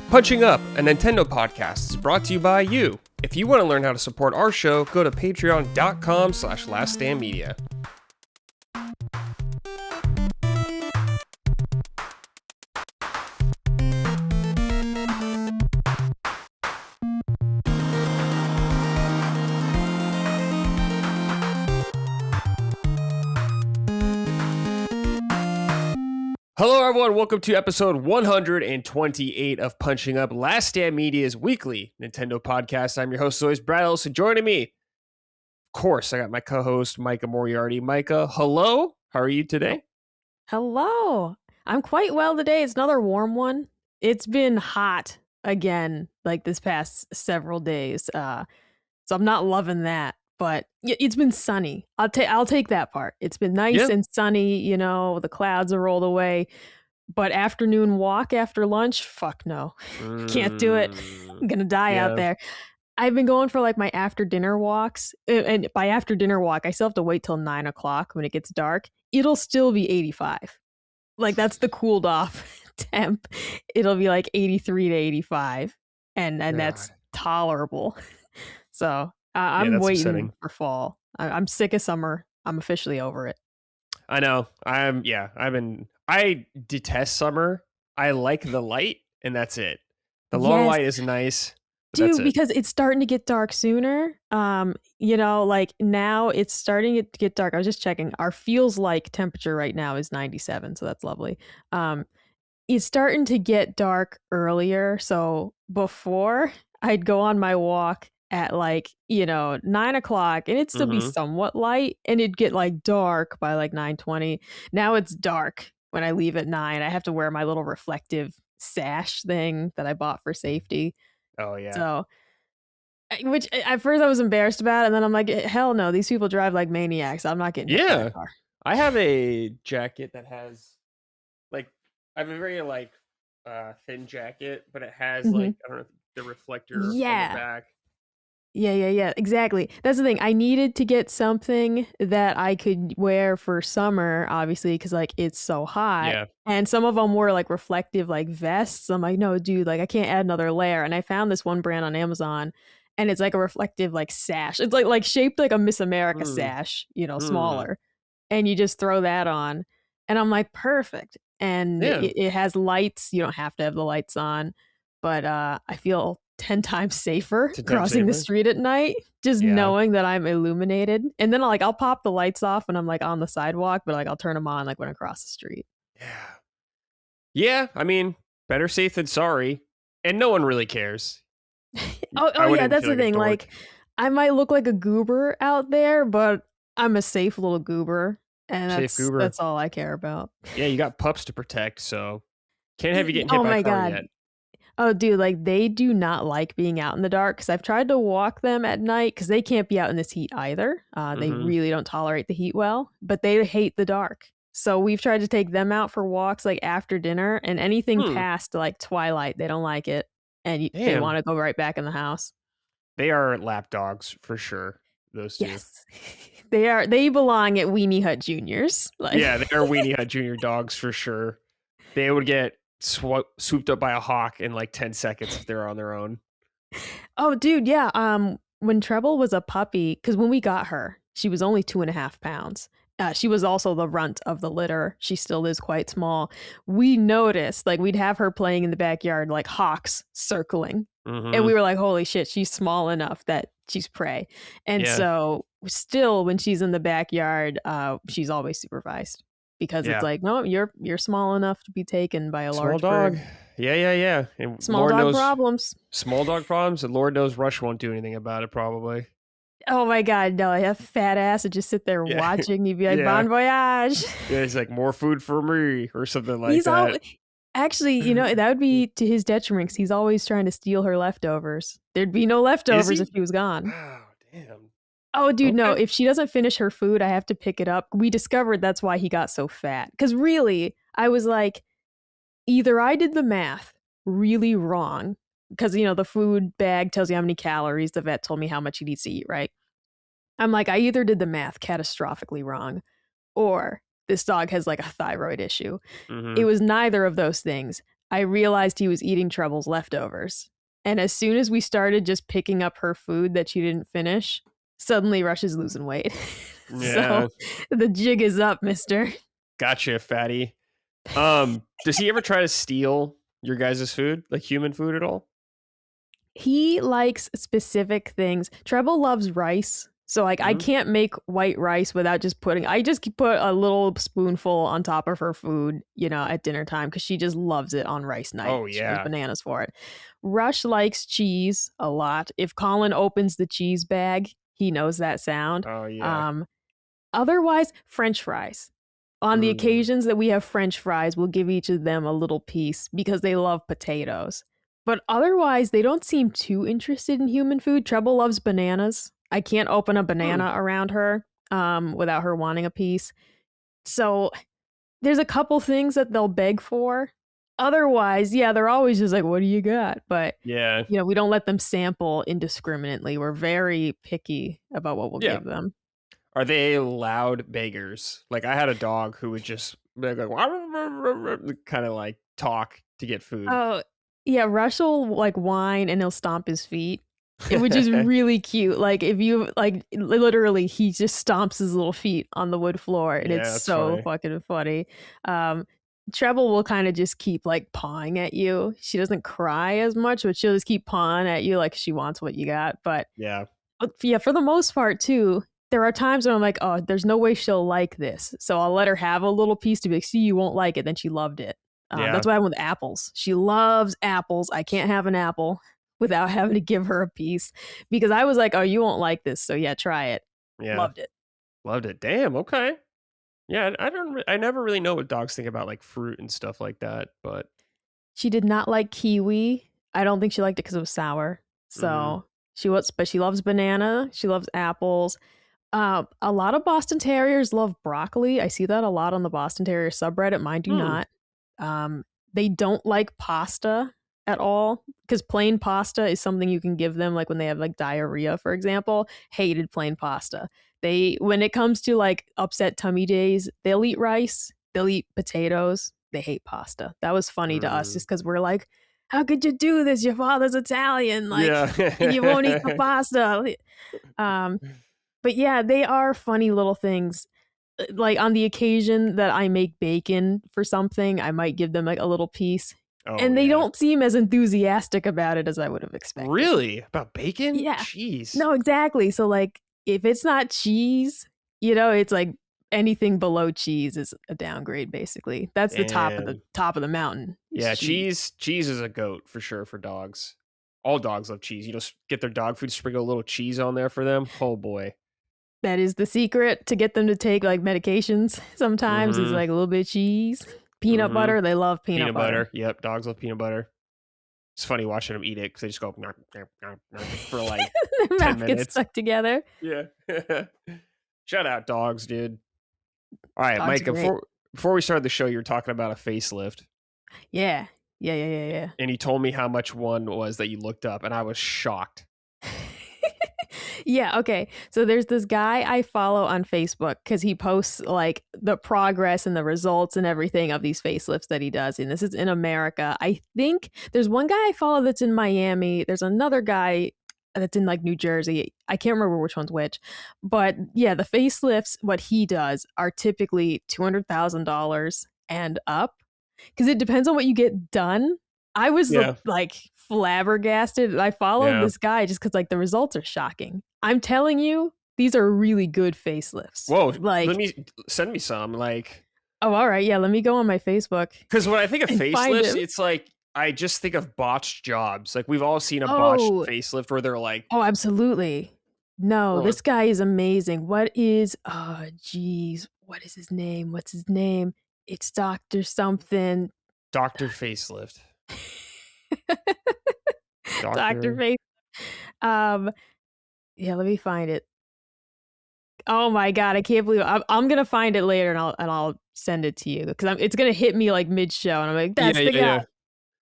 Punching Up, a Nintendo podcast, is brought to you by you. If you want to learn how to support our show, go to patreon.com/laststandmedia. Hello everyone, welcome to episode 128 of Punching Up, Last Stand Media's weekly Nintendo podcast. I'm your host, as always, Brad Ellison. Joining me, of course, I got my co-host, Micah Moriarty. Micah, hello, how are you today? Hello, I'm quite well today. It's another warm one. It's been hot again, like this past several days, so I'm not loving that. But it's been sunny. I'll take that part. It's been nice and sunny, you know, the clouds are rolled away. But afternoon walk after lunch, fuck no. Can't do it. I'm going to die out there. I've been going for like my after dinner walks. And by after dinner walk, I still have to wait till 9 o'clock when it gets dark. It'll still be 85. Like that's the cooled off temp. It'll be like 83 to 85. And that's tolerable. So I'm waiting upsetting. For fall. I'm sick of summer. I'm officially over it. I know. I detest summer. I like the light, and that's it. The long light is nice. Dude, because it's starting to get dark sooner. You know, like now it's starting to get dark. I was just checking. Our feels like temperature right now is 97, so that's lovely. It's starting to get dark earlier. So before I'd go on my walk at like, 9 o'clock and it'd still be somewhat light and it'd get like dark by like 9:20. Now it's dark when I leave at 9. I have to wear my little reflective sash thing that I bought for safety. Oh yeah. So, which at first I was embarrassed about, and then I'm like, hell no, these people drive like maniacs. I'm not getting in that car. I have a jacket that has like, I have a very like thin jacket, but it has like, I don't know, the reflector on the back. Yeah, exactly. That's the thing. I needed to get something that I could wear for summer, obviously, because like it's so hot. Yeah. And some of them were like reflective, like vests. I'm like, no, dude, like I can't add another layer. And I found this one brand on Amazon, and it's like a reflective like sash. It's like shaped like a Miss America sash, smaller, and you just throw that on, and I'm like, perfect. And it has lights. You don't have to have the lights on, but I feel 10 times safer crossing the street at night, just knowing that I'm illuminated. And then I'll pop the lights off when I'm like on the sidewalk, but like I'll turn them on like when I cross the street. Yeah. I mean, better safe than sorry. And no one really cares. Oh yeah, that's the thing. Like I might look like a goober out there, but I'm a safe little goober. And that's all I care about. Yeah, you got pups to protect, so can't have you getting hit by a car yet. Oh, dude, like they do not like being out in the dark because I've tried to walk them at night because they can't be out in this heat either. They really don't tolerate the heat well, but they hate the dark. So we've tried to take them out for walks like after dinner, and anything past like twilight, they don't like it. And they want to go right back in the house. They are lap dogs for sure. Those two. Yes, they are. They belong at Weenie Hut Juniors. Yeah, they are Weenie Hut Junior dogs for sure. They would get swooped up by a hawk in like 10 seconds if they're on their own. Oh, dude, yeah. When Treble was a puppy, because when we got her, she was only 2.5 pounds. She was also the runt of the litter. She still is quite small. We noticed, like, we'd have her playing in the backyard, like hawks circling. And we were like, holy shit, she's small enough that she's prey. And so still, when she's in the backyard, she's always supervised. Because it's like, no, you're small enough to be taken by a large dog. bird. Yeah. And small Lord dog knows, problems. Small dog problems, and Lord knows Rush won't do anything about it, probably. Oh my God, no, I have fat ass and just sit there watching. You'd be like, bon voyage. Yeah, he's like, more food for me, or something like that. Actually, that would be to his detriment because he's always trying to steal her leftovers. There'd be no leftovers if he was gone. Wow, damn. Oh, dude, no. If she doesn't finish her food, I have to pick it up. We discovered that's why he got so fat. Because really, I was like, either I did the math really wrong, because, the food bag tells you how many calories. The vet told me how much he needs to eat, right? I'm like, I either did the math catastrophically wrong, or this dog has like a thyroid issue. It was neither of those things. I realized he was eating Treble's leftovers. And as soon as we started just picking up her food that she didn't finish, suddenly Rush is losing weight. Yeah. So the jig is up, mister. Gotcha, fatty. Does he ever try to steal your guys' food, like human food at all? He likes specific things. Treble loves rice. So like I Mhm. can't make white rice without just I just put a little spoonful on top of her food, at dinner time because she just loves it on rice night. Oh She goes yeah. bananas for it. Rush likes cheese a lot. If Colin opens the cheese bag, he knows that sound. Oh yeah. Um, Otherwise, French fries. On the Mm. occasions that we have French fries, we'll give each of them a little piece because they love potatoes. But otherwise, they don't seem too interested in human food. Treble loves bananas. I can't open a Hmm. banana around her without her wanting a piece. So there's a couple things that they'll beg for. Otherwise, yeah, they're always just like, what do you got? But, Yeah. we don't let them sample indiscriminately. We're very picky about what we'll Yeah. give them. Are they loud beggars? Like I had a dog who would just like kind of like talk to get food. Oh, yeah, Rush will like whine and he'll stomp his feet, which is really cute. Like if you like literally he just stomps his little feet on the wood floor and it's Yeah, that's so funny. fucking funny. Um Treble will kind of just keep like pawing at you. She doesn't cry as much, but she'll just keep pawing at you like she wants what you got. Yeah. But yeah, for the most part too, there are times when I'm like, oh, there's no way she'll like this. So I'll let her have a little piece to be like, see, you won't like it. Then she loved it. Yeah. That's what happened with apples. She loves apples. I can't have an apple without having to give her a piece because I was like, oh, you won't like this. So yeah, try it. Yeah. Loved it. Loved it. Damn. Okay. Yeah. I don't. I never really know what dogs think about like fruit and stuff like that. But She did not like kiwi. I don't think she liked it because it was sour. mm, So but she loves banana. She loves apples. A lot of Boston Terriers love broccoli. I see that a lot on the Boston Terrier subreddit. Mine do hmm. not. They don't like pasta at all because plain pasta is something you can give them, like when they have like diarrhea, for example. Hated plain pasta. When it comes to like upset tummy days, they'll eat rice, they'll eat potatoes. They hate pasta. That was funny to us Mm. just because we're like, how could you do this? Your father's Italian, like, Yeah. and you won't eat the pasta. Um, but yeah, they are funny little things. Like on the occasion that I make bacon for something, I might give them like a little piece. Oh And they yeah. don't seem as enthusiastic about it as I would have expected. Really? About bacon? Yeah. Jeez. No, exactly. So like if it's not cheese, it's like anything below cheese is a downgrade basically. That's the Damn. top of the mountain is Yeah, cheese. cheese is a goat for sure for dogs. All dogs love cheese. You just get their dog food, sprinkle a little cheese on there for them. Oh boy. That is the secret to get them to take like medications sometimes is Mm-hmm. like a little bit of cheese. Peanut Mm-hmm. butter, they love peanut Peanut butter. butter. Yep, dogs love peanut butter. It's funny watching them eat it because they just go "Nyah, nyah, nyah, nyah," for like Their 10 mouth gets minutes. stuck together. Yeah. Shout out dogs, dude. All right, Dogs are Micah, great. before we started the show, you were talking about a facelift, Yeah. Yeah. and you told me how much one was that you looked up, and I was shocked. Yeah, okay. So there's this guy I follow on Facebook because he posts like the progress and the results and everything of these facelifts that he does. And this is in America. I think there's one guy I follow that's in Miami. There's another guy that's in like New Jersey. I can't remember which one's which. But yeah, the facelifts, what he does are typically $200,000 and up because it depends on what you get done. I was Yeah. like flabbergasted. I followed Yeah. this guy just because like the results are shocking. I'm telling you, these are really good facelifts. Whoa, Like, let me send me some. Like, oh, all right, yeah. Let me go on my Facebook because when I think of and find facelifts, him. it's like I just think of botched jobs. Like we've all seen a botched Oh, facelift where they're like, oh, absolutely. No, oh, this guy is amazing. What is? Oh, geez, what is his name? What's his name? It's Doctor something. Doctor Facelift. Doctor Doctor. Face. Um, yeah. Let me find it. Oh my god, I can't believe I'm gonna find it later and I'll send it to you because it's gonna hit me like mid show and I'm like Yeah, that's the yeah, guy. yeah.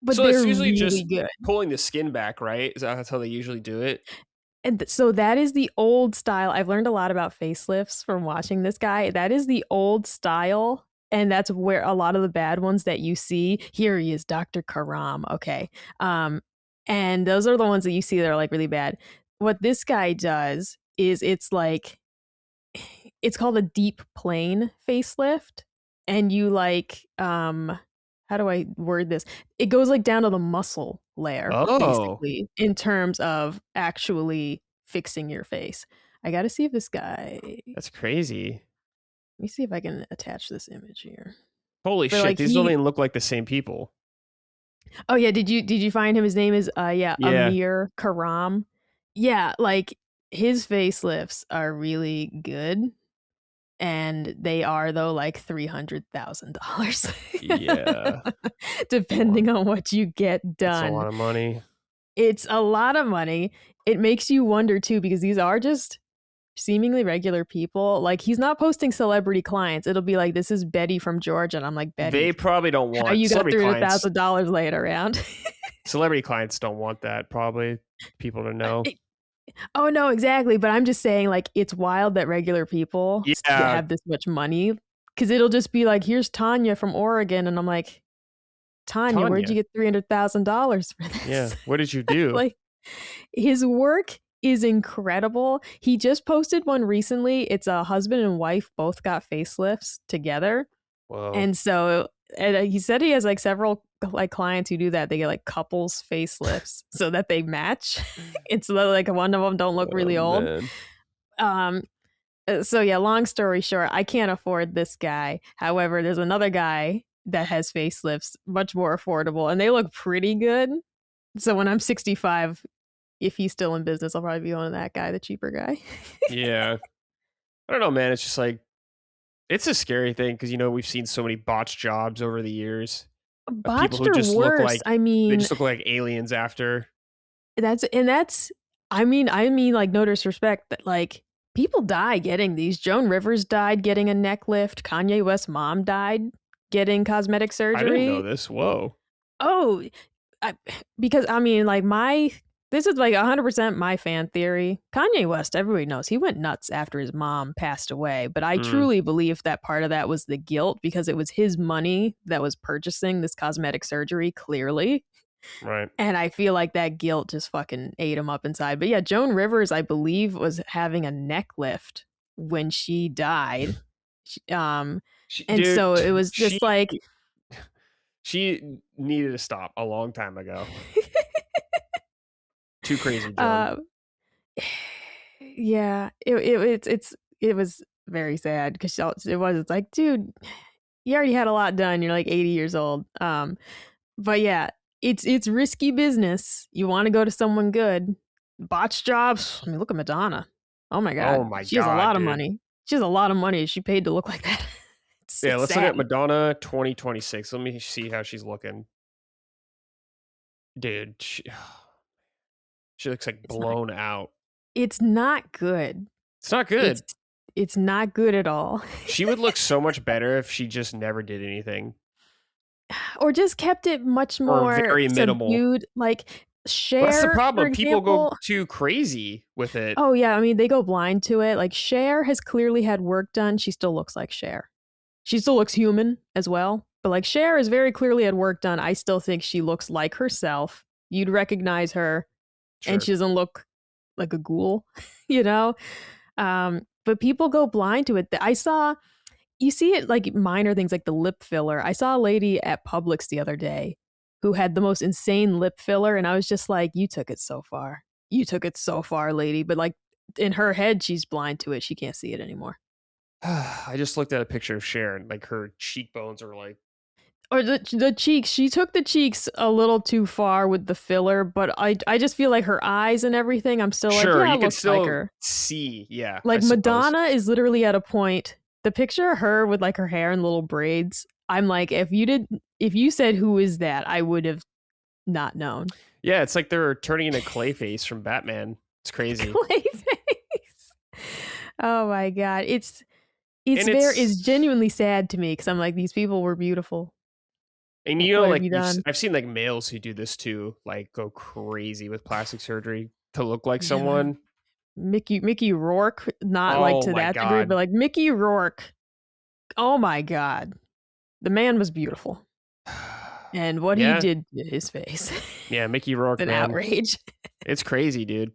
But So it's they're usually really just good. pulling the skin back, right? That's how they usually do it? And so that is the old style. I've learned a lot about facelifts from watching this guy. That is the old style and that's where a lot of the bad ones that you see. Here he is, Dr. Karam. Okay. And those are the ones that you see that are like really bad. What this guy does is it's called a deep plane facelift, and you like how do I word this? It goes like down to the muscle layer, Oh, basically, in terms of actually fixing your face. I got to see if this guy. Let that's crazy. me see if I can attach this image here. Holy But shit, like these don't he, even look like the same people. oh yeah, did you find him? His name is Yeah. Amir Karam. Yeah, like his facelifts are really good, and they are though like $300,000 Yeah. depending on what you get That's a done. lot of money. It's a lot of money. It makes you wonder too, because these are just seemingly regular people. Like he's not posting celebrity clients. It'll be like, this is Betty from Georgia, and I'm like, They Betty, probably don't how want you got celebrity clients. $300,000 laying around? Celebrity clients don't want that, probably. People to know. Oh no, exactly. But I'm just saying, like, it's wild that regular people Yeah, have this much money, because it'll just be like, here's Tanya from Oregon, and I'm like, Tanya, where'd you Tanya. get $300,000 for Yeah. this? What did you do? Like, his work is incredible. He just posted one recently. It's a husband and wife both got facelifts together, Whoa. and so he said he has like several like clients who do that. They get like couples facelifts so that they match. It's like one of them don't look Oh, really old. man. Um, so yeah, long story short, I can't afford this guy. However, there's another guy that has facelifts, much more affordable, and they look pretty good. So when I'm 65, if he's still in business, I'll probably be owning that guy, the cheaper guy. Yeah. I don't know, man. It's just like, it's a scary thing because, we've seen so many botched jobs over the years of people Botched who or just look worse. like, I they mean, just look like aliens after. that's I mean like no disrespect, but like people die getting these. Joan Rivers died getting a neck lift. Kanye West's mom died getting cosmetic I didn't know surgery. this. Whoa. Oh, I, because I mean, like this is like 100% my fan theory. Kanye West, everybody knows he went nuts after his mom passed away, but I Mm, truly believe that part of that was the guilt, because it was his money that was purchasing this cosmetic surgery, clearly. right. And I feel like that guilt just fucking ate him up inside. But yeah, Joan Rivers, I believe, was having a neck lift when she died. She- Um, and Dude, so it was she just like, she needed to stop a long time ago. Too crazy, Joan. uh, yeah, it was very sad, because it's like, dude, you already had a lot done. You're like 80 years old. But yeah, it's risky business. You want to go to someone good. Botch jobs. I mean, look at Madonna. Oh my Oh god, my she has a God, lot of dude. money. She has a lot of money. She paid to look like that. Yeah, It's let's look sad. at Madonna 2026. Let me see how she's looking. Dude, she looks like It's not. blown out. It's not good. It's not It's good. it's not good at all. She would look so much better if she just never did anything Or just kept it much or more very minimal. subdued. Like Well, that's the Cher, for problem. People go example. too crazy with it. Oh yeah, I mean they go blind to it. Like Cher has clearly had work done. She still looks like Cher. She still looks human as well. But like Cher is very clearly had work done. I still think she looks like herself. You'd recognize her, and Sure. she doesn't look like a ghoul, you know? But people go blind to it. I saw, you see it like minor things like the lip filler. I saw a lady at Publix the other day who had the most insane lip filler, and I was just like, you took it so far. You took it so far, lady. But like in her head, she's blind to it. She can't see it anymore. I just looked at a picture of Sharon. Like her cheekbones are like, Or the cheeks. She took the cheeks a little too far with the filler, but I just feel like her eyes and everything, I'm still like, sure, yeah, you it can looks like still her. see. Yeah, I Like suppose. Madonna is literally at a point. The picture of her with like her hair and little braids, I'm like, if you said who is that, I would have not known. Yeah, it's like they're turning into Clayface from Batman. It's crazy. Clayface. Oh my god, And it's genuinely sad to me, because I'm like, these people were beautiful. Like, what have like you done? I've seen like males who do this too, like go crazy with plastic surgery to look like Yeah, man. someone. Mickey Rourke, not like Oh to my that degree, but God. like Mickey Rourke. Oh my god. The man was beautiful. And what he Yeah. did to his face. Yeah, Mickey Rourke, An man. outrage. It's crazy, dude.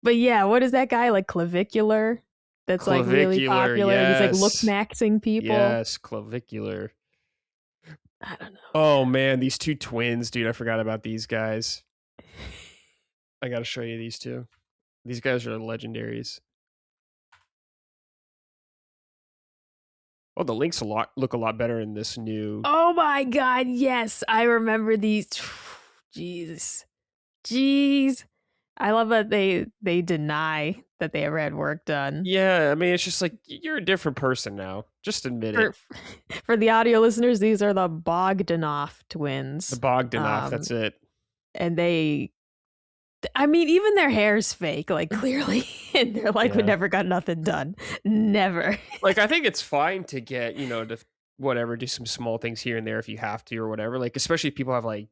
But yeah, what is that guy like clavicular? That's like really Clavicular, popular. And he's like look yes. maxing people. Yes, clavicular. I don't know. Oh man, these two twins, dude. I forgot about these guys. I gotta show you these two. These guys are legendaries. Oh, the links look a lot better in this new. Oh my god, yes. I remember these. Jesus. Jeez. I love that they deny that they ever had work done. Yeah, I mean, it's just like you're a different person now. Just admit it. For the audio listeners, these are the Bogdanov twins. The Bogdanov, that's it. And I mean, even their hair's fake, like clearly. And they're like, we never got nothing done. Never. Like, I think it's fine to get, to whatever, do some small things here and there if you have to or whatever. Like, especially if people have like,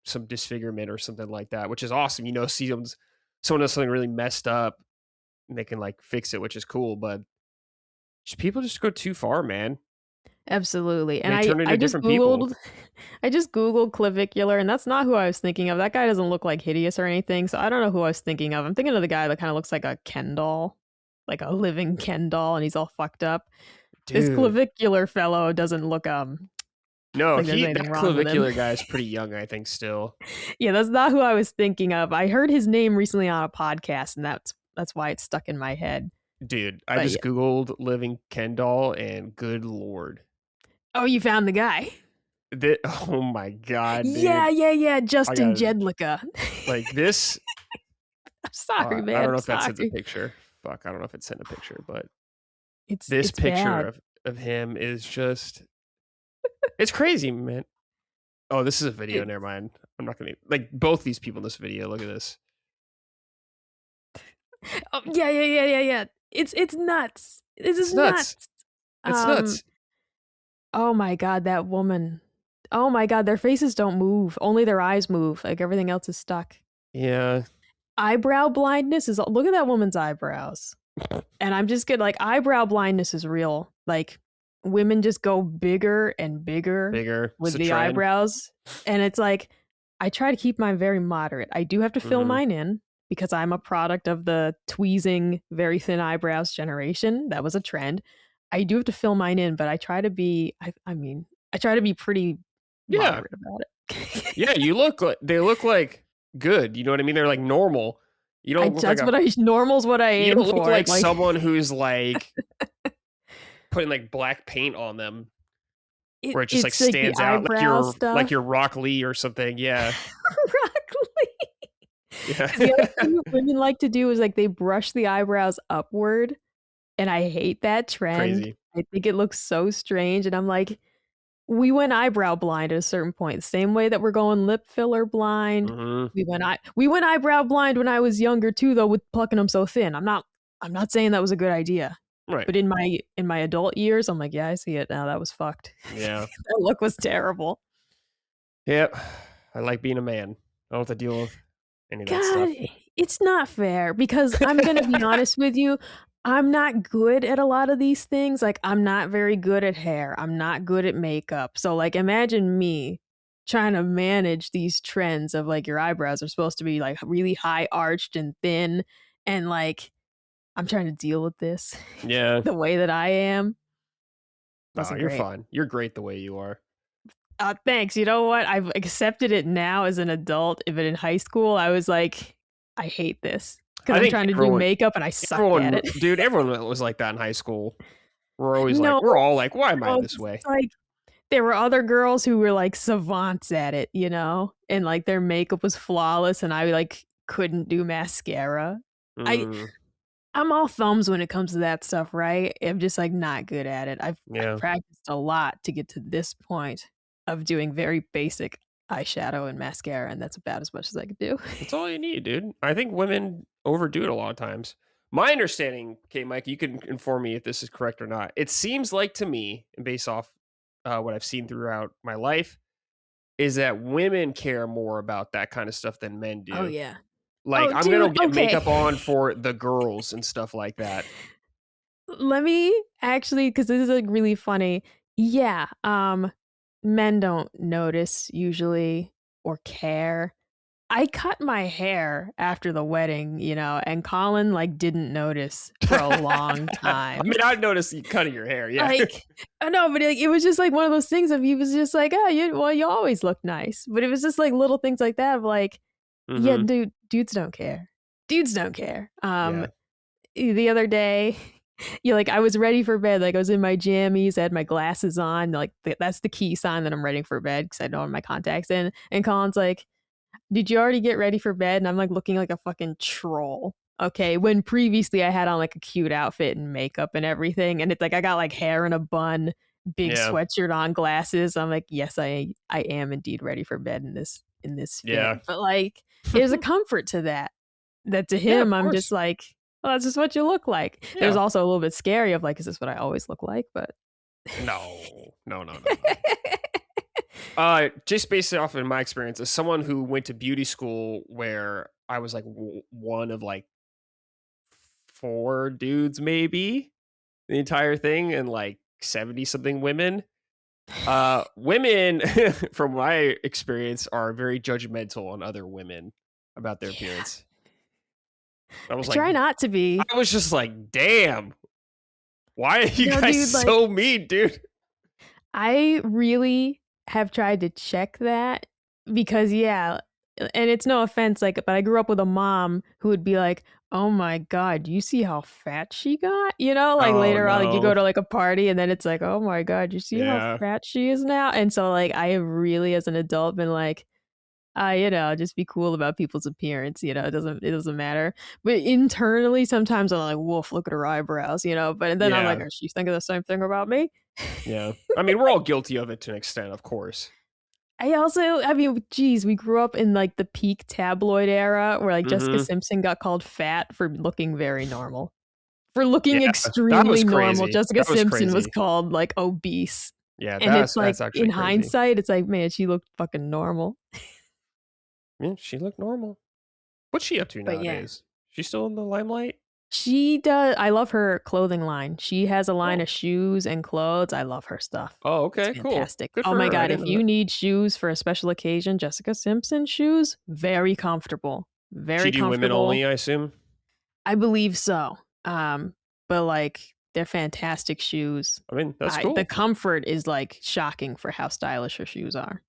some disfigurement or something like that, which is awesome. See someone does something really messed up and they can like fix it, which is cool. But people just go too far, man. Absolutely. And I just Googled clavicular, and that's not who I was thinking of. That guy doesn't look like hideous or anything, so I don't know who I was thinking of. I'm thinking of the guy that kind of looks like a Ken doll, like a living Ken doll, and he's all fucked up. Dude. This clavicular fellow doesn't look no, like that clavicular guy is pretty young, I think, still. Yeah, that's not who I was thinking of. I heard his name recently on a podcast, and that's why it's stuck in my head. Dude, I just Googled living Ken doll, and good lord. Oh, you found the guy. Oh my god, dude. Yeah. Justin Jedlicka. Like this. I'm sorry, man. I don't know if that sends a picture. Fuck, I don't know if it sent a picture, but this picture of him is just it's crazy, man. Oh, this is a video. Never mind. I'm not gonna like both these people in this video. Look at this. Oh yeah. It's nuts. This is nuts. It's nuts. Oh my god, that woman. Oh my god, their faces don't move. Only their eyes move. Like everything else is stuck. Yeah. Eyebrow blindness is look at that woman's eyebrows. And I'm just like eyebrow blindness is real. Like women just go bigger and bigger with the eyebrows. And it's like I try to keep mine very moderate. I do have to fill mine in because I'm a product of the tweezing, very thin eyebrows generation. That was a trend. I do have to fill mine in, but I try to be, I try to be pretty moderate about it. Yeah, they look like good. You know what I mean? They're like normal. You don't look normal's what I aim for. You don't look like someone who's like putting like black paint on them where it just like stands out like you're Rock Lee or something. Yeah. Rock Lee. Yeah. The other thing women like to do is like they brush the eyebrows upward. And I hate that trend. Crazy. I think it looks so strange. And I'm like, we went eyebrow blind at a certain point. The same way that we're going lip filler blind. We went eyebrow blind when I was younger too, though, with plucking them so thin. I'm not saying that was a good idea. Right. But in my adult years, I'm like, yeah, I see it now. That was fucked. Yeah. That look was terrible. Yep. I like being a man. I don't have to deal with any of that stuff. It's not fair because I'm gonna be honest with you. I'm not good at a lot of these things. Like, I'm not very good at hair. I'm not good at makeup. So, like, imagine me trying to manage these trends of, like, your eyebrows are supposed to be, like, really high arched and thin. And, like, I'm trying to deal with this. Yeah. The way that I am. No, you're fine. You're great the way you are. Thanks. You know what? I've accepted it now as an adult. But in high school, I was like, I hate this. Because I'm trying to do makeup and I suck at it. Dude, everyone was like that in high school. We're all like, why am I this way? Like, there were other girls who were like savants at it, and like their makeup was flawless and I like couldn't do mascara. I'm all thumbs when it comes to that stuff, right? I'm just like not good at it. I've practiced a lot to get to this point of doing very basic eyeshadow and mascara, and that's about as much as I could do. That's all you need, dude. I think women overdo it a lot of times. My understanding, okay, Mike, you can inform me if this is correct or not. It seems like to me, and based off what I've seen throughout my life, is that women care more about that kind of stuff than men do. Oh, yeah. Like, I'm going to get makeup on for the girls and stuff like that. Let me actually, because this is like really funny. Yeah. men don't notice usually or care. I cut my hair after the wedding, and Colin like didn't notice for a long I time. mean, I've noticed you cutting your hair. Yeah. Like, I know, but like, it was just like one of those things of he was just like, oh, you always look nice. But it was just like little things like that of like, yeah, hmm dudes don't care. Dudes don't care. Yeah. The other day, like I was ready for bed. Like I was in my jammies, I had my glasses on. Like that's the key sign that I'm ready for bed because I don't have my contacts in. And Colin's like, did you already get ready for bed? And I'm like looking like a fucking troll. Okay, when previously I had on like a cute outfit and makeup and everything, and it's like I got like hair in a bun, big Yeah. sweatshirt on, glasses. I'm like, yes, I am indeed ready for bed in this fit. Yeah. But like, there's a comfort to that. That to Yeah, of him, I'm just course. like, well, that's just what you look like. There's Yeah. also a little bit scary of like, is this what I always look like? But No. No, no, no, no. Just based off of my experience as someone who went to beauty school where I was like one of like four dudes maybe the entire thing and like 70 something women. Women from my experience are very judgmental on other women about their yeah, appearance. I I was like try not to be. I was just like, damn, why are you No, guys dude, like so mean, dude? I really have tried to check that because yeah, and it's no offense, like, but I grew up with a mom who would be like, "Oh my god, do you see how fat she got?" Like Oh later on, like you go no. to like a party and then it's like, "Oh my god, you see how Yeah. fat she is now?" And so like I have really, as an adult, been like, just be cool about people's appearance. It doesn't matter. But internally, sometimes I'm like, "Woof, look at her eyebrows," But then I'm like, Yeah. "Is she thinking the same thing about me?" Yeah. I mean, we're all guilty of it to an extent, of course. I mean, geez, we grew up in like the peak tabloid era where like Jessica hmm Simpson got called fat for looking very normal. For looking Yeah, that was extremely normal, crazy. Jessica That was Simpson was crazy. called like obese. Yeah, And it's like that's in actually crazy. hindsight, it's like, man, she looked fucking normal. Yeah, she looked normal. What's she up to But yeah, nowadays? She's still in the limelight? she does. I love her clothing line. She has a line Oh. of shoes and clothes. I love her stuff. Oh, It's okay, cool. fantastic. Good Oh for my her. I God. didn't If know you that. need shoes for a special occasion, Jessica Simpson shoes, very comfortable. She Very do women comfortable. only, I assume. I believe so. But like they're fantastic shoes. I mean, that's The cool. comfort is like shocking for how stylish her shoes are.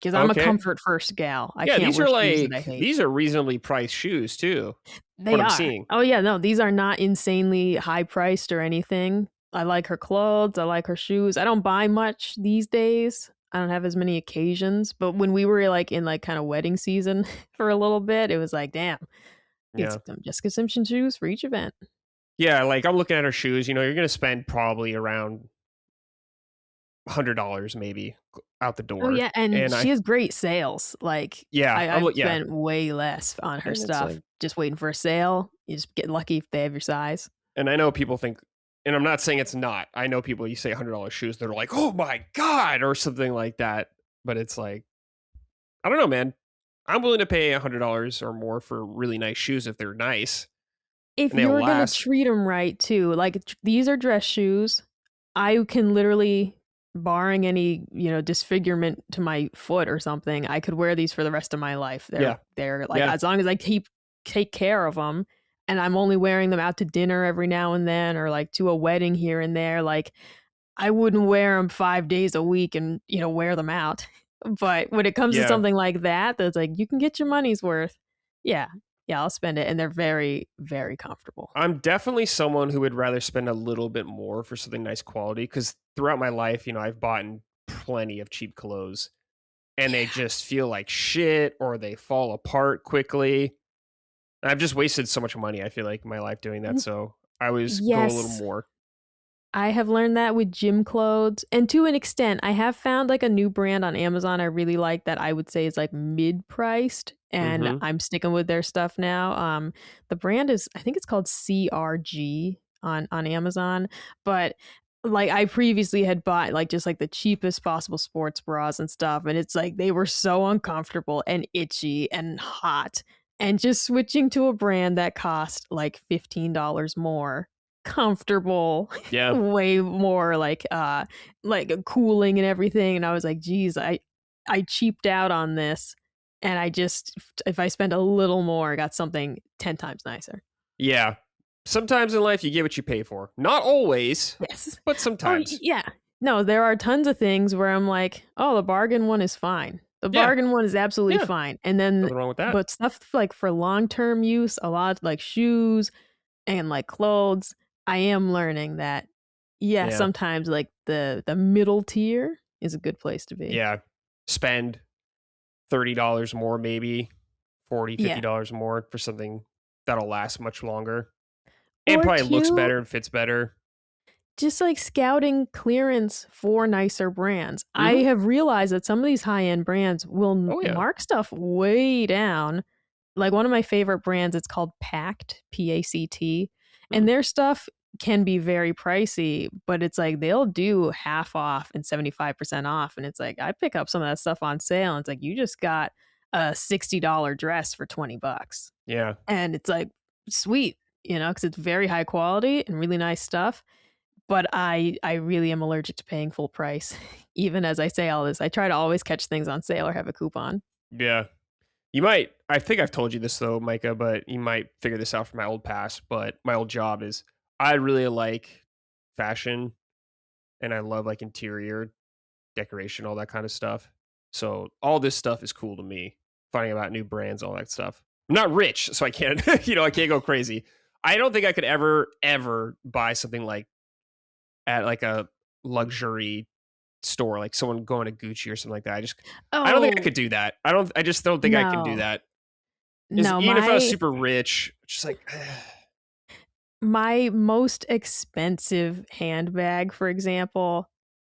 Because I'm a Okay. comfort first gal. I Yeah, can't these wear are shoes that I like hate. these are reasonably priced shoes too. What They I'm are. seeing. Oh yeah, no, these are not insanely high priced or anything. I like her clothes. I like her shoes. I don't buy much these days. I don't have as many occasions. But when we were like in like kind of wedding season for a little bit, it was like, damn, get Yeah. some Jessica Simpson shoes for each event. Yeah, like I'm looking at her shoes, you're gonna spend probably around $100 maybe out the Oh door. yeah, and And she I has great sales. Like yeah, I've yeah. spent way less on her And it's stuff like just waiting for a sale. You just get lucky if they have your size. and I know people think and I'm not saying it's not. I know people you say $100 shoes, they're like, "Oh my god," or something like that. But it's like, I don't know, man. I'm willing to pay $100 or more for really nice shoes if they're nice If and they'll you're gonna last. treat them right too, like these are dress shoes. I can literally, barring any disfigurement to my foot or something, I could wear these for the rest of my life. Yeah. They're like Yeah. as long as I take care of them, and I'm only wearing them out to dinner every now and then, or like to a wedding here and there. Like I wouldn't wear them 5 days a week and wear them out. But when it comes to Yeah. something like that, that's like you can get your money's worth. Yeah, yeah, I'll spend it, and they're very, very comfortable. I'm definitely someone who would rather spend a little bit more for something nice quality because throughout my life, I've bought plenty of cheap clothes and they Yeah. just feel like shit or they fall apart quickly. I've just wasted so much money, I feel like, in my life doing that. So I always go a little Yes, more. I have learned that with gym clothes, and to an extent, I have found like a new brand on Amazon I really like that I would say is like mid-priced, and hmm I'm sticking with their stuff now. The brand is, I think it's called CRG on Amazon, but like I previously had bought like just like the cheapest possible sports bras and stuff, and it's like they were so uncomfortable and itchy and hot, and just switching to a brand that cost like $15 more comfortable, Yeah. way more like cooling and everything. And I was like, geez, I cheaped out on this. And I just, if I spend a little more, I got something 10 times nicer. Yeah. Sometimes in life you get what you pay for. Not always, Yes. but Oh, sometimes. yeah. No, there are tons of things where I'm like, oh, the bargain one is fine. The Yeah. bargain one is absolutely Yeah. fine. And then, Nothing wrong with that. but stuff like for long term use, a lot like shoes and like clothes, I am learning that, yeah, Yeah. sometimes like the middle tier is a good place to be. Yeah. Spend $30 more, maybe $40, Yeah. $50 more for something that'll last much longer. And Or probably looks two, better and fits better. just like scouting clearance for nicer brands. I Mm-hmm. have realized that some of these high end brands will Oh, yeah. mark stuff way down. Like one of my favorite brands, it's called Pact, Pact, Hmm. and their stuff can be very pricey, but it's like they'll do half off and 75% off. And it's like I pick up some of that stuff on sale, and it's like you just got a $60 dress for $20. Yeah. And it's like sweet, because it's very high quality and really nice stuff. But I really am allergic to paying full price. Even as I say all this, I try to always catch things on sale or have a coupon. Yeah. You might, I think I've told you this though, Micah, but you might figure this out from my old past. But my old job is I really like fashion and I love like interior decoration, all that kind of stuff. So all this stuff is cool to me. Finding about new brands, all that stuff. I'm not rich, so I can't, I can't go crazy. I don't think I could ever buy something like at like a luxury store, like someone going to Gucci or something like that. I don't think I Oh, could do that. I just don't think I can do no. that. Is No, even if I was my super rich, just like my most expensive handbag, for example,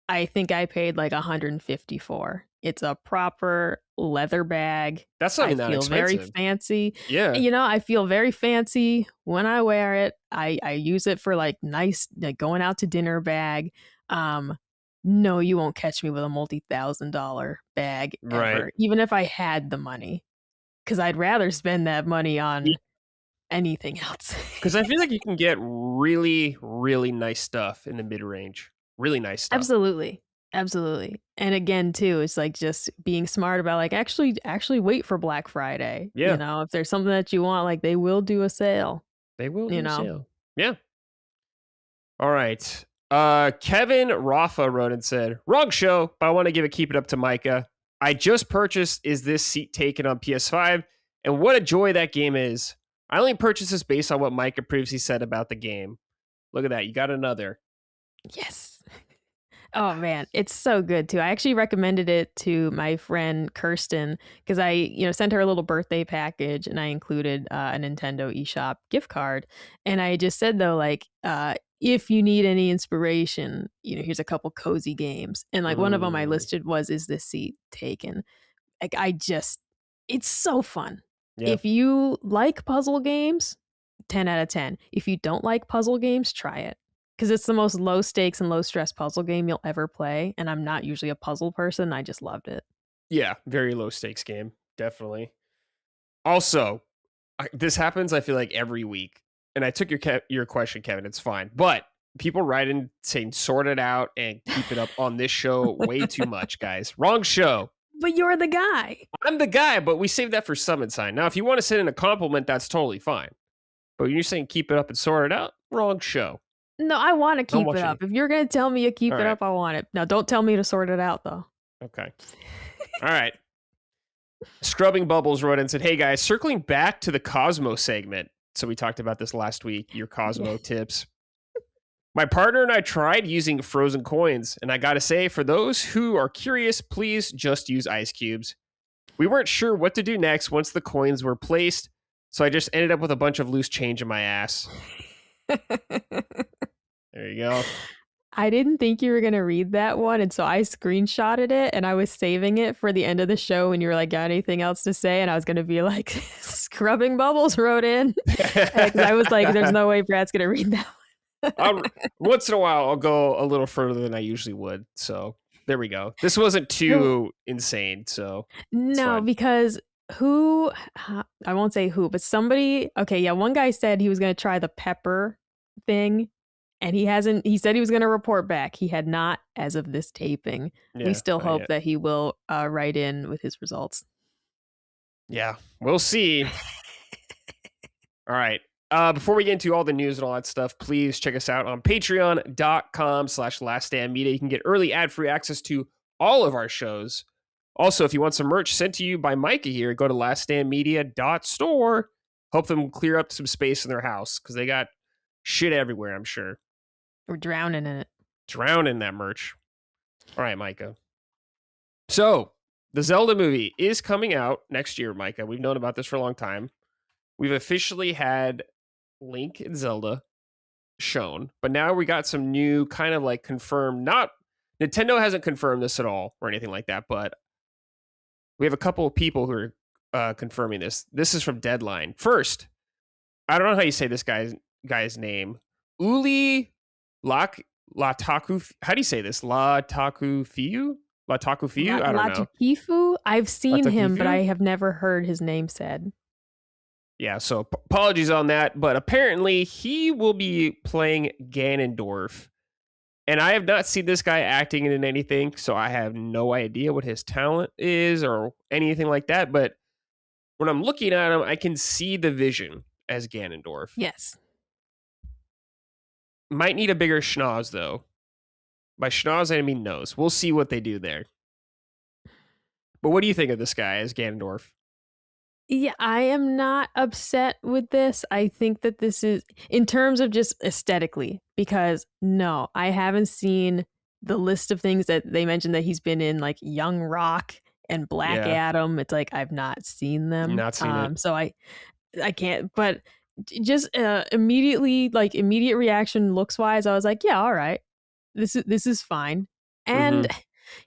I think I paid like 150 for. It's a proper leather bag. that's not I even that feel very expensive. fancy. Yeah, I feel very fancy when I wear it. I use it for like nice, like going out to dinner bag. Um no, you won't catch me with a multi-$1,000 bag right. ever, even if I had the money, because I'd rather spend that money on anything else. Because I feel like you can get really, really nice stuff in the mid range. Really nice stuff. Absolutely. Absolutely. And again, too, it's like just being smart about like actually wait for Black Friday. Yeah, If there's something that you want, like they will do a sale, they will you do know. sale. Yeah. All right. Kevin Rafa wrote and said, "Wrong show, but I want to give a keep it up to Micah. I just purchased Is This Seat Taken on PS5, and what a joy that game is. I only purchased this based on what Micah previously said about the game. Look at that. You got another. Yes. Oh man, it's so good too. I actually recommended it to my friend Kirsten because I, sent her a little birthday package and I included a Nintendo eShop gift card. And I just said though, like, if you need any inspiration, here's a couple cozy games. And like one of them I Mm, listed was Is This Seat Taken? Like it's so fun. yeah. If you like puzzle games, 10 out of 10. If you don't like puzzle games, try it because it's the most low stakes and low stress puzzle game you'll ever play. And I'm not usually a puzzle person. I just loved it. Yeah. Very low stakes game. Definitely. Also, this happens, I feel like, every week. And I took your question, Kevin. It's fine. But people write in saying sort it out and keep it up on this show way too much, guys. Wrong show. But you're the guy. I'm the guy, but we saved that for Summit Sign. Now, if you want to send in a compliment, that's totally fine. But when you're saying keep it up and sort it out, wrong show. No, I want to Don't keep watch it any. up. If you're going to tell me to keep All it right. up, I want it. Now, don't tell me to sort it out, though. Okay. All right. Scrubbing Bubbles wrote in and said, "Hey guys, circling back to the Cosmo segment." So we talked about this last week, your Cosmo Yeah. tips. My partner and I tried using frozen coins, and I gotta say, for those who are curious, please just use ice cubes. We weren't sure what to do next once the coins were placed, so I just ended up with a bunch of loose change in my ass. There you go. I didn't think you were going to read that one. And so I screenshotted it and I was saving it for the end of the show when you were like, got anything else to say? And I was going to be like, Scrubbing Bubbles wrote in. Because I was like, there's no way Brad's going to read that one. Once in a while, I'll go a little further than I usually would. So there we go. This wasn't too insane. So No, fine. because I won't say who, but somebody, okay, yeah, one guy said he was going to try the pepper thing And he hasn't, he said he was going to report back. He had not as of this taping. We Yeah, still not hope yet. that he will write in with his results. Yeah, we'll see. All right. Before we get into all the news and all that stuff, please check us out on patreon.com/laststandmedia. You can get early ad-free access to all of our shows. Also, if you want some merch sent to you by Micah here, go to laststandmedia.store. Help them clear up some space in their house because they got shit everywhere, I'm sure. We're drowning in it. Drown in that merch. All right, Micah. So, the Zelda movie is coming out next year, Micah. We've known about this for a long time. We've officially had Link and Zelda shown, but now we got some new kind of like confirmed. Not Nintendo hasn't confirmed this at all or anything like that, but we have a couple of people who are confirming this. This is from Deadline. First, I don't know how you say this guy's name. Uli Lataku. How do you say this? Latakufiu? Latakufiu? I don't know. Latakifu? I've seen him, but Latakifu? I have never heard his name said. Yeah, so apologies on that, but apparently he will be playing Ganondorf. And I have not seen this guy acting in anything, so I have no idea what his talent is or anything like that. But when I'm looking at him, I can see the vision as Ganondorf. Yes. Might need a bigger schnoz, though. By schnoz, I mean nose. We'll see what they do there. But what do you think of this guy as Ganondorf? Yeah, I am not upset with this. I think that this is, in terms of just aesthetically, because no, I haven't seen the list of things that they mentioned that he's been in, like Young Rock and Black Adam. It's like I've not seen them. Not seen it. So I can't. But just immediately, like immediate reaction, looks wise, I was like, yeah, all right, this is fine. And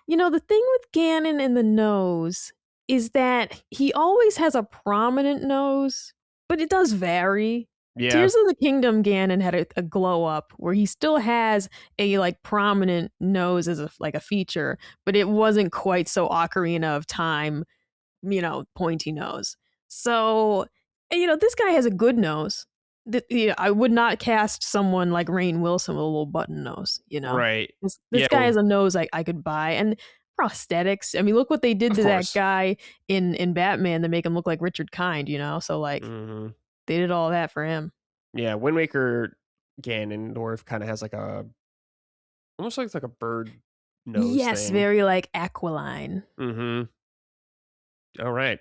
you know, the thing with Ganon and the nose is that he always has a prominent nose, but it does vary. Yeah. Tears of the Kingdom Ganon had a glow up where he still has a like prominent nose as a feature, but it wasn't quite so Ocarina of Time, you know, pointy nose. So, you know, this guy has a good nose. You know, I would not cast someone like Rainn Wilson with a little button nose, you know. Right. This guy has a nose I could buy. And prosthetics. I mean, look what they did to that guy in Batman to make him look like Richard Kind, you know? So, like, they did all that for him. Yeah, Wind Waker Ganondorf kind of has like almost like a bird nose thing. Very like aquiline. All right.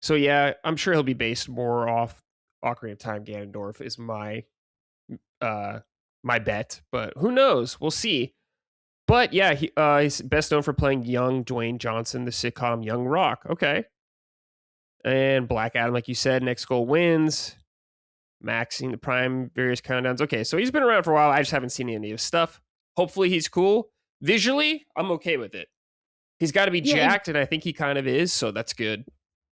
So, yeah, I'm sure he'll be based more off Ocarina of Time Ganondorf is my bet, but who knows? We'll see. But yeah, he's best known for playing young Dwayne Johnson, the sitcom Young Rock. Okay. And Black Adam, like you said, next goal wins. Maxing the prime, various countdowns. Okay, so he's been around for a while. I just haven't seen any of his stuff. Hopefully he's cool. Visually, I'm okay with it. He's got to be jacked, and I think he kind of is, so that's good.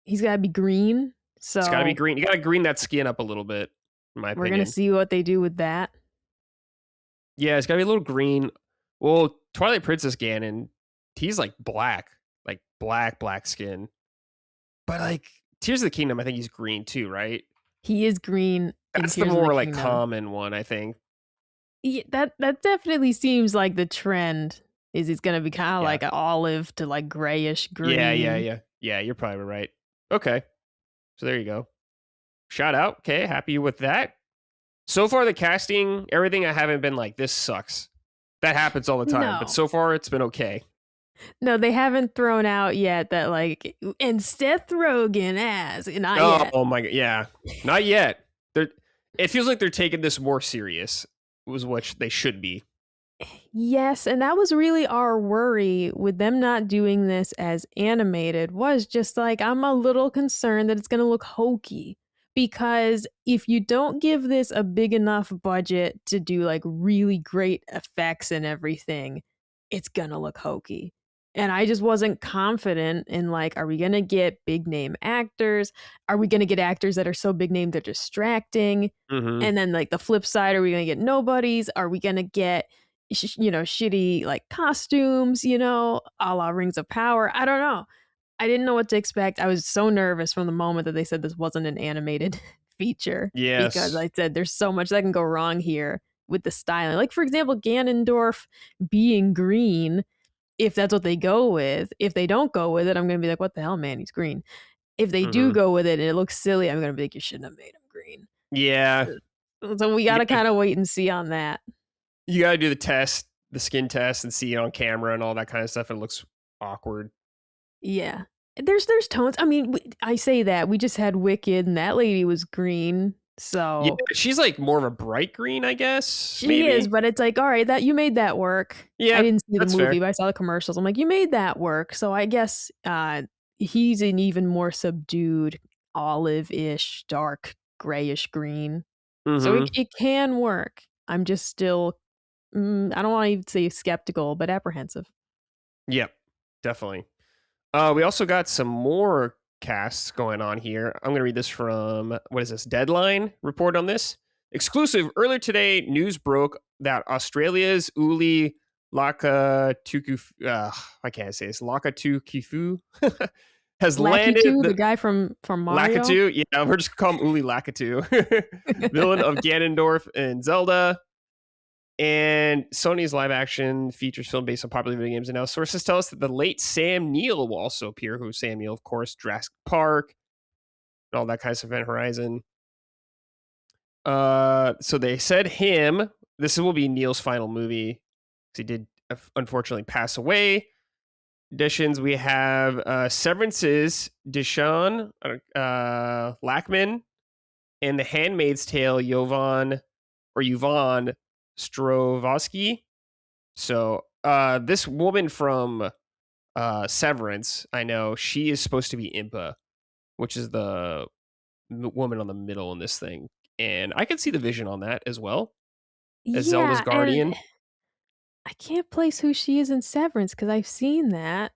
He's got to be green. So it's got to be green. You got to green that skin up a little bit, in my opinion. We're going to see what they do with that. Yeah, it's got to be a little green. Well, Twilight Princess Ganon, he's like black skin. But like Tears of the Kingdom, I think he's green too, right? He is green. That's the more like common one, I think. Yeah, that definitely seems like the trend. Is it's gonna be kind of like an olive to like grayish green. Yeah. You're probably right. Okay, so there you go. Shout out. Okay, happy with that. So far, the casting, everything, I haven't been like, this sucks. That happens all the time, but so far it's been okay. No, they haven't thrown out yet that like, and Seth Rogen as not yet. Oh my god, yeah, not yet. It feels like they're taking this more serious, was what they should be. Yes, and that was really our worry with them not doing this as animated, was just like, I'm a little concerned that it's going to look hokey. Because if you don't give this a big enough budget to do like really great effects and everything, it's gonna look hokey. And I just wasn't confident in like, are we gonna get big name actors? Are we gonna get actors that are so big name they're distracting? And then like the flip side, are we gonna get nobodies? Are we gonna get shitty like costumes, you know, a la Rings of Power? I don't know. I didn't know what to expect. I was so nervous from the moment that they said this wasn't an animated feature. Yes. Because I said there's so much that can go wrong here. with the styling. Like, for example, Ganondorf being green, if that's what they go with. If they don't go with it, I'm going to be like, what the hell, man? He's green. If they do Mm-hmm. go with it and it looks silly, I'm going to be like, you shouldn't have made him green. Yeah. So we got to kind of wait and see on that. You got to do the test, the skin test, and see it on camera and all that kind of stuff. It looks awkward. Yeah. There's tones. I mean, I say that. We just had Wicked and that lady was green. So yeah, she's like more of a bright green, I guess. she maybe is, but it's like, all right, that you made that work. Yeah, I didn't see the that's movie, fair. but I saw the commercials. I'm like, you made that work. So I guess he's an even more subdued olive-ish, dark, grayish green. So Mm-hmm. it can work. I'm just still, I don't want to even say skeptical, but apprehensive. Yep, definitely. We also got some more casts going on here. I'm going to read this from, what is this, Deadline report on this. Exclusive. Earlier today, news broke that Australia's Uli Lakatuku, I can't say this, Lakatukifu has landed Lakitu, the the guy from Mario. Lakitu. Yeah, we're just calling him Uli Lakitu, villain of Ganondorf and Zelda. And Sony's live action features film based on popular video games. And now sources tell us that the late Sam Neill will also appear. Who's Sam Neill, of course, Jurassic Park, and all that kind of stuff, Event Horizon. So they said him. This will be Neil's final movie. He did unfortunately pass away. Additions, we have Severance's Deshaun Lackman and The Handmaid's Tale Yvonne Strovosky. So this woman from Severance, I know she is supposed to be Impa, which is the woman on the middle in this thing, and I can see the vision on that as well as Zelda's Yeah, and guardian. I can't place who she is in Severance because I've seen that.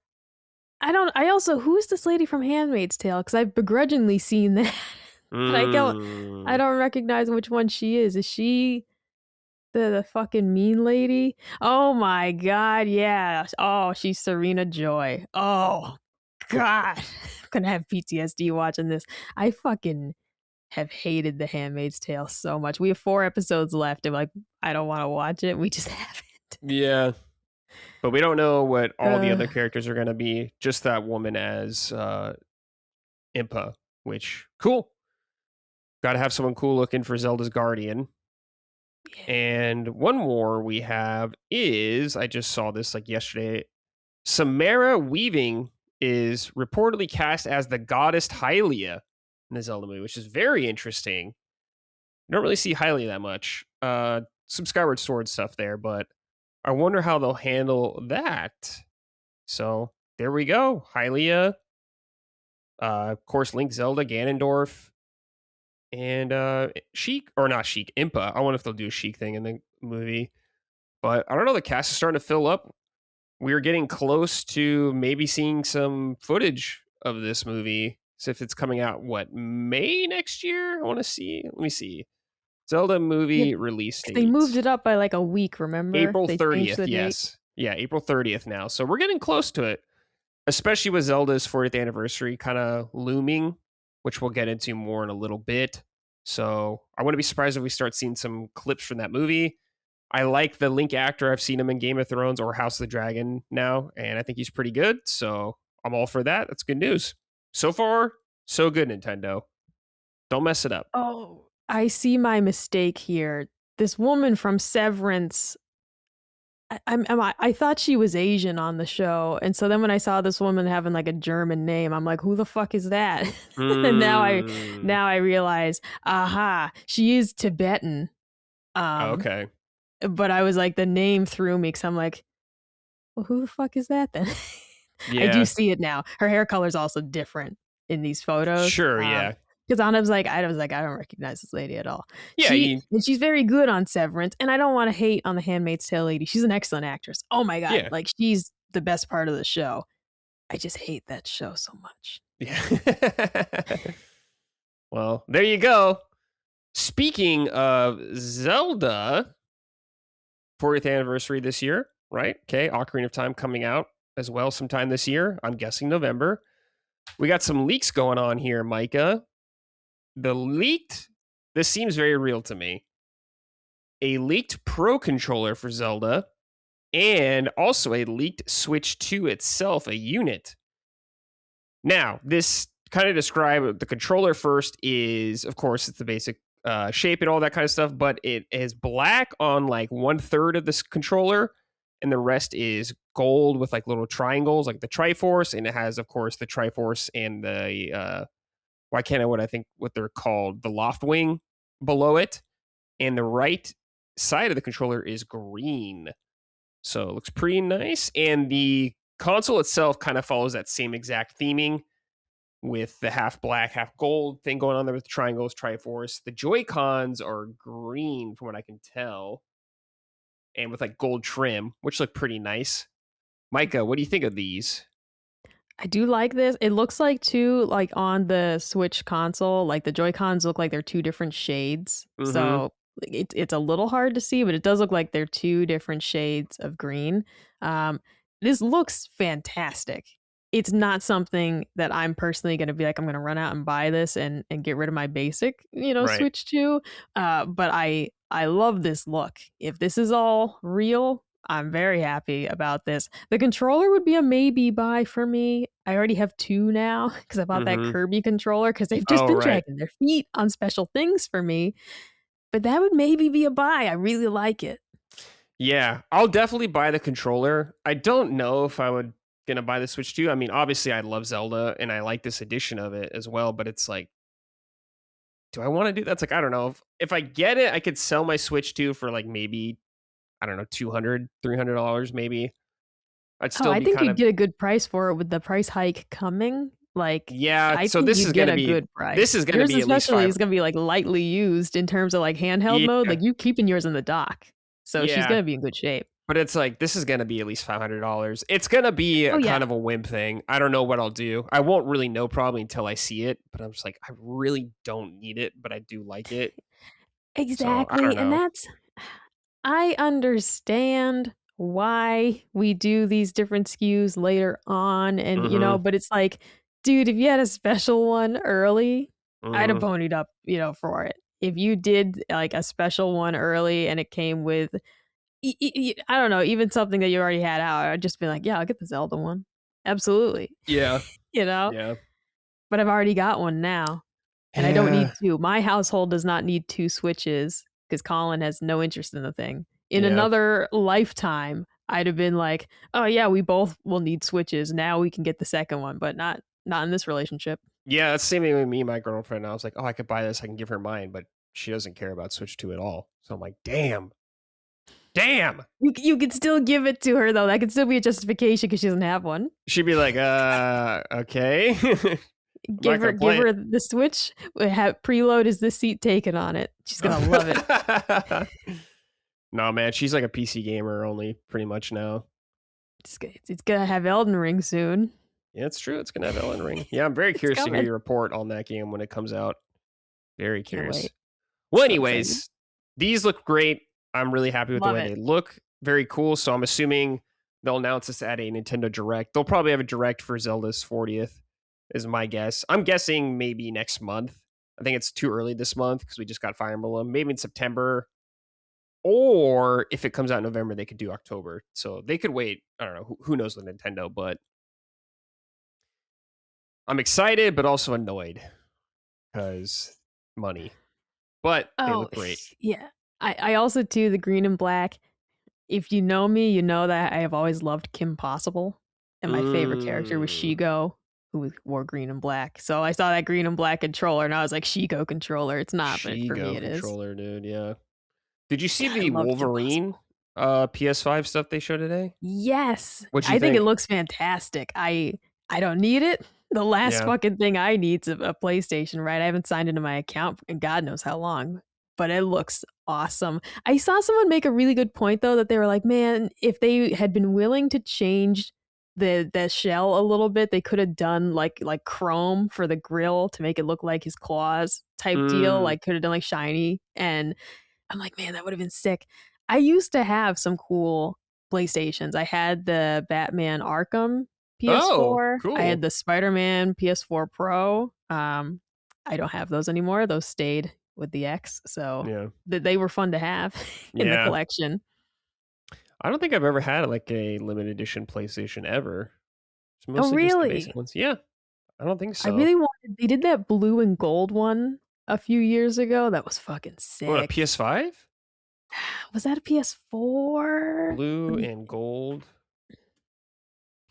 I also, who's this lady from Handmaid's Tale? Because I've begrudgingly seen that, but I Mm. don't recognize which one she is. Is she the fucking mean lady? Oh my god, yeah. Oh, she's Serena Joy. Oh god, I'm gonna have PTSD watching this. I fucking have hated The Handmaid's Tale so much. We have 4 episodes left, and like, I don't want to watch it. We just haven't. Yeah, but we don't know what all the Uh, other characters are going to be. Just that woman as Impa, which cool. Got to have someone cool looking for Zelda's guardian. yeah. And one more we have is, I just saw this like yesterday. Samara Weaving is reportedly cast as the goddess Hylia in the Zelda movie, which is very interesting. You don't really see Hylia that much. Some Skyward Sword stuff there, but I wonder how they'll handle that. So there we go. Hylia, of course, Link, Zelda, Ganondorf, and Sheik, or not Sheik, Impa. I wonder if they'll do a Sheik thing in the movie. But I don't know. The cast is starting to fill up. We're getting close to maybe seeing some footage of this movie. So if it's coming out, what, May next year? I want to see. Let me see. Zelda Yeah, movie release 'cause they moved date. it up by like a week, remember? April They changed 30th, the date. yes. Yeah, April 30th now. So we're getting close to it, especially with Zelda's 40th anniversary kind of looming, which we'll get into more in a little bit. So I wouldn't be surprised if we start seeing some clips from that movie. I like the Link actor. I've seen him in Game of Thrones or House of the Dragon now, and I think he's pretty good. So I'm all for that. That's good news. So far, so good, Nintendo. Don't mess it up. Oh, I see my mistake here. This woman from Severance, I thought she was Asian on the show, and so then when I saw this woman having like a German name, I'm like, who the fuck is that? And Mm. now I realize, aha, she is Tibetan. Um, Okay. but I was like, the name threw me because I'm like, well, who the fuck is that then? I do Yeah. see it now. Her hair color is also different in these photos. Sure. Yeah. Because Anna was like, I don't recognize this lady at all. Yeah. She's very good on Severance, and I don't want to hate on the Handmaid's Tale lady. She's an excellent actress. Oh my god, Yeah. like she's the best part of the show. I just hate that show so much. Yeah. Well, there you go. Speaking of Zelda, 40th anniversary this year, right? Okay, Ocarina of Time coming out as well sometime this year. I'm guessing November. We got some leaks going on here, Micah. This seems very real to me. a leaked Pro controller for Zelda, and also a leaked Switch 2 itself, a unit. Now, this kind of describe the controller first is, of course, it's the basic shape and all that kind of stuff, but it is black on like 1/3 of this controller, and the rest is gold with like little triangles, like the Triforce, and it has, of course, the Triforce and the why can't I what I think what they're called, the Loft Wing below it, and the right side of the controller is green. So it looks pretty nice. And the console itself kind of follows that same exact theming with the half black, half gold thing going on there with the triangles, Triforce. The Joy-Cons are green from what I can tell, and with like gold trim, which look pretty nice. Micah, what do you think of these? I do like this. It looks like too, like on the Switch console, like the Joy-Cons look like they're two different shades. Mm-hmm. So it's a little hard to see, but it does look like they're two different shades of green. Um, this looks fantastic. It's not something that I'm personally going to be like, I'm going to run out and buy this and get rid of my basic, Right. Switch 2. But I love this look. If this is all real, I'm very happy about this. The controller would be a maybe buy for me. I already have two now because I bought that Mm-hmm. Kirby controller because they've just Oh, been right. dragging their feet on special things for me. But that would maybe be a buy. I really like it. Yeah, I'll definitely buy the controller. I don't know if I would gonna buy the Switch 2. I mean, obviously I love Zelda and I like this edition of it as well, but it's like, do I want to do that's like I don't know. If I get it, I could sell my Switch 2 for like maybe, I don't know, $200, $300 maybe. I'd Oh, still I be think kind you'd of get a good price for it with the price hike coming. Like, yeah, I so think you'd get a good this price. is gonna Yours be at least especially five. is gonna be like lightly used in terms of like handheld mode. Yeah. Like you keeping yours in the dock. So she's Yeah. gonna be in good shape. But it's like this is gonna be at least $500. It's gonna be Oh a yeah. kind of a whim thing. I don't know what I'll do. I won't really know probably until I see it. But I'm just like, I really don't need it, but I do like it. So I don't Exactly. And know. I understand why we do these different SKUs later on and Mm-hmm. but it's like, dude, if you had a special one early, I'd have Mm-hmm. ponied up, for it. If you did like a special one early and it came with I don't know, even something that you already had out, I'd just be like, yeah, I'll get the Zelda one. Absolutely. Yeah. you know, Yeah. but I've already got one now. And I don't need Yeah. two. My household does not need two Switches because Colin has no interest in the thing. In Yeah. another lifetime, I'd have been like, "Oh yeah, we both will need Switches. Now we can get the second one," but not in this relationship. Yeah. That's the same thing with me and my girlfriend. I was like, oh, I could buy this. I can give her mine, but she doesn't care about Switch 2 at all. So I'm like, damn. Damn. You could still give it to her though. That could still be a justification because she doesn't have one. She'd be like, okay. I'm not Give her gonna give play her the Switch. Have preload is the seat taken on it. She's gonna love it. it. No, man, she's like a PC gamer only, pretty much now. It's gonna have Elden Ring soon. Yeah, it's true. It's gonna have Elden Ring. Yeah, I'm very It's curious to hear coming. your report on that game when it comes out. Very Can't curious. wait. Well, So excited. anyways, these look great. I'm really happy with the Love way it. they look. Very cool. So I'm assuming they'll announce this at a Nintendo Direct. They'll probably have a Direct for Zelda's 40th, is my guess. I'm guessing maybe next month. I think it's too early this month because we just got Fire Emblem. Maybe in September. Or if it comes out in November, they could do October. So they could wait. I don't know. Who knows with Nintendo, but I'm excited, but also annoyed because money. But they Oh, look great. yeah. I also too the green and black. If you know me, you know that I have always loved Kim Possible, and my favorite character was Mm, Shigo, who wore green and black. So I saw that green and black controller, and I was like, Shigo controller. It's not, but for me, Shigo it is. controller, dude. Yeah. Did you see God, I the love Kim Wolverine Possible. PS5 stuff they showed today? Yes, What'd you I think it think? looks fantastic. I don't need it. The last Yeah. fucking thing I need's a PlayStation, right? I haven't signed into my account in God knows how long, but it looks awesome. I saw someone make a really good point though that they were like, "Man, if they had been willing to change the shell a little bit, they could have done like chrome for the grill to make it look like his claws type deal. Mm. Like could have done like shiny." And I'm like, "Man, that would have been sick." I used to have some cool PlayStations. I had the Batman Arkham Oh, PS4. I had cool. the Spider-Man PS4 Pro. I don't have those anymore. Those stayed with the X, so Yeah. they were fun to have in the Yeah. collection. I don't think I've ever had like a limited edition PlayStation ever. It's Oh, mostly just the basic really? ones. Yeah. I don't think I so. really wanted. They did that blue and gold one a few years ago. That was fucking What, a sick. PS5? Was that a PS4? Blue and gold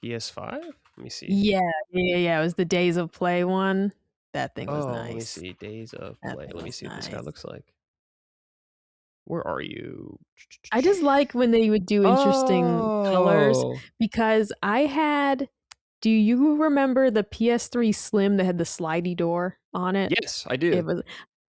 PS5? Let me see. Yeah. It was the Days of Play one. That thing was Oh, let me nice. see. Days of That Play. thing Let me was see what this guy nice. looks like. Where are you? I just like when they would do interesting colors Oh, because I had. Do you remember the PS3 Slim that had the slidey door on it? yes, I do. It was.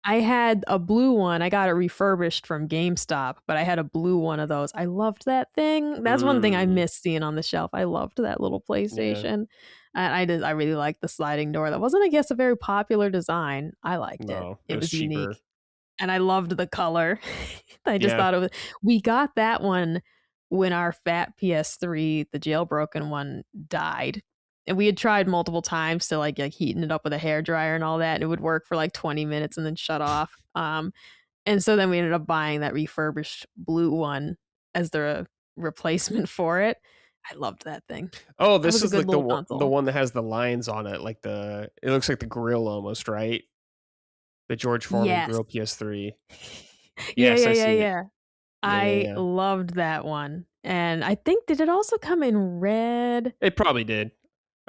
I had a blue one. I got it refurbished from GameStop, but I had a blue one of those. I loved that thing. That's one thing I Mm, miss seeing on the shelf. I loved that little yeah. PlayStation. And I did. I really liked the sliding door. That wasn't, I guess, a very popular design. I liked it. No, it It was was cheaper. unique, and I loved the color. I just Yeah. thought it was. We got that one when our fat PS3, the jailbroken one, died. And we had tried multiple times to like heating it up with a hair dryer and all that, and it would work for like 20 minutes and then shut off. And so then we ended up buying that refurbished blue one as the replacement for it. I loved that thing. Oh, That this was a is good like little the console. one that has the lines on it, like it looks like the grill almost, right? The George Foreman Yes. grill PS3. Yeah, Yes, yeah, I yeah, see it. yeah. Yeah, yeah, I yeah. loved that one. And I think, did it also come in red? It probably did.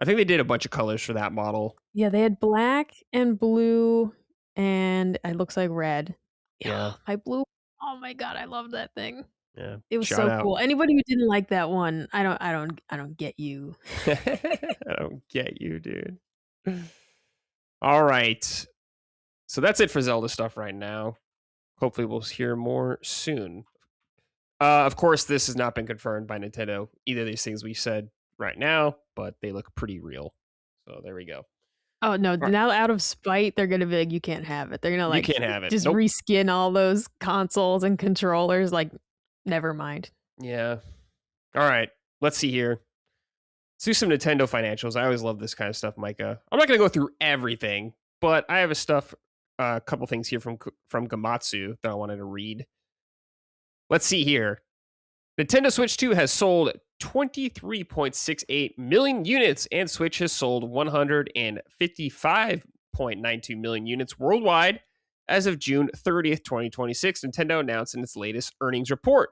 I think they did a bunch of colors for that model. Yeah, they had black and blue and it looks like red. Yeah, Yeah, my blue. Oh my god, I love that thing. yeah. It was Shout so out. cool. Anybody who didn't like that one, I don't get you. I don't get you, dude. All right. So that's it for Zelda stuff right now. Hopefully, we'll hear more soon. Of course, this has not been confirmed by Nintendo. Either of these things we said right now, but they look pretty real. So there we go. Oh no, All right. now out of spite, they're gonna be like, you can't have it. They're gonna You like can't have it. just Nope. reskin all those consoles and controllers. Like, never mind. Yeah. All right. Let's see here. Let's do some Nintendo financials. I always love this kind of stuff, Micah. I'm not going to go through everything, but I have a couple things here from Gamatsu that I wanted to read. Let's see here. Nintendo Switch 2 has sold 23.68 million units, and Switch has sold 155.92 million units worldwide as of June 30th, 2026, Nintendo announced in its latest earnings report.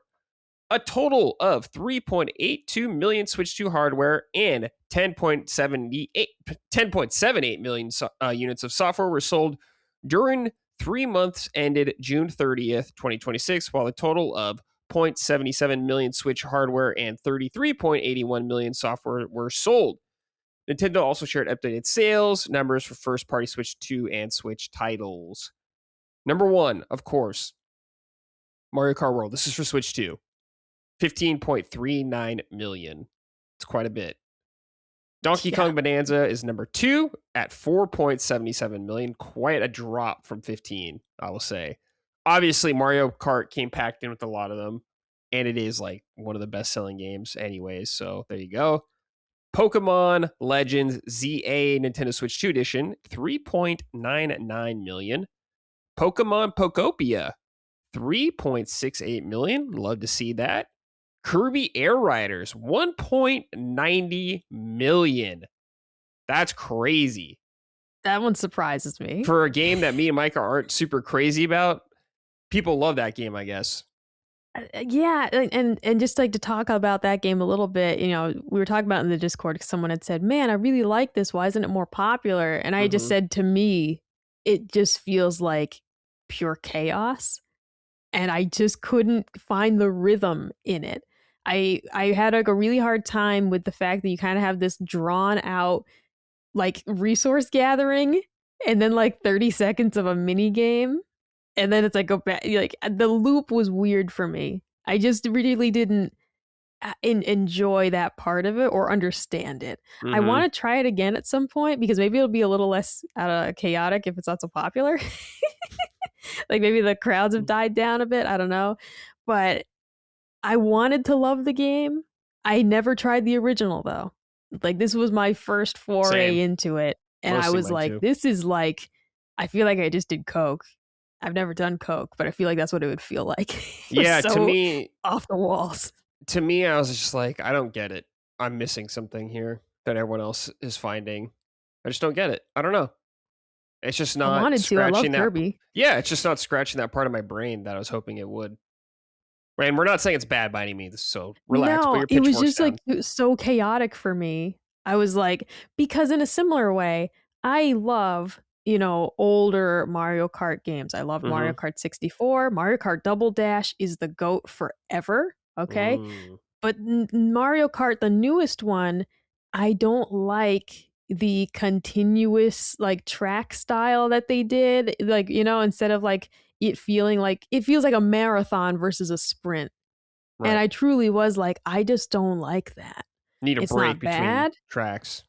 A total of 3.82 million Switch 2 hardware and 10.78 million units of software were sold during 3 months ended June 30th, 2026, while a total of 0.77 million Switch hardware and 33.81 million software were sold. Nintendo also shared updated sales numbers for first-party Switch 2 and Switch titles. Number 1, of course, Mario Kart World. This is for Switch 2. 15.39 million. It's quite a bit. Donkey Kong Bonanza is number 2 at 4.77 million. Quite a drop from 15, I will say. Obviously, Mario Kart came packed in with a lot of them, and it is like one of the best-selling games anyways, so there you go. Pokemon Legends ZA Nintendo Switch 2 Edition, 3.99 million. Pokemon Pokopia, 3.68 million. Love to see that. Kirby Air Riders, 1.90 million. That's crazy. That one surprises me. For a game that me and Micah aren't super crazy about, people love that game, I guess. Yeah, and just like to talk about that game a little bit, we were talking about in the Discord because someone had said, "Man, I really like this. Why isn't it more popular?" And I just said, to me, it just feels like pure chaos, and I just couldn't find the rhythm in it. I had like a really hard time with the fact that you kind of have this drawn out like resource gathering and then like 30 seconds of a mini game and then it's like go back. Like the loop was weird for me. I just really didn't enjoy that part of it or understand it. I want to try it again at some point because maybe it'll be a little less chaotic if it's not so popular. Like maybe the crowds have died down a bit. I don't know, but I wanted to love the game. I never tried the original though. Like this was my first foray Same. into it, and I Mostly was mine like, too. "This is like, I feel like I just did coke." I've never done coke, but I feel like that's what it would feel like. It was Yeah, so off the walls. to me, I was just like, I don't get it. I'm missing something here that everyone else is finding. I just don't get it. I don't know. It's just I not wanted to. I love scratching that. Kirby. Yeah, it's just not scratching that part of my brain that I was hoping it would. And we're not saying it's bad by any means, so relax. Put No, your it was pitchforks just like down. so chaotic for me. I was like, because in a similar way, I love, older Mario Kart games. I love Mario Mm-hmm. Kart 64. Mario Kart Double Dash is the GOAT forever. Okay. Mm, But Mario Kart, the newest one, I don't like the continuous like track style that they did. Like, instead of like it feeling like it feels like a marathon versus a sprint. And right. I truly was like, I just don't like that. Need a It's break not between bad. tracks.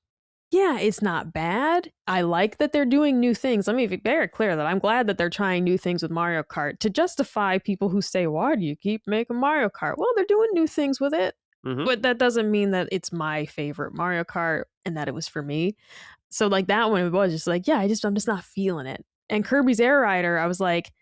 Yeah, it's not bad. I like that they're doing new things. Let me be very clear that I'm glad that they're trying new things with Mario Kart to justify people who say, why do you keep making Mario Kart? Well, they're doing new things with it. Mm-hmm. But that doesn't mean that it's my favorite Mario Kart and that it was for me. So like that one, it was just like, yeah, I'm just not feeling it. And Kirby's Air Rider, I was like,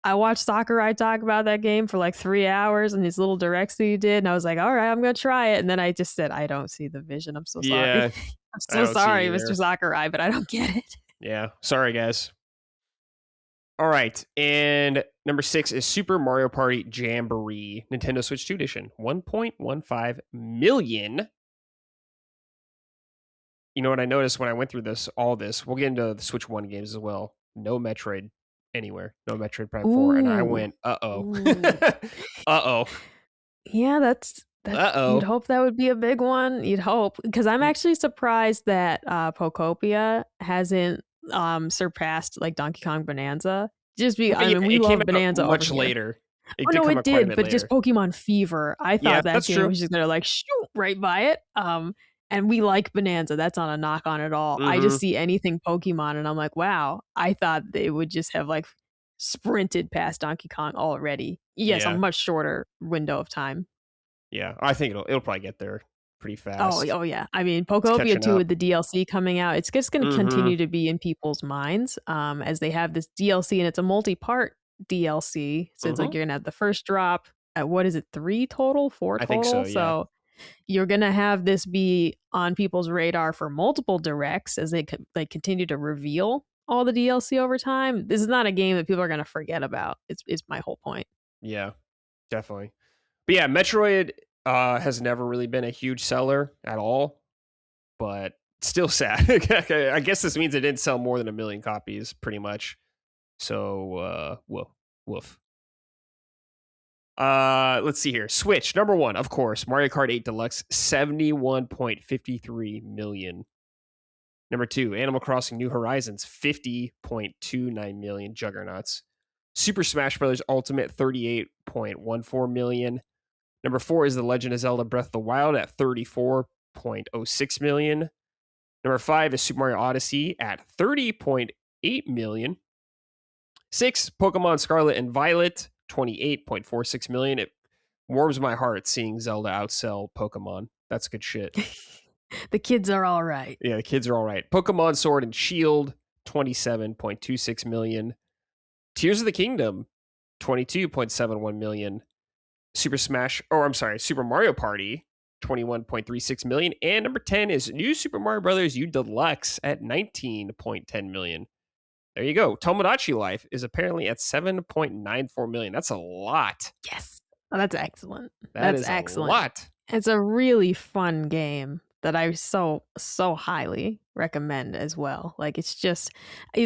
I watched Sakurai talk about that game for like 3 hours and his little directs that he did. And I was like, all right, I'm going to try it. And then I just said, I don't see the vision. I'm so sorry. Yeah, I'm I so don't see it sorry, Mr. either. Sakurai, but I don't get it. Yeah, sorry guys. All right, and number 6 is Super Mario Party Jamboree, Nintendo Switch 2 edition, 1.15 million. You know what I noticed when I went through all this, we'll get into the Switch 1 games as well. No Metroid anywhere. No Metroid Prime 4. And I Ooh. went, uh-oh. Ooh. Uh-oh. Yeah, that you'd Uh-oh. hope that would be a big one. You'd hope. Because I'm actually surprised that Pokopia hasn't surpassed like Donkey Kong Bonanza. Yeah, I mean, we it came love out Bonanza over much here. later. It Oh did no, come it out quite a did, bit but just later. Pokemon Fever. I Yeah, thought that that's game true. was just gonna like shoot right by it. And we like Bonanza. That's not a knock on at all. I Mm-hmm. just see anything Pokemon and I'm like, wow, I thought they would just have like sprinted past Donkey Kong already. Yes, a Yeah. much shorter window of time. Yeah. I think it'll probably get there pretty fast. Oh yeah. I mean, It's Pokopia catching 2 up. with the DLC coming out, it's just going to Mm-hmm. continue to be in people's minds as they have this DLC and it's a multi-part DLC. So it's like Mm-hmm. you're going to have the first drop at what is it, 3 total, 4 I think so, total? yeah. So you're going to have this be on people's radar for multiple directs as they continue to reveal all the DLC over time. This is not a game that people are going to forget about. It's my whole point. Yeah, definitely. But yeah, Metroid has never really been a huge seller at all, but still sad. I guess this means it didn't sell more than 1 million copies, pretty much. So, woof. Let's see here. Switch, number 1, of course, Mario Kart 8 Deluxe, 71.53 million. Number 2, Animal Crossing New Horizons, 50.29 million juggernauts. Super Smash Bros. Ultimate, 38.14 million. Number 4 is The Legend of Zelda Breath of the Wild at 34.06 million. Number 5 is Super Mario Odyssey at 30.8 million. 6, Pokemon Scarlet and Violet, 28.46 million. It warms my heart seeing Zelda outsell Pokemon. That's good shit. The kids are all right. Yeah, the kids are all right. Pokemon Sword and Shield, 27.26 million. Tears of the Kingdom, 22.71 million. Super Mario Party, 21.36 million. And number 10 is New Super Mario Brothers U Deluxe at 19.10 million. There you go. Tomodachi Life is apparently at 7.94 million. That's a lot. Yes. Oh, that's excellent. That That's is a excellent. lot. It's a really fun game that I so highly recommend as well. Like it's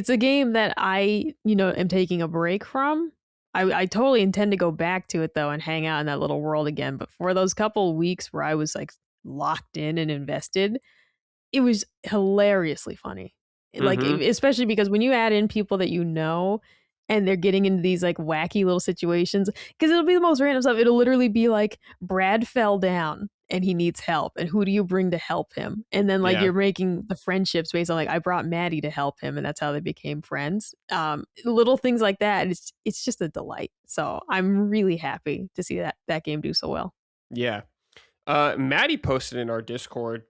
a game that I, am taking a break from. I totally intend to go back to it though and hang out in that little world again. But for those couple weeks where I was like locked in and invested, it was hilariously funny. Like Mm-hmm. especially because when you add in people that you know and they're getting into these like wacky little situations, because it'll be the most random stuff. It'll literally be like Brad fell down and he needs help, and who do you bring to help him? And then like Yeah. you're making the friendships based on like I brought Maddie to help him, and that's how they became friends. Little things like that. It's just a delight. So I'm really happy to see that game do so well. Yeah. Maddie posted in our Discord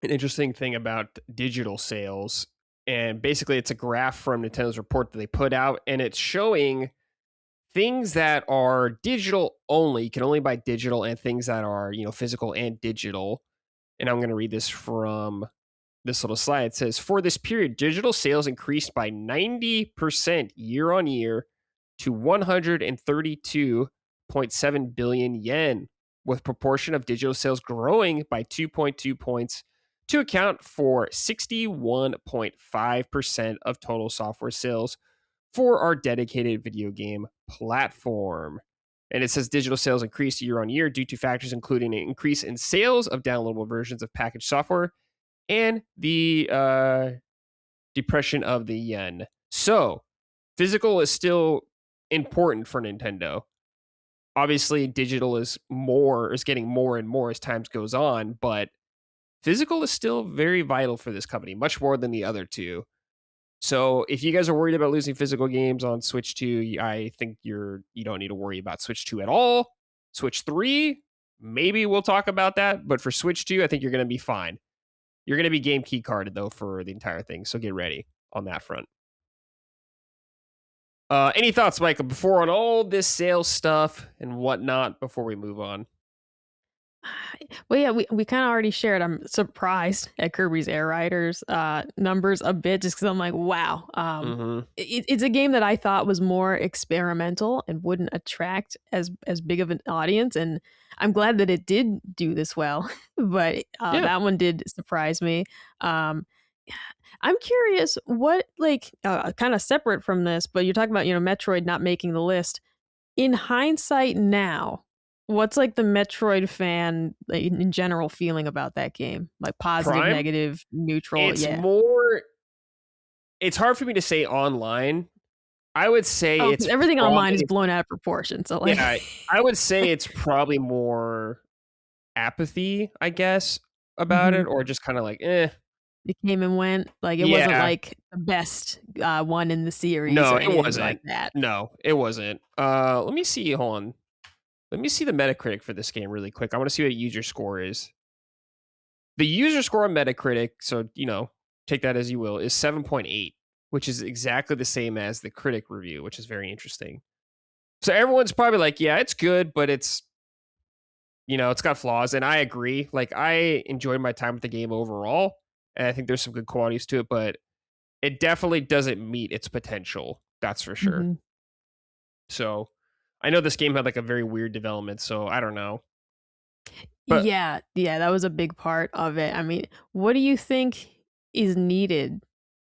an interesting thing about digital sales. And basically, it's a graph from Nintendo's report that they put out, and it's showing things that are digital only. You can only buy digital, and things that are, physical and digital. And I'm going to read this from this little slide. It says, for this period, digital sales increased by 90% year on year to 132.7 billion yen, with proportion of digital sales growing by 2.2 points to account for 61.5% of total software sales for our dedicated video game platform. And it says digital sales increased year on year due to factors including an increase in sales of downloadable versions of packaged software and the depression of the yen. So, physical is still important for Nintendo. Obviously, digital is getting more and more as time goes on, but physical is still very vital for this company, much more than the other two. So if you guys are worried about losing physical games on Switch 2, I think you don't need to worry about Switch 2 at all. Switch 3, maybe we'll talk about that, but for Switch 2, I think you're going to be fine. You're going to be game key carded though for the entire thing, so get ready on that front. Any thoughts, Michael, before on all this sales stuff and whatnot before we move on? Well, yeah, we kind of already shared. I'm surprised at Kirby's Air Riders numbers a bit, just because I'm like, wow. It's a game that I thought was more experimental and wouldn't attract as big of an audience, and I'm glad that it did do this well. But that one did surprise me. I'm curious what, like, kind of separate from this, but you're talking about, Metroid not making the list. In hindsight now, what's like the Metroid fan in general feeling about that game? Like positive, Prime? negative, neutral? It's more. It's hard for me to say online. I would say it's everything online is blown out of proportion. So like, yeah, I would say it's probably more apathy, I guess, about it, or just kind of like, eh. It came and went. Like it wasn't like the best one in the series. No, or it wasn't like that. No, it wasn't. Let me see. Hold on. Let me see the Metacritic for this game really quick. I want to see what user score is. The user score on Metacritic, so take that as you will, is 7.8, which is exactly the same as the critic review, which is very interesting. So everyone's probably like, yeah, it's good, but it's it's got flaws, and I agree. Like I enjoyed my time with the game overall. And I think there's some good qualities to it, but it definitely doesn't meet its potential. That's for sure. So I know this game had like a very weird development, so I don't know. But yeah, that was a big part of it. I mean, what do you think is needed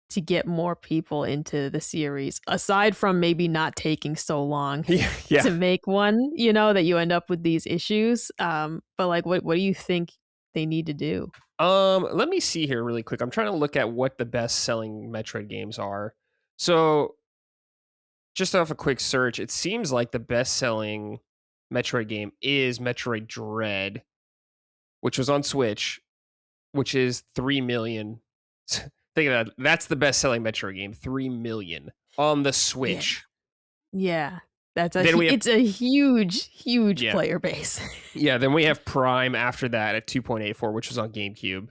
to get more people into the series, aside from maybe not taking so long to make one, that you end up with these issues? But like, what do you think they need to do? Let me see here really quick. I'm trying to look at what the best selling Metroid games are. So just off a quick search, it seems like the best selling Metroid game is Metroid Dread, which was on Switch, which is 3 million. Think of that. That's the best selling Metroid game, 3 million on the Switch. Yeah. It's a huge player base. Yeah, then we have Prime after that at 2.84, which was on GameCube.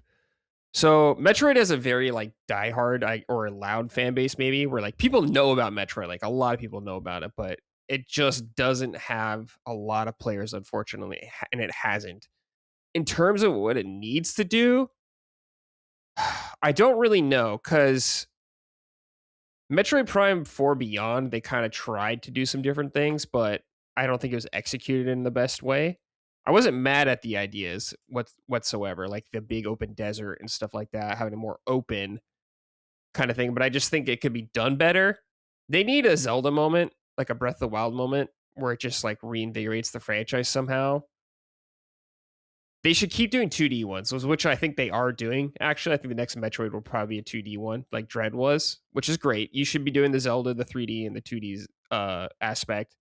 So Metroid has a very like diehard or a loud fan base, maybe, where like people know about Metroid. Like a lot of people know about it, but it just doesn't have a lot of players, unfortunately, and it hasn't. In terms of what it needs to do, I don't really know, because Metroid Prime 4 Beyond, they kind of tried to do some different things, but I don't think it was executed in the best way. I wasn't mad at the ideas whatsoever, like the big open desert and stuff like that, having a more open kind of thing, but I just think it could be done better. They need a Zelda moment, like a Breath of the Wild moment, where it just like reinvigorates the franchise somehow. They should keep doing 2D ones, which I think they are doing. Actually, I think the next Metroid will probably be a 2D one, like Dread was, which is great. You should be doing the Zelda, the 3D, and the 2D aspect.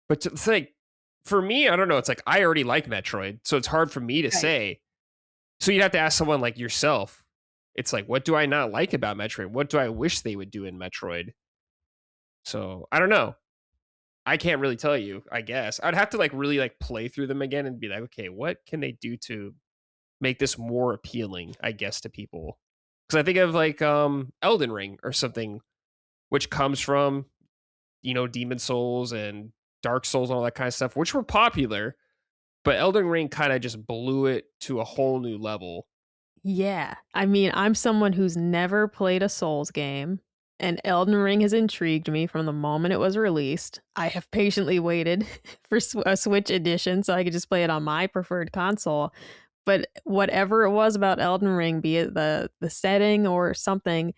But to think, for me, I don't know. It's like I already like Metroid, so it's hard for me to say. So you'd have to ask someone like yourself. It's like, what do I not like about Metroid? What do I wish they would do in Metroid? So I don't know. I can't really tell you, I guess. I'd have to like really like play through them again and be like, okay, what can they do to make this more appealing, I guess, to people? Because I think of like Elden Ring or something, which comes from, Demon Souls and Dark Souls and all that kind of stuff, which were popular, but Elden Ring kind of just blew it to a whole new level. Yeah. I mean, I'm someone who's never played a Souls game, and Elden Ring has intrigued me from the moment it was released. I have patiently waited for a Switch edition so I could just play it on my preferred console. But whatever it was about Elden Ring, be it the setting or something,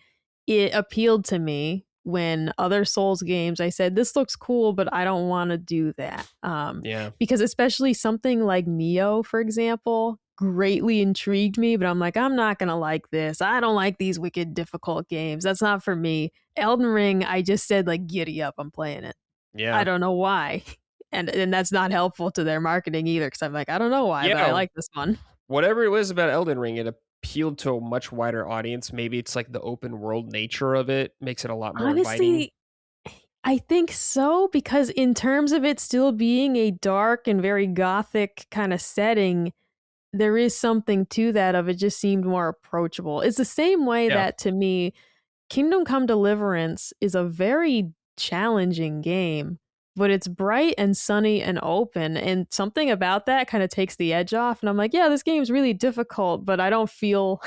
it appealed to me when other Souls games I said this looks cool, but I don't want to do that. Yeah. Because especially something like Neo, for example, greatly intrigued me, but I'm like, I'm not gonna like this. I don't like these wicked difficult games. That's not for me. Elden Ring, I just said like, giddy up, I'm playing it. I Yeah. don't know why. And that's not helpful to their marketing either, because I'm like, I don't know why, but I Yeah. like this one. Whatever it was about Elden Ring, it appealed to a much wider audience. Maybe it's like the open world nature of it makes it a lot more inviting. Honestly, I think so, because in terms of it still being a dark and very gothic kind of setting, there is something to that of it just seemed more approachable. It's the same way Yeah. that to me, Kingdom Come Deliverance is a very challenging game, but it's bright and sunny and open, and something about that kind of takes the edge off. And I'm like, yeah, this game's really difficult, but I don't feel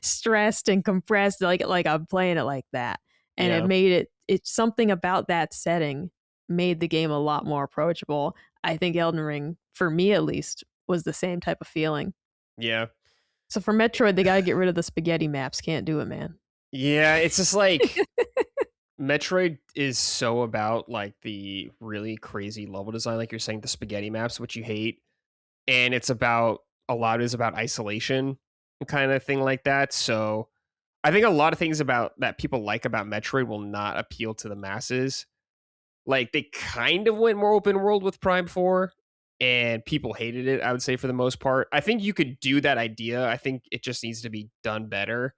stressed and compressed like I'm playing it like that. And it Yeah. made it's something about that setting made the game a lot more approachable. I think Elden Ring, for me at least, was the same type of feeling. Yeah. So for Metroid, they gotta get rid of the spaghetti maps. Can't do it, man. Yeah. It's just like Metroid is so about like the really crazy level design, like you're saying, the spaghetti maps, which you hate. And it's about a lot is about isolation and kind of thing like that. So I think a lot of things about that people like about Metroid will not appeal to the masses. Like they kind of went more open world with Prime 4 and people hated it, I would say for the most part. I think you could do that idea. I think it just needs to be done better.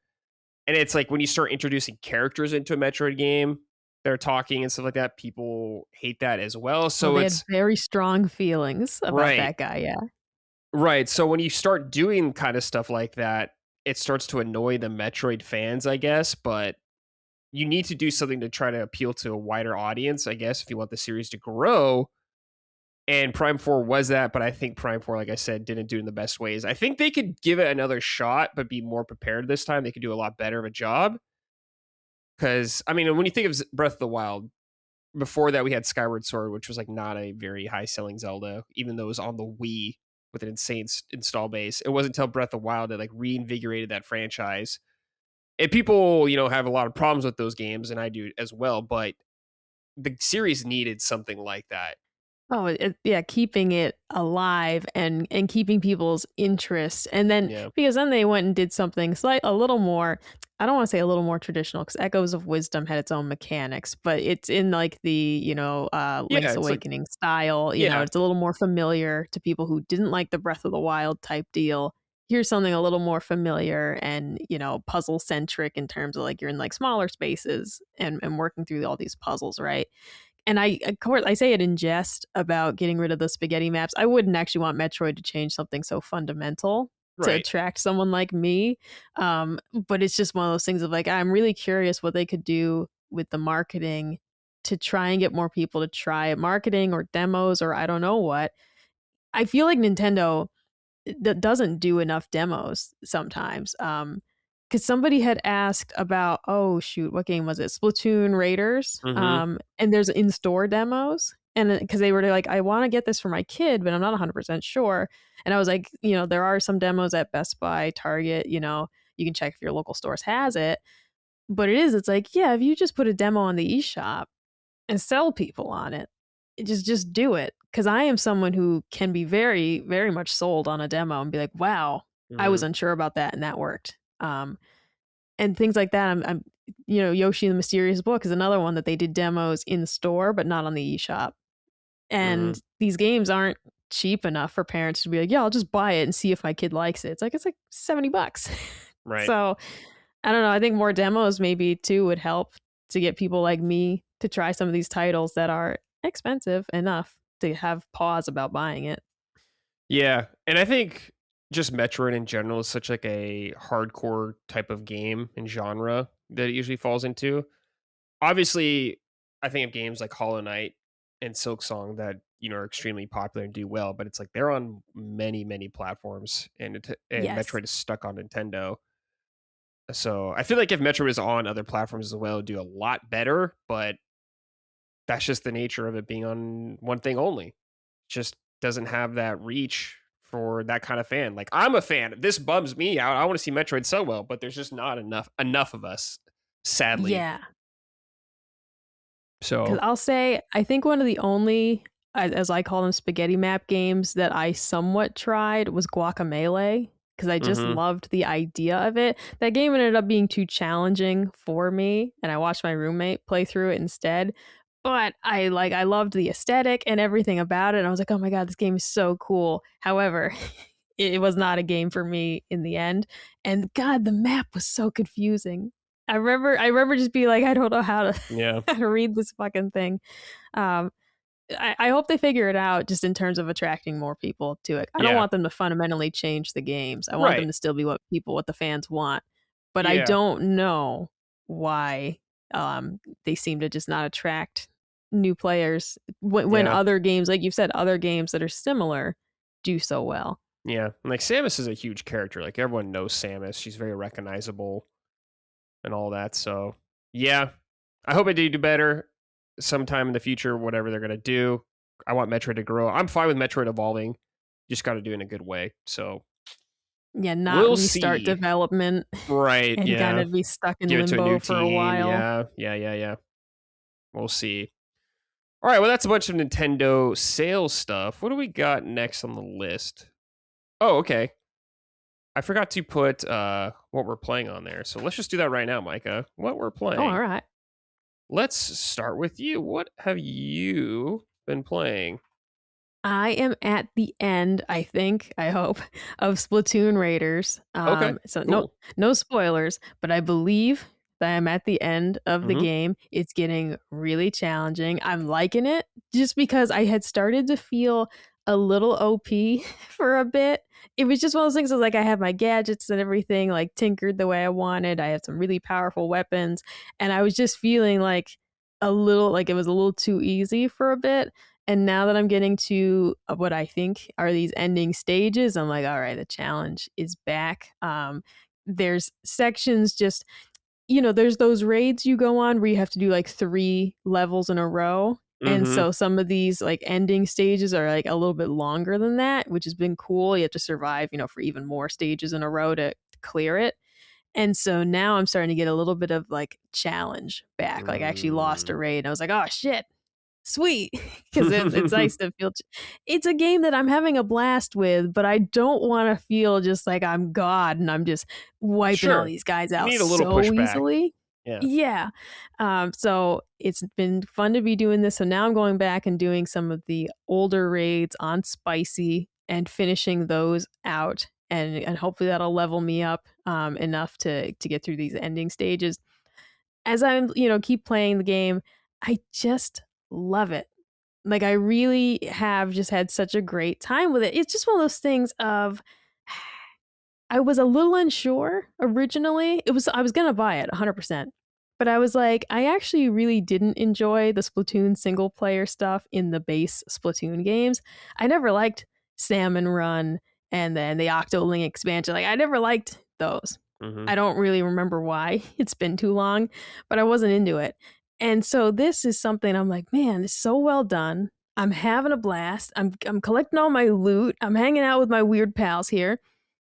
And it's like when you start introducing characters into a Metroid game, they're talking and stuff like that, people hate that as well. Well, So they had it's very strong feelings about right. that guy, yeah. Right. So when you start doing kind of stuff like that, it starts to annoy the Metroid fans, I guess, but you need to do something to try to appeal to a wider audience, I guess, if you want the series to grow. And Prime 4 was that, but I think Prime 4, like I said, didn't do it in the best ways. I think they could give it another shot, but be more prepared this time. They could do a lot better of a job. Because, I mean, when you think of Breath of the Wild, before that we had Skyward Sword, which was like not a very high selling Zelda, even though it was on the Wii with an insane install base. It wasn't until Breath of the Wild that like reinvigorated that franchise. And people, have a lot of problems with those games, and I do as well, but the series needed something like that. Oh, yeah, keeping it alive and keeping people's interest, and then Yeah. because then they went and did something a little more. I don't want to say a little more traditional because Echoes of Wisdom had its own mechanics, but it's in like the Yeah, Link's it's like Awakening style. yeah. It's a little more familiar to people who didn't like the Breath of the Wild type deal. Here's something a little more familiar and puzzle centric in terms of like you're in like smaller spaces and working through all these puzzles, right? And I, of course, I say it in jest about getting rid of the spaghetti maps. I wouldn't actually want Metroid to change something so fundamental to Right. attract someone like me. But it's just one of those things of like, I'm really curious what they could do with the marketing to try and get more people to try it, marketing or demos or I don't know what. I feel like Nintendo that doesn't do enough demos sometimes. Because somebody had asked about, oh shoot, what game was it? Splatoon Raiders. Mhm. And there's in-store demos, and because they were like, I want to get this for my kid, but I'm not 100% sure. And I was like, there are some demos at Best Buy, Target. You can check if your local stores has it. But it's like, yeah, if you just put a demo on the eShop and sell people on it, just do it, because I am someone who can be very very much sold on a demo and be like, wow, I was Mhm. unsure about that and that worked. And things like that. I'm Yoshi and the Mysterious Book is another one that they did demos in store but not on the eShop, Mhm. and these games aren't cheap enough for parents to be like, yeah, I'll just buy it and see if my kid likes it. It's like $70. Right. So I don't know, I think more demos maybe too would help to get people like me to try some of these titles that are expensive enough to have pause about buying it. Yeah, and I think just Metroid in general is such like a hardcore type of game and genre that it usually falls into. Obviously, I think of games like Hollow Knight and Silk Song that are extremely popular and do well, but it's like they're on many platforms, and Yes. Metroid is stuck on Nintendo. So I feel like if Metroid was on other platforms as well, it'd do a lot better. But that's just the nature of it being on one thing only. Just doesn't have that reach for that kind of fan. Like I'm a fan. This bums me out. I want to see Metroid so well, but there's just not enough of us, sadly. Yeah. Because So I'll say, I think one of the only, as I call them, spaghetti map games that I somewhat tried was Guacamelee. Because I just mhm. loved the idea of it. That game ended up being too challenging for me, and I watched my roommate play through it instead. But I loved the aesthetic and everything about it. And I was like, oh my god, this game is so cool. However, it was not a game for me in the end. And God, the map was so confusing. I remember just being like, I don't know how to Yeah. how to read this fucking thing. Um, I hope they figure it out just in terms of attracting more people to it. I don't Yeah. want them to fundamentally change the games. I want them Right. to still be what the fans want. But I Yeah. don't know why they seem to just not attract new players when Yeah. other games, like you've said, other games that are similar do so well. Yeah. And like Samus is a huge character. Like everyone knows Samus. She's very recognizable and all that. So yeah. I hope they do better sometime in the future, whatever they're gonna do. I want Metroid to grow. I'm fine with Metroid evolving. Just gotta do it in a good way. So Yeah, not we'll restart see. development Right. and kind Yeah. of be stuck in Give it to a new limbo for a team. while. Yeah. Yeah. We'll see. All right. Well, that's a bunch of Nintendo sales stuff. What do we got next on the list? Oh, okay. I forgot to put what we're playing on there. So let's just do that right now, Micah. What we're Oh, playing. all right. Let's start with you. What have you been playing? I am at the end, I think, I hope, of Splatoon Raiders. Okay. So Cool. no spoilers, but I believe that I'm at the end of the Mm-hmm. game. It's getting really challenging. I'm liking it just because I had started to feel a little OP for a bit. It was just one of those things. I was like, I have my gadgets and everything like tinkered the way I wanted. I had some really powerful weapons, and I was just feeling like it was a little too easy for a bit. And now that I'm getting to what I think are these ending stages, I'm like, all right, the challenge is back. There's sections just, there's those raids you go on where you have to do like 3 levels in a row. And Mm-hmm. so some of these like ending stages are like a little bit longer than that, which has been cool. You have to survive, for even more stages in a row to clear it. And so now I'm starting to get a little bit of like challenge back. Like I actually lost a raid. And I was like, oh shit, sweet, because it's nice to feel it's a game that I'm having a blast with, but I don't want to feel just like I'm god and I'm just wiping all Sure. these guys You out need a little so pushback. easily. Yeah. Yeah. So it's been fun to be doing this. So now I'm going back and doing some of the older raids on spicy and finishing those out, and hopefully that'll level me up enough to get through these ending stages. As I'm, keep playing the game, I just love it. Like I really have just had such a great time with it. It's just one of those things of I was a little unsure originally. I was going to buy it 100%. But I was like, I actually really didn't enjoy the Splatoon single player stuff in the base Splatoon games. I never liked Salmon Run and then the Octolink expansion. Like I never liked those. Mm-hmm. I don't really remember why. It's been too long, but I wasn't into it. And so this is something I'm like, man, it's so well done. I'm having a blast. I'm collecting all my loot. I'm hanging out with my weird pals here,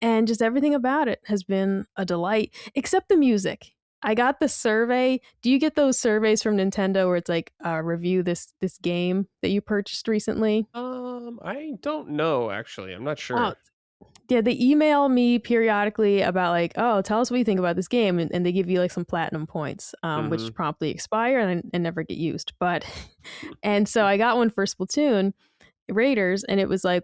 and just everything about it has been a delight, except the music. I got the survey. Do you get those surveys from Nintendo where it's like, review this game that you purchased recently? I don't know actually. I'm not Oh, sure. yeah, they email me periodically about like, oh, tell us what you think about this game, and they give you like some platinum points, Mm-hmm. which promptly expire and never get used. But and so I got one for Splatoon Raiders, and it was like,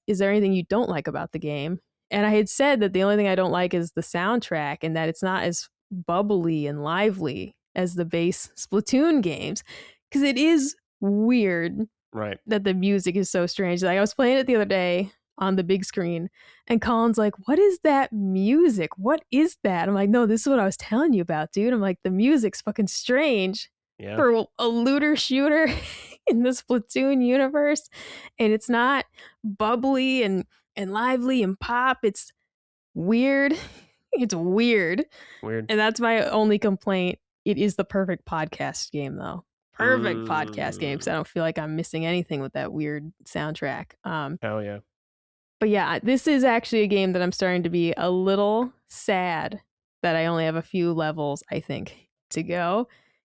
is there anything you don't like about the game? And I had said that the only thing I don't like is the soundtrack, and that it's not as bubbly and lively as the base Splatoon games, because it is weird Right. that the music is so strange. Like I was playing it the other day on the big screen. And Colin's like, "What is that music? What is that?" I'm like, "No, this is what I was telling you about, dude." I'm like, "The music's fucking strange Yeah. for a looter shooter in the Splatoon universe, and it's not bubbly and lively and pop. It's weird. It's weird." Weird. And that's my only complaint. It is the perfect podcast game, though. Perfect podcast game, because I don't feel like I'm missing anything with that weird soundtrack. Hell yeah. But yeah, this is actually a game that I'm starting to be a little sad that I only have a few levels, I think, to go.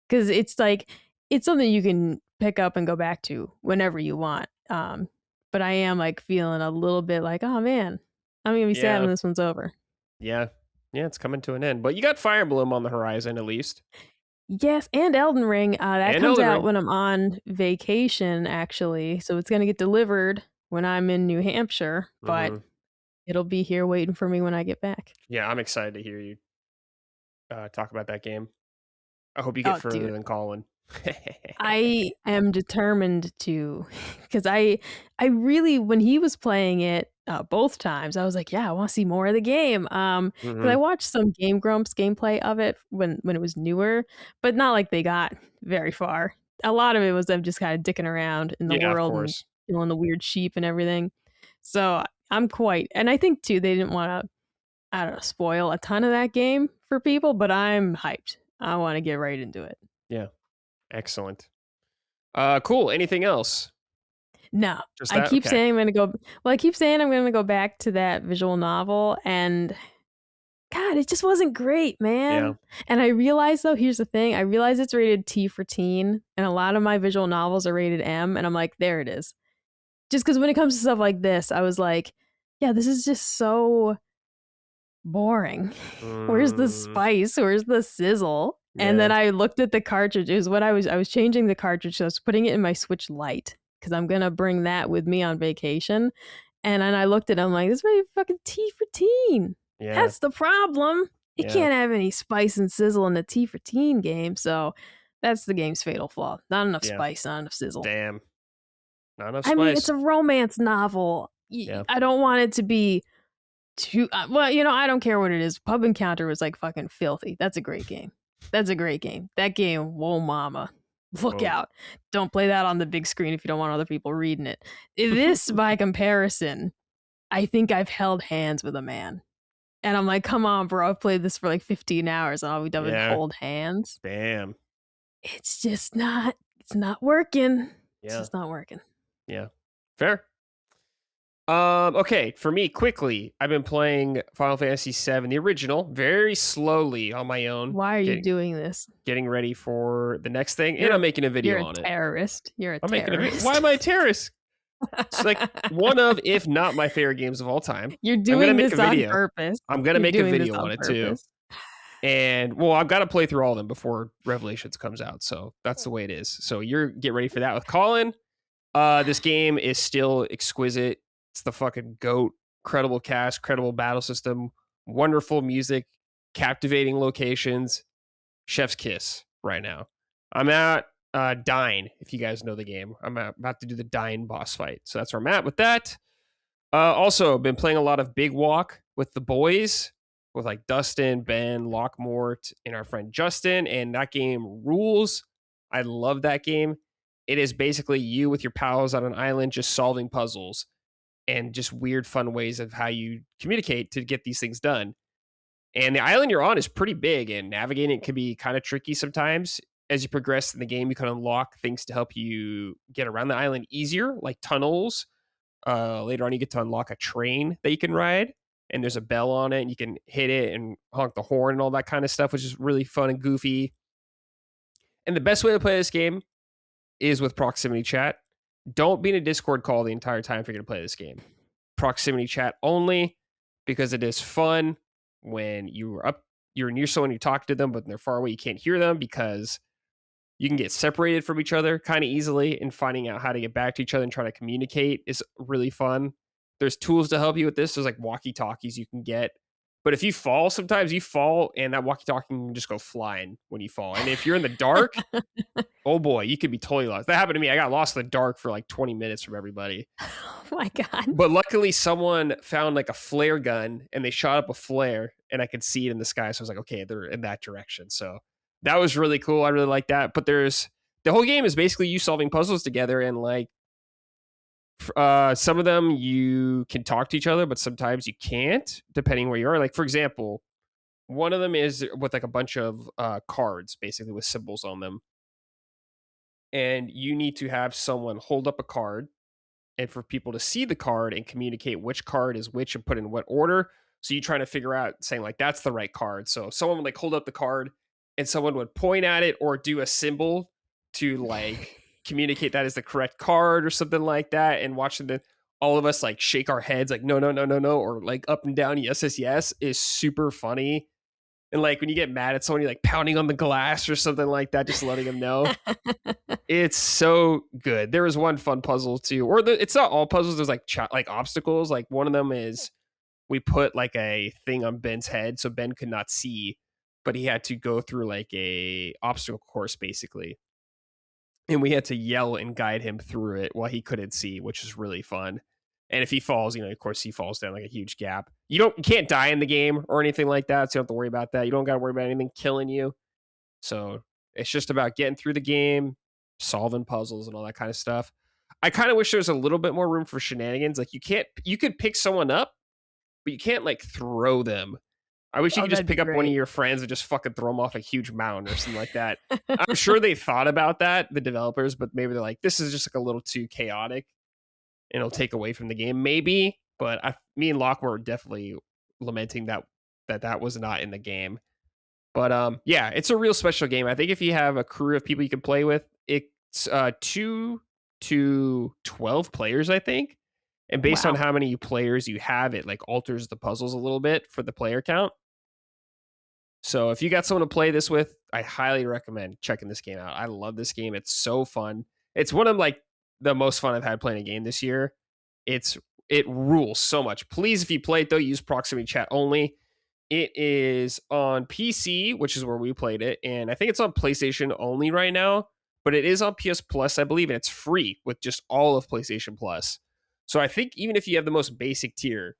Because it's like, it's something you can pick up and go back to whenever you want. But I am like feeling a little bit like, oh man, I'm going to be sad when this one's over. Yeah. Yeah, it's coming to an end. But you got Fire Emblem on the horizon, at least. Yes, and Elden Ring. That And comes Elden out Ring. when I'm on vacation, actually. So it's going to get delivered when I'm in New Hampshire, but it'll be here waiting for me when I get back. Yeah, I'm excited to hear you talk about that game. I hope you get further than Colin. I am determined to, because I really, when he was playing it both times, I was like, yeah, I want to see more of the game. Because I watched some Game Grumps gameplay of it when it was newer, but not like they got very far. A lot of it was them just kind of dicking around in the world and killing the weird sheep and everything. So I'm quite, and I think too, they didn't want to, I don't know, spoil a ton of that game for people, but I'm hyped. I want to get right into it. Yeah. Excellent. Cool. Anything else? No. I keep saying I'm going to go. Well, I keep saying I'm going to go back to that visual novel, and God, it just wasn't great, man. Yeah. And I realized, though, here's the thing. I realize it's rated T for teen, and a lot of my visual novels are rated M, and I'm like, there it is. Just because when it comes to stuff like this, I was like, yeah, this is just so boring. Where's the spice? Where's the sizzle? Yeah. And then I looked at the cartridges. I was changing the cartridge. So I was putting it in my Switch Lite because I'm gonna bring that with me on vacation. And then I looked at it, I'm like, this is very fucking T for teen. Yeah. That's the problem. You can't have any spice and sizzle in a T for teen game. So that's the game's fatal flaw. Not enough spice, not enough sizzle. Damn. Not enough spice. I mean, it's a romance novel. I don't want it to be too well, I don't care what it is. Pub Encounter was like fucking filthy. That's a great game. That's a great game. That game, whoa mama. Look out. Don't play that on the big screen if you don't want other people reading it. This, by comparison, I think I've held hands with a man. And I'm like, come on, bro. I've played this for like 15 hours and all we've done is hold hands. Damn. It's just not, it's not working. It's just not working. Yeah. Fair. Okay, for me, quickly, I've been playing Final Fantasy VII, the original, very slowly on my own. Why are you doing this? Getting ready for the next thing, and I'm making a video on it. You're a terrorist. You're a terrorist. Why am I a terrorist? It's like one of, if not my favorite games of all time. You're doing this on purpose. I'm going to make a video on it too. And, well, I've got to play through all of them before Revelations comes out, so that's the way it is. So get ready for that with Colin. This game is still exquisite. It's the fucking GOAT. Credible cast, credible battle system, wonderful music, captivating locations. Chef's kiss right now. I'm at Dine, if you guys know the game. I'm about to do the Dine boss fight. So that's where I'm at with that. Also, been playing a lot of Big Walk with the boys, with like Dustin, Ben, Lockmort, and our friend Justin. And that game rules. I love that game. It is basically you with your pals on an island just solving puzzles and just weird, fun ways of how you communicate to get these things done. And the island you're on is pretty big, and navigating it can be kind of tricky sometimes. As you progress in the game, you can unlock things to help you get around the island easier, like tunnels. Later on, you get to unlock a train that you can ride, and there's a bell on it, and you can hit it and honk the horn and all that kind of stuff, which is really fun and goofy. And the best way to play this game is with proximity chat. Don't be in a Discord call the entire time if you're going to play this game. Proximity chat only, because it is fun when you're near someone, you talk to them, but they're far away, you can't hear them, because you can get separated from each other kind of easily, and finding out how to get back to each other and try to communicate is really fun. There's tools to help you with this. There's like walkie-talkies you can get. But if you fall, sometimes you fall and that walkie-talkie can just go flying when you fall. And if you're in the dark, oh boy, you could be totally lost. That happened to me. I got lost in the dark for like 20 minutes from everybody. Oh my God. But luckily someone found like a flare gun and they shot up a flare and I could see it in the sky. So I was like, okay, they're in that direction. So that was really cool. I really like that. But the whole game is basically you solving puzzles together, and like some of them you can talk to each other, but sometimes you can't, depending where you are. Like, for example, one of them is with like a bunch of cards, basically with symbols on them. And you need to have someone hold up a card and for people to see the card and communicate which card is which and put in what order. So you're trying to figure out saying like, that's the right card. So someone would like hold up the card and someone would point at it or do a symbol to like communicate that is the correct card or something like that. And watching all of us like shake our heads like, no, no, no, no, no. Or like up and down, yes, yes, yes, is super funny. And like when you get mad at someone, you're like pounding on the glass or something like that, just letting them know. It's so good. There was one fun puzzle too, or it's not all puzzles. There's like obstacles. Like one of them is we put like a thing on Ben's head so Ben could not see, but he had to go through like a obstacle course basically. And we had to yell and guide him through it while he couldn't see, which is really fun. And if he falls, of course he falls down like a huge gap. You can't die in the game or anything like that, so you don't have to worry about that. You don't got to worry about anything killing you. So it's just about getting through the game, solving puzzles and all that kind of stuff. I kind of wish there was a little bit more room for shenanigans. Like you could pick someone up, but you can't like throw them. I wish you could just pick up one of your friends and just fucking throw them off a huge mountain or something like that. I'm sure they thought about that, the developers, but maybe they're like, this is just like a little too chaotic and it'll take away from the game, maybe. But me and Locke were definitely lamenting that was not in the game. But yeah, it's a real special game. I think if you have a crew of people you can play with, it's 2 to 12 players, I think. And based on how many players you have, it like alters the puzzles a little bit for the player count. So if you got someone to play this with, I highly recommend checking this game out. I love this game. It's so fun. It's one of like the most fun I've had playing a game this year. It rules so much. Please, if you play it though, use proximity chat only. It is on PC, which is where we played it, and I think it's on PlayStation only right now, but it is on PS Plus, I believe, and it's free with just all of PlayStation Plus. So I think even if you have the most basic tier,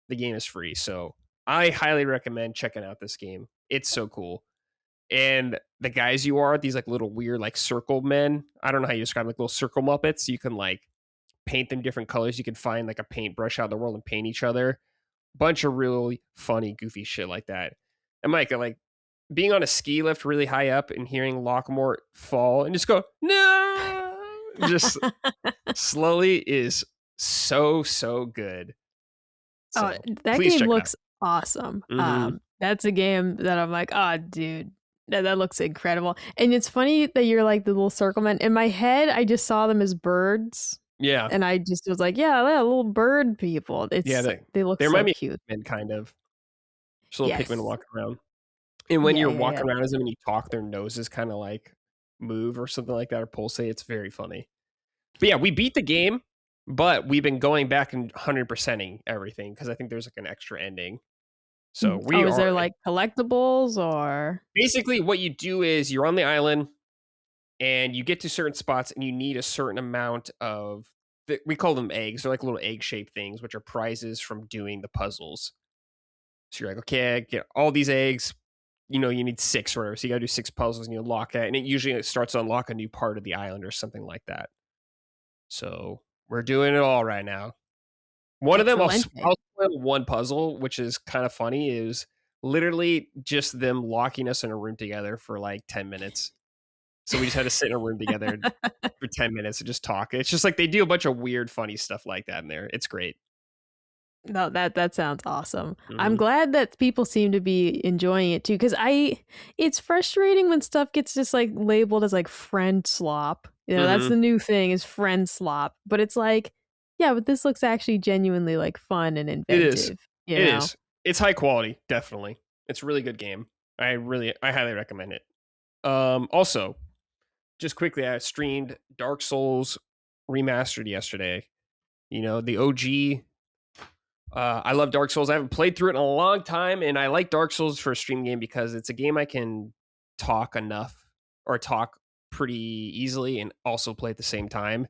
the game is free. So I highly recommend checking out this game. It's so cool. And the guys you are, these like little weird like circle men. I don't know how you describe them, like little circle Muppets. You can like paint them different colors. You can find like a paintbrush out in the world and paint each other. Bunch of really funny, goofy shit like that. And Micah, like being on a ski lift really high up and hearing Lockmore fall and just go, no, just slowly is so good. So, that game looks awesome. Mm-hmm. That's a game that I'm like, oh, dude, that looks incredible. And it's funny that you're like the little circle men. In my head, I just saw them as birds. Yeah. And I just was like, yeah, little bird people. They look so cute. Pikmin, kind of. Just little Pikmin walking around. And when you're walking around as them and you talk, their noses kind of like move or something like that or pulsate. It's very funny. But yeah, we beat the game, but we've been going back and 100%ing everything because I think there's like an extra ending. So is there like collectibles or? Basically, what you do is you're on the island and you get to certain spots and you need a certain amount of, we call them eggs. They're like little egg-shaped things, which are prizes from doing the puzzles. So you're like, okay, I get all these eggs. You need 6 or whatever. So you got to do 6 puzzles and you unlock it. And it usually starts to unlock a new part of the island or something like that. So we're doing it all right now. One of them, I'll spoil one puzzle, which is kind of funny, is literally just them locking us in a room together for like 10 minutes. So we just had to sit in a room together for 10 minutes and just talk. It's just like they do a bunch of weird, funny stuff like that in there. It's great. No, that sounds awesome. Mm-hmm. I'm glad that people seem to be enjoying it too, because it's frustrating when stuff gets just like labeled as like friend slop. That's the new thing is friend slop. But it's like, yeah, but this looks actually genuinely like fun and inventive. It is. It's high quality, definitely. It's a really good game. I highly recommend it. Also, just quickly, I streamed Dark Souls Remastered yesterday. The OG I love Dark Souls. I haven't played through it in a long time, and I like Dark Souls for a stream game because it's a game I can talk enough or talk pretty easily and also play at the same time.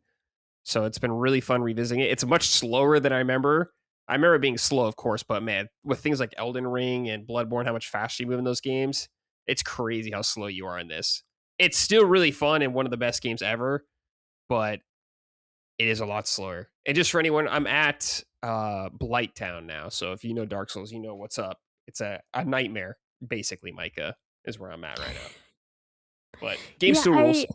So it's been really fun revisiting it. It's much slower than I remember. I remember it being slow, of course, but man, with things like Elden Ring and Bloodborne, how much faster you move in those games, it's crazy how slow you are in this. It's still really fun and one of the best games ever, but it is a lot slower. And just for anyone, I'm at Blight Town now. So if you know Dark Souls, you know what's up. It's a nightmare, basically, Micah, is where I'm at right now. But game Yeah, still rules.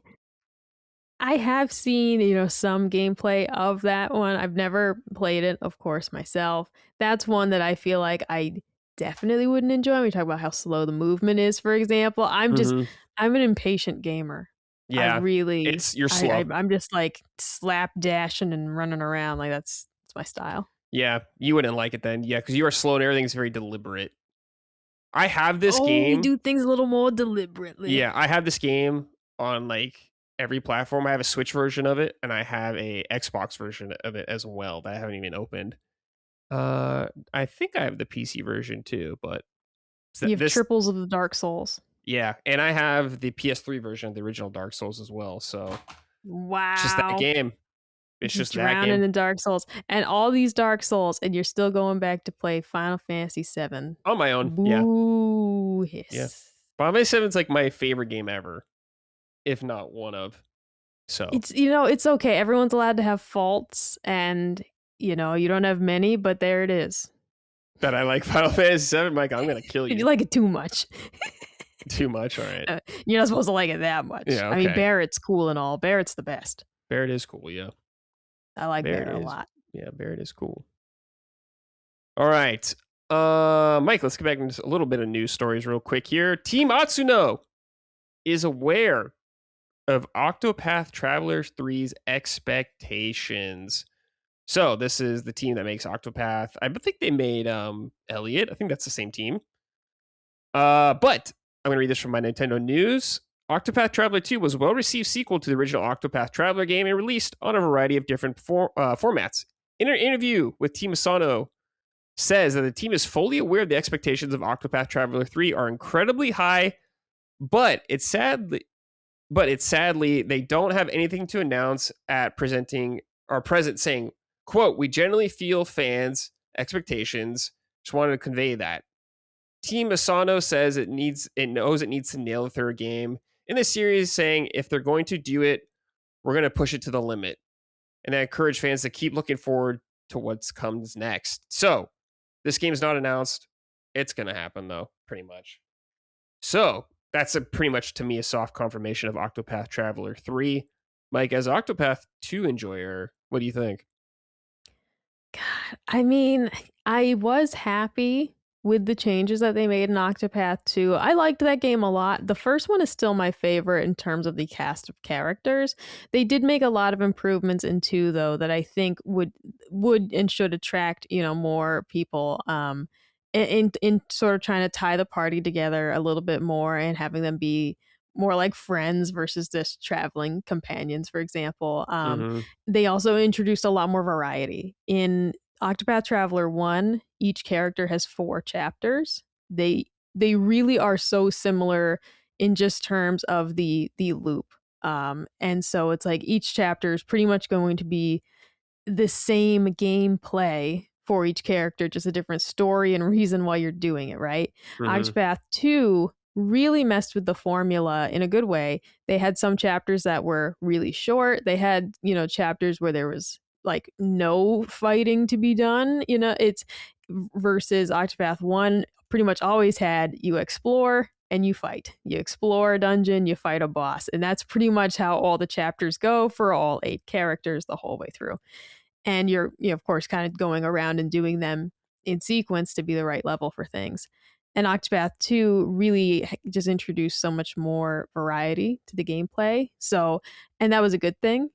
I have seen, some gameplay of that one. I've never played it, of course, myself. That's one that I feel like I definitely wouldn't enjoy. We talk about how slow the movement is, for example. Mhm. I'm an impatient gamer. Yeah, you're slow. I'm just like slap dashing and running around. Like that's my style. Yeah, you wouldn't like it then. Yeah, because you are slow and everything's very deliberate. I have this Oh, we game. do things a little more deliberately. Yeah, I have this game on like every platform. I have a Switch version of it, and I have a Xbox version of it as well that I haven't even opened. I think I have the PC version too, but You have this, triples of the Dark Souls. yeah, and I have the PS3 version of the original Dark Souls as well. So it's just that Wow. game. It's just that Drowning game. in Dark Souls and all these Dark Souls, and you're still going back to play Final Fantasy VII. On my own. Boo hiss. Yeah. Final Fantasy 7 is like my favorite game ever, if not one of. So It's okay. Everyone's allowed to have faults, and you don't have many, but there it is. that I like Final Fantasy 7, Mike, I'm gonna kill you. You like it too much. Too much, all right. You're not supposed to like it that much. Yeah, I mean, okay. Barrett's cool and all. Barrett's the best. Barrett is cool, yeah. I like Barrett a lot. Yeah, Barrett is cool. All right. Mike, let's get back into a little bit of news stories real quick here. Team Atsuno is aware of Octopath Traveler 3's expectations. So this is the team that makes Octopath. I think they made Elliot. I think that's the same team. But I'm gonna read this from my Nintendo News. Octopath Traveler 2 was a well-received sequel to the original Octopath Traveler game and released on a variety of different formats. In an interview with Team Asano, says that the team is fully aware the expectations of Octopath Traveler 3 are incredibly high, but it's sadly they don't have anything to announce at present saying, quote, "We generally feel fans' expectations. Just wanted to convey that." Team Asano says it knows it needs to nail the third game in the series, saying if they're going to do it, we're going to push it to the limit. And I encourage fans to keep looking forward to what comes next. So this game's not announced. It's going to happen though, pretty much. So that's pretty much to me a soft confirmation of Octopath Traveler 3. Mike, as Octopath 2 enjoyer, what do you think? God, I mean, I was happy with the changes that they made in Octopath 2. I liked that game a lot. The first one is still my favorite in terms of the cast of characters. They did make a lot of improvements in 2 though that I think would and should attract, more people in sort of trying to tie the party together a little bit more and having them be more like friends versus just traveling companions, for example. They also introduced a lot more variety. In Octopath Traveler 1, each character has 4 chapters. They really are so similar in just terms of the loop. And so it's like each chapter is pretty much going to be the same gameplay for each character, just a different story and reason why you're doing it, right? Octopath 2 really messed with the formula in a good way. They had some chapters that were really short. They had, chapters where there was like no fighting to be done. It's versus Octopath 1 pretty much always had you explore and you fight. You explore a dungeon, you fight a boss. And that's pretty much how all the chapters go for all 8 characters the whole way through. And you're of course kind of going around and doing them in sequence to be the right level for things. And Octopath 2 really just introduced so much more variety to the gameplay. So, and that was a good thing.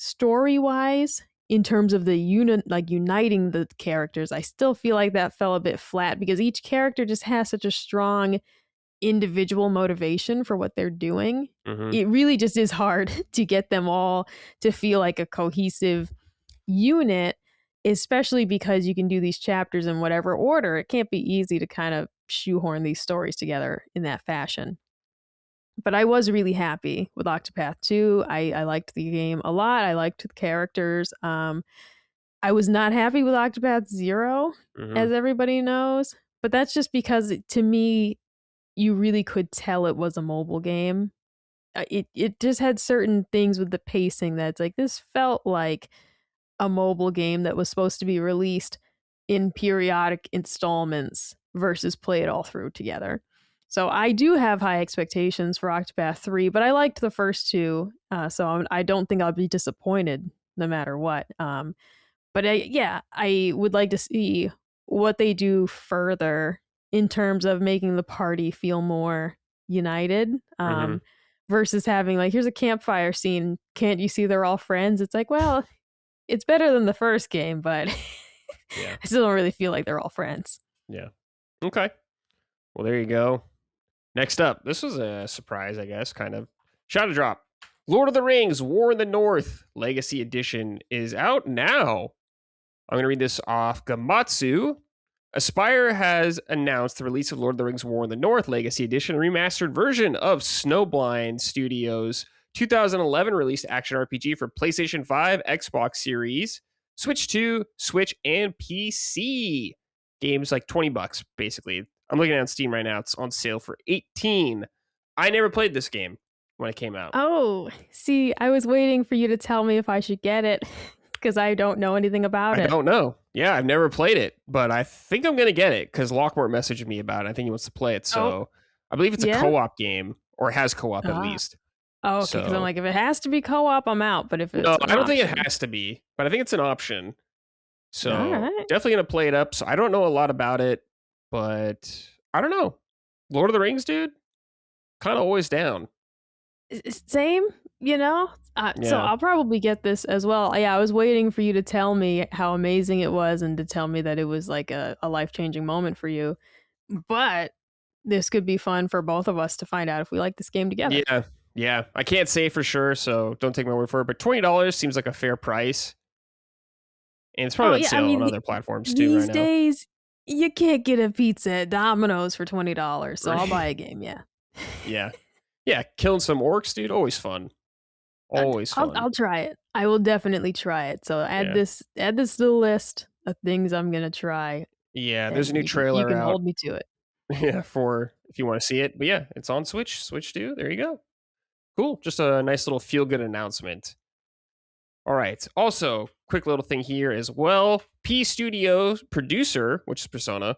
Story-wise, in terms of the uniting the characters, I still feel like that fell a bit flat because each character just has such a strong individual motivation for what they're doing. It really just is hard to get them all to feel like a cohesive unit. especially because you can do these chapters in whatever order. It can't be easy to kind of shoehorn these stories together in that fashion. But I was really happy with Octopath 2. I liked the game a lot. I liked the characters. I was not happy with Octopath 0, Mm-hmm. as everybody knows. But that's just because, to me, you really could tell it was a mobile game. It just had certain things with the pacing that's like, this felt like a mobile game that was supposed to be released in periodic installments versus play it all through together. So I do have high expectations for Octopath 3, but I liked the first two, so I don't think I'll be disappointed no matter what. But I would like to see what they do further in terms of making the party feel more united. Mm-hmm. Versus having like, here's a campfire scene. Can't you see they're all friends? It's like, well, it's better than the first game, but Yeah. I still don't really feel like they're all friends. Yeah. Okay. Well, there you go. Next up, this was a surprise, I guess, kind of. Shadowdropped. Lord of the Rings, War in the North, Legacy Edition is out now. I'm going to read this off Gamatsu. Aspire has announced the release of Lord of the Rings War in the North Legacy Edition, a remastered version of Snowblind Studios' 2011 released action RPG for PlayStation 5, Xbox Series, Switch 2, Switch, and PC. Game's like $20, basically. I'm looking at it on Steam right now. It's on sale for $18. I never played this game when it came out. Oh, see, I was waiting for you to tell me if I should get it because I don't know anything about I it. don't know. Yeah, I've never played it, but I think I'm going to get it because Lockmore messaged me about it. I think he wants to play it. So I believe it's a yeah? co-op game, or has co-op at Ah. least. Oh, okay, because I'm So like, if it has to be co-op, I'm out. But if it's no, an I don't think option, it has to be, but I think it's an option. all So right. definitely going to play it up. So I don't know a lot about it, but I don't know. Lord of the Rings, dude, kind of always down. Same, you know. So Yeah. I'll probably get this as well. Yeah, I was waiting for you to tell me how amazing it was and to tell me that it was like a life-changing moment for you. But this could be fun for both of us to find out if we like this game together. Yeah. Yeah. I can't say for sure, so don't take my word for it, but $20 seems like a fair price. And it's Oh probably on yeah, I sale on mean, other platforms too right these now. days you can't get a pizza at Domino's for $20, so I'll buy a game. Yeah. Yeah. Yeah. Killing some orcs, dude. Always fun. Always fun. I'll try it. I will definitely try it. So Yeah. add this to the list of things I'm gonna try, Yeah. There's a and new you trailer can out. hold me to it. Yeah. For if you want to see it. But yeah, it's on Switch. Switch 2. There you go. Cool. Just a nice little feel good announcement. All right. Also, quick little thing here as well. P Studios producer, which is Persona,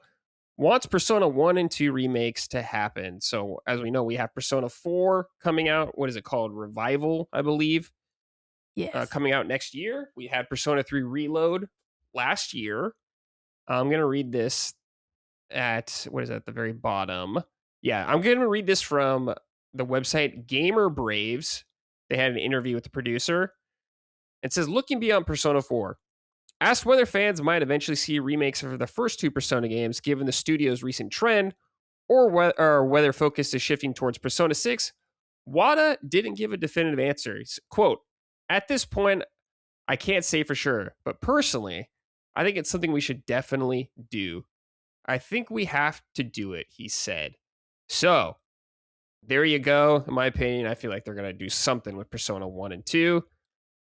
wants Persona 1 and 2 remakes to happen. So, as we know, we have Persona 4 coming out. What is it called? Revival, I believe, Yes. coming out next year. We had Persona 3 Reload last year. I'm going to read this at, what is that, at the very bottom? Yeah, I'm going to read this from the website Gamer Braves. They had an interview with the producer. It says, looking beyond Persona 4, asked whether fans might eventually see remakes of the first two Persona games given the studio's recent trend, or whether focus is shifting towards Persona 6, Wada didn't give a definitive answer. He's, quote, at this point, I can't say for sure, but personally, I think it's something we should definitely do. I think we have to do it, he said. So, there you go. In my opinion, I feel like they're going to do something with Persona 1 and 2.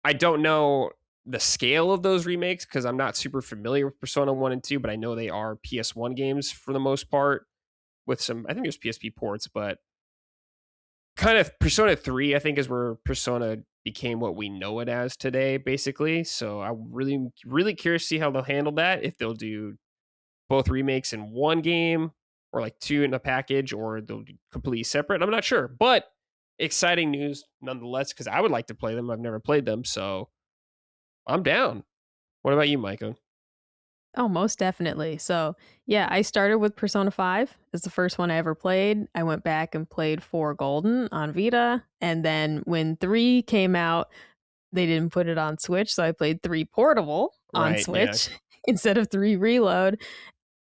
I don't know the scale of those remakes because I'm not super familiar with Persona 1 and 2, but I know they are PS1 games for the most part with some, I think there's PSP ports, but kind of Persona 3, I think, is where Persona became what we know it as today, basically. So I'm really, really curious to see how they'll handle that. If they'll do both remakes in one game or like two in a package, or they'll be completely separate. I'm not sure, but exciting news nonetheless, because I would like to play them. I've never played them, so I'm down. What about you, Micah? Oh, most definitely. So, yeah, I started with Persona 5. It's the first one I ever played. I went back and played 4 Golden on Vita. And then when 3 came out, they didn't put it on Switch. So I played 3 Portable on Right, yeah. Switch instead of 3 Reload.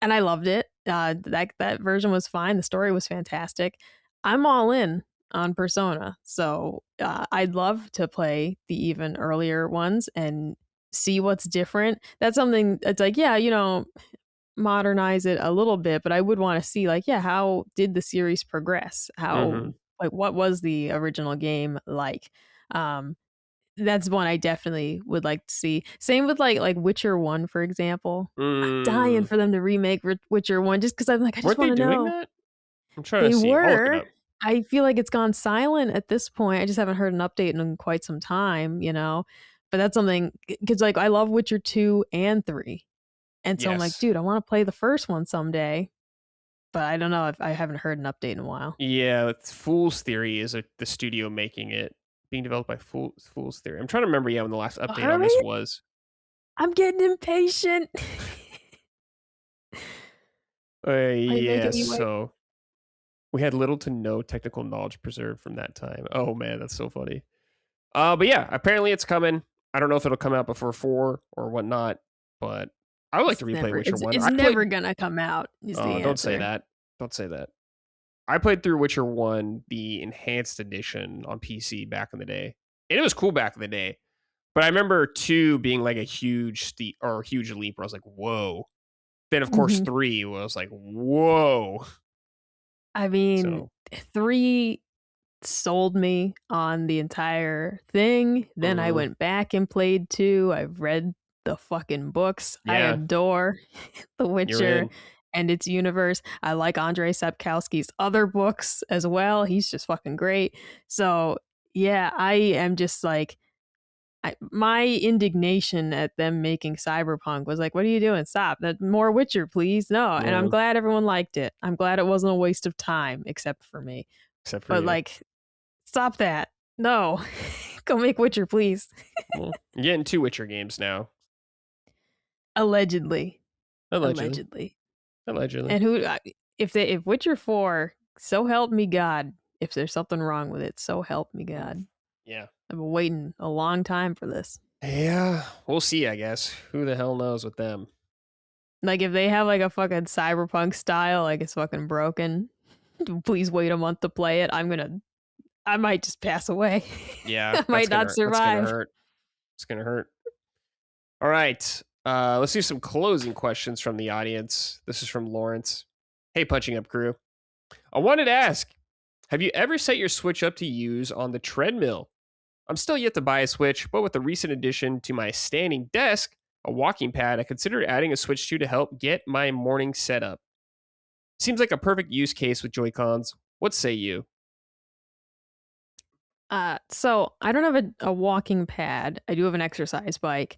And I loved it. That version was fine. The story was fantastic. I'm all in on Persona. So I'd love to play the even earlier ones and see what's different. That's something that's like, yeah, modernize it a little bit, but I would want to see like, yeah, how did the series progress? How Mm-hmm. like what was the original game like? Um that's one I definitely would like to see. Same with like Witcher 1, for example. I'm dying Mm. for them to remake Witcher 1 just because I'm like, I just Weren't they want to doing know. that? I'm trying to They see. I'll look it were. up. I feel like it's gone silent at this point. I just haven't heard an update in quite some time, But that's something because like I love Witcher 2 and 3. And so I'm like, Yes. dude, I want to play the first one someday. But I don't know if I haven't heard an update in a while. Yeah, it's Fool's Theory is the studio making it, being developed by Fool's Theory. I'm trying to remember, yeah, when the last update on this Hurry! was. I'm getting impatient. Are you Yeah, making me wait? so we had little to no technical knowledge preserved from that time. Oh man, that's so funny. But yeah, apparently it's coming. I don't know if it'll come out before 4 or whatnot, but I would like to replay Witcher 1. It's I played. never gonna come out, is Oh, the don't say answer. that. Don't say that. I played through Witcher 1, the enhanced edition on PC back in the day. And it was cool back in the day. But I remember 2 being like a huge leap where I was like, whoa. Then of course Hmm. 3 was like, whoa. I mean, So 3 sold me on the entire thing. Then I mhm. went back and played 2. I've read the fucking books. I Yeah, adore The you're Witcher in. and its universe. I like Andrei Sapkowski's other books as well. He's just fucking great. So, yeah, I am just like my indignation at them making Cyberpunk was like, what are you doing? Stop. That more Witcher, please. No. And I'm Yeah, glad everyone liked it. I'm glad it wasn't a waste of time, except for me. except for But you. like, stop that. No. Go make Witcher, please. Well, you're getting 2 Witcher games now. Allegedly. Allegedly. Allegedly. Allegedly. And if Witcher 4, so help me God, if there's something wrong with it, so help me Oof. God. Yeah. I've been waiting a long time for this. Yeah, we'll see, I guess. Who the hell knows with them? Like if they have like a fucking cyberpunk style, like it's fucking broken, please wait a month to play it. I might just pass away. Yeah, I might not that's gonna survive. hurt. It's gonna hurt. All right. Let's do some closing questions from the audience. This is from Lawrence. Hey, Punching Up crew. I wanted to ask, have you ever set your Switch up to use on the treadmill? I'm still yet to buy a Switch, but with the recent addition to my standing desk, a walking pad, I considered adding a Switch 2 to help get my morning setup. Seems like a perfect use case with Joy-Cons. What say you? So I don't have a walking pad. I do have an exercise bike.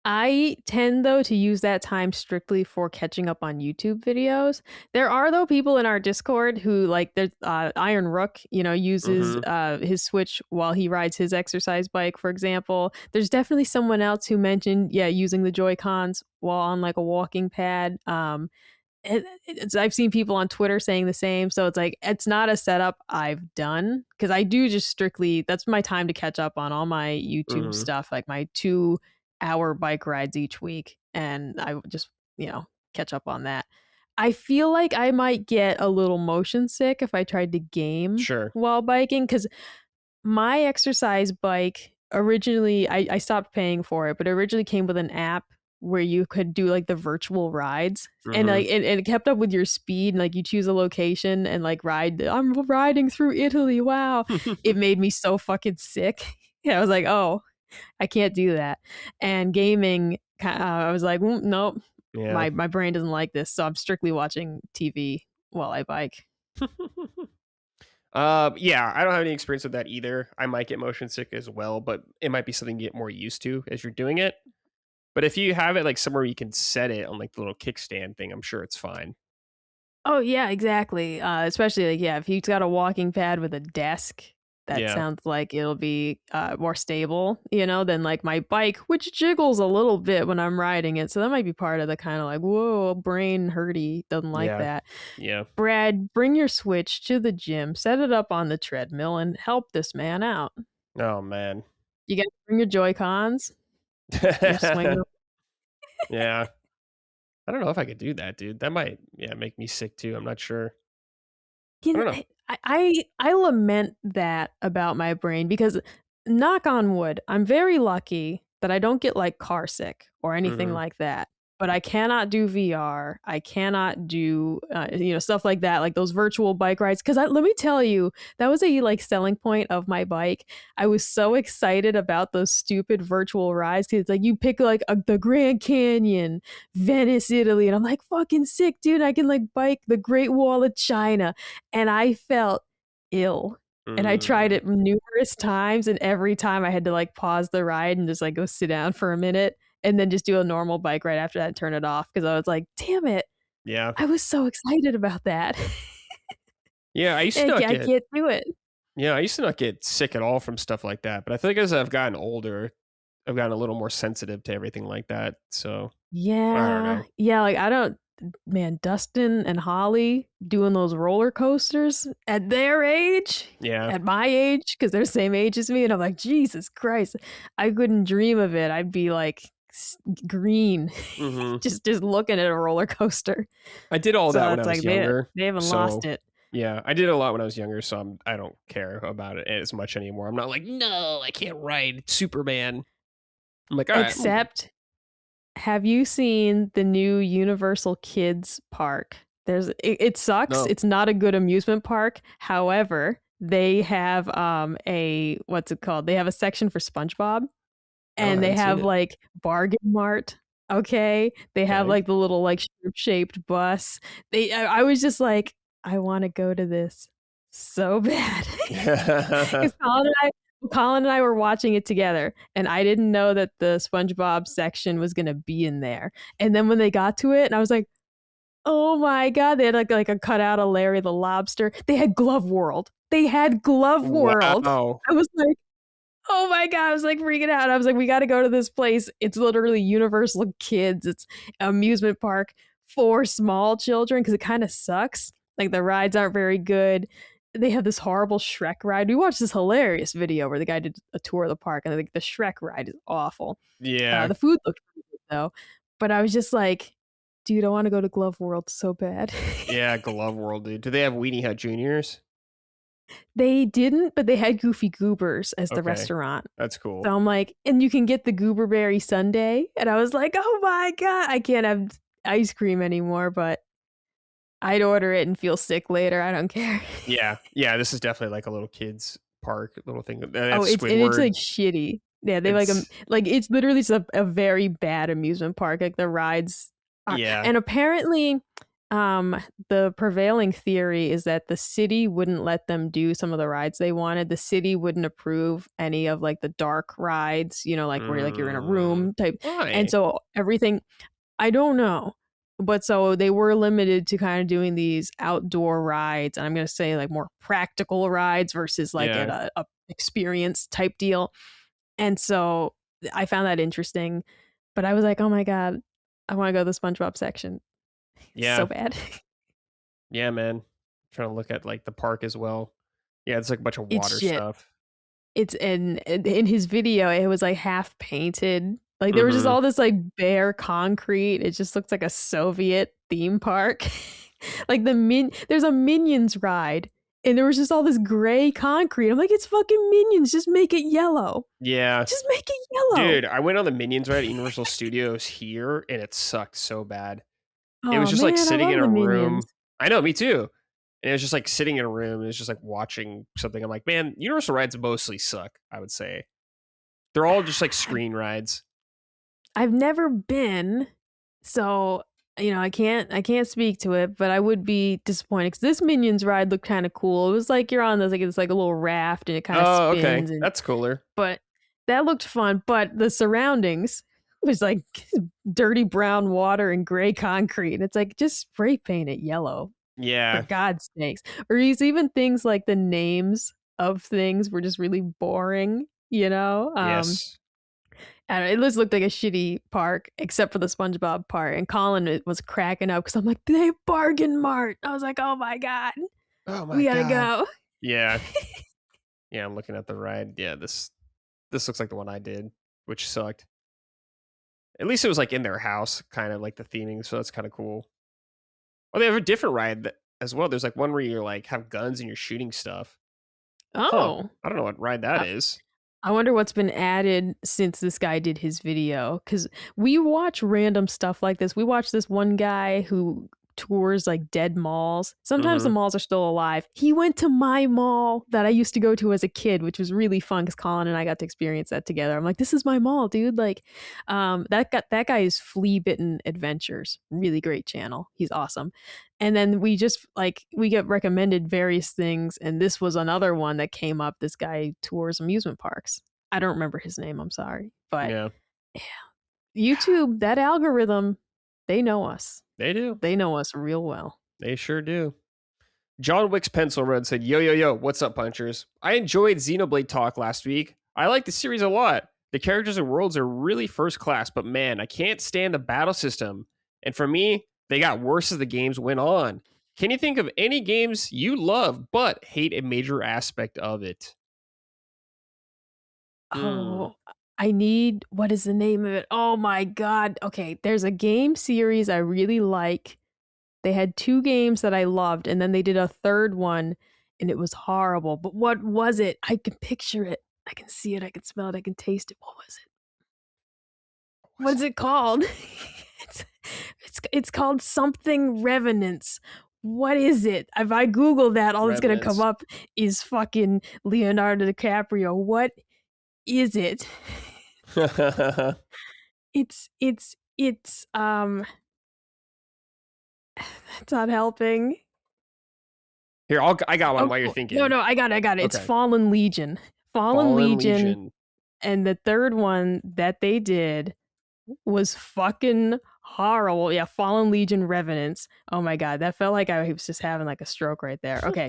I tend though to use that time strictly for catching up on YouTube videos. There are though people in our Discord who like there's Iron Rook, uses Mm-hmm. his Switch while he rides his exercise bike, for example. There's definitely someone else who mentioned, yeah, using the Joy Cons while on like a walking pad. I've seen people on Twitter saying the same. So it's like, it's not a setup I've done because I do just strictly, that's my time to catch up on all my YouTube Mm-hmm. stuff, like my 2-hour bike rides each week. And I would just, catch up on that. I feel like I might get a little motion sick if I tried to game Sure. while biking because my exercise bike originally, I stopped paying for it, but it originally came with an app where you could do like the virtual rides and Mm-hmm. like it kept up with your speed and like you choose a location and like ride. I'm riding through Italy. Wow. It made me so fucking sick. Yeah, I was like, oh, I can't do that. And gaming, I was like, nope, Yeah. my brain doesn't like this. So I'm strictly watching TV while I bike. Yeah, I don't have any experience with that either. I might get motion sick as well, but it might be something you get more used to as you're doing it. But if you have it like somewhere you can set it on like the little kickstand thing, I'm sure it's fine. Oh yeah, exactly. Especially like yeah, if he's got a walking pad with a desk, that Yeah. sounds like it'll be more stable, than like my bike, which jiggles a little bit when I'm riding it. So that might be part of the kind of like whoa, brain hurty doesn't like Yeah. that. Yeah. Brad, bring your Switch to the gym, set it up on the treadmill, and help this man out. Oh man. You got to bring your Joy Cons, your swing. Yeah. I don't know if I could do that, dude. That might make me sick too. I'm not sure. You I know, don't know. I lament that about my brain because knock on wood, I'm very lucky that I don't get like car sick or anything Mm-hmm. like that. But I cannot do VR. I cannot do stuff like that, like those virtual bike rides. Because let me tell you, that was a like selling point of my bike. I was so excited about those stupid virtual rides because it's like you pick like the Grand Canyon, Venice, Italy, and I'm like fucking sick, dude. I can like bike the Great Wall of China, and I felt ill. And I tried Mm. it numerous times, and every time I had to like pause the ride and just like go sit down for a minute and then just do a normal bike ride after that and turn it off because I was like, damn it, Yeah. I was so excited about that. Yeah, I used to And not I get can't do it. yeah, I used to not get sick at all from stuff like that. But I feel like as I've gotten older, I've gotten a little more sensitive to everything like that. So I don't Yeah. know. Yeah, like I don't man, Dustin and Holly doing those roller coasters at their age, Yeah. at my age, because they're the same age as me, and I'm like, Jesus Christ, I couldn't dream of it. I'd be like green, Mm-hmm. just looking at a roller coaster. I did all that So when I it's like was younger. they haven't lost So it. yeah, I did a lot when I was younger. So I don't care about it as much anymore. I'm not like, no, I can't ride Superman. I'm like, all right. Except, have you seen the new Universal Kids Park? It sucks. No, It's not a good amusement park. However, they have a what's it called? They have a section for SpongeBob, no, I and they haven't seen have it. like Bargain Mart. Okay, they have Okay. like the little like shaped bus. I was just like, I want to go to this so bad because Colin and I were watching it together, and I didn't know that the SpongeBob section was gonna be in there. And then when they got to it, and I was like, "Oh my god!" They had like a cutout of Larry the Lobster. They had Glove World. They had Glove World. Wow. I was like, "Oh my god!" I was like freaking out. I was like, "We got to go to this place. It's literally Universal Kids. It's amusement park for small children because it kind of sucks. Like the rides aren't very good. They have this horrible Shrek ride. We watched this hilarious video where the guy did a tour of the park, and like the Shrek ride is awful. Yeah. The food looked pretty good though, but I was just like, dude, I want to go to Glove World so bad. Yeah. Glove World, dude. Do they have Weenie Hut Juniors? They didn't, but they had Goofy Goobers as the Okay. restaurant. That's So cool. I'm like, and you can get the gooberberry sundae. And I was like, oh my God, I can't have ice cream anymore, but I'd order it and feel sick later. I don't care. Yeah. Yeah. This is definitely like a little kids park little thing. Oh, That's it's Squidward. like shitty. Yeah, they It's like it's literally just a very bad amusement park. Like the rides are, yeah. and apparently, the prevailing theory is that the city wouldn't let them do some of the rides they wanted. The city wouldn't approve any of like the dark rides, like where like you're in a room type, and Why? so everything. I don't know. But so they were limited to kind of doing these outdoor rides, and I'm going to say like more practical rides versus like at Yeah. a experience type deal. And so I found that interesting, but I was like, oh my God, I want to go to the SpongeBob section so Yeah. bad. Yeah, man. Trying to look at like the park as well. Yeah, it's like a bunch of It's water shit. stuff. It's in his video, it was like half painted. Like there was just Mm-hmm. all this like bare concrete. It just looks like a Soviet theme park. Like there's a Minions ride, and there was just all this gray concrete. I'm like, it's fucking Minions. Just make it yellow. Yeah. Just make it yellow. Dude, I went on the Minions ride at Universal Studios here and it sucked so bad. It was Oh just like man, I sitting love in a the Minions. room. I know, me too. And it was just like sitting in a room and it was just like watching something. I'm like, man, Universal rides mostly suck, I would say. They're all just like screen rides. I've never been, so I can't speak to it, but I would be disappointed because this Minions ride looked kind of cool. It was like you're on this like it's like a little raft and it kind of Oh, okay. spins, and That's cooler. but that looked fun. But the surroundings was like dirty brown water and gray concrete, and it's like just spray paint it yellow for Yeah. God's sakes. Or even things like the names of things were just really boring. Yes. I don't know, it just looked like a shitty park, except for the SpongeBob part. And Colin was cracking up because I'm like, they have Bargain Mart. I was like, oh my God, Oh my we gotta god. go. Yeah. Yeah, I'm looking at the ride. Yeah, this looks like the one I did, which sucked. At least it was like in their house, kind of like the theming, so that's kind of cool. Oh, they have a different ride as well. There's like one where you're like have guns and you're shooting stuff. Huh. Oh, I don't know what ride that uh, is. I wonder what's been added since this guy did his video. Because we watch random stuff like this. We watch this one guy who tours like dead malls. Sometimes the Mm-hmm. malls are still alive. He went to my mall that I used to go to as a kid, which was really fun because Colin and I got to experience that together. I'm like, this is my mall, dude. Like, that guy is Flea Bitten Adventures. Really great channel. He's awesome. And then we just like we get recommended various things, and this was another one that came up. This guy tours amusement parks. I don't remember his name, I'm sorry. But Yeah, YouTube, that algorithm, they know us. they do. They know us real well. They sure do. John Wick's Pencil Run said, yo, yo, yo, what's up, punchers? I enjoyed Xenoblade Talk last week. I like the series a lot. The characters and worlds are really first class, but man, I can't stand the battle system. And for me, they got worse as the games went on. Can you think of any games you love but hate a major aspect of it? Hmm. Oh, I need what is the name of it? Oh my god. Okay, there's a game series I really like. They had two games that I loved, and then they did a third one, and it was horrible. But what was it? I can picture it. I can see it. I can smell it. I can taste it. What was it? What is it called? it's, it's called something Revenants. What is it? If I Google that, all that's gonna come Remnants. up is fucking Leonardo DiCaprio. What is it? It's it's not helping. Here, I got one Oh while you're thinking. no, I got it. It's Okay. Fallen Legion. Fallen Fallen Legion. Legion. And the third one that they did was fucking horrible. Yeah, Fallen Legion Revenants. Oh my god, that felt like I was just having like a stroke right there. Okay.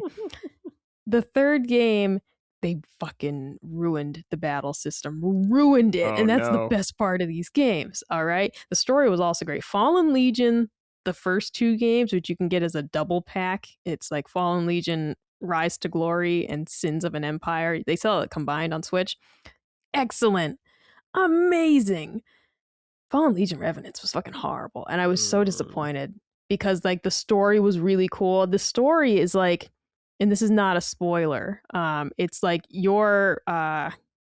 The third game, they fucking ruined the battle system. Ruined it. Oh, And that's the no. best part of these games. All right. The story was also great. Fallen Legion, the first two games, which you can get as a double pack, it's like Fallen Legion Rise to Glory and Sins of an Empire. They sell it combined on Switch. Excellent. Amazing. Fallen Legion Revenants was fucking horrible. And I was so disappointed because like the story was really cool. The story is like, and this is not a spoiler. It's like your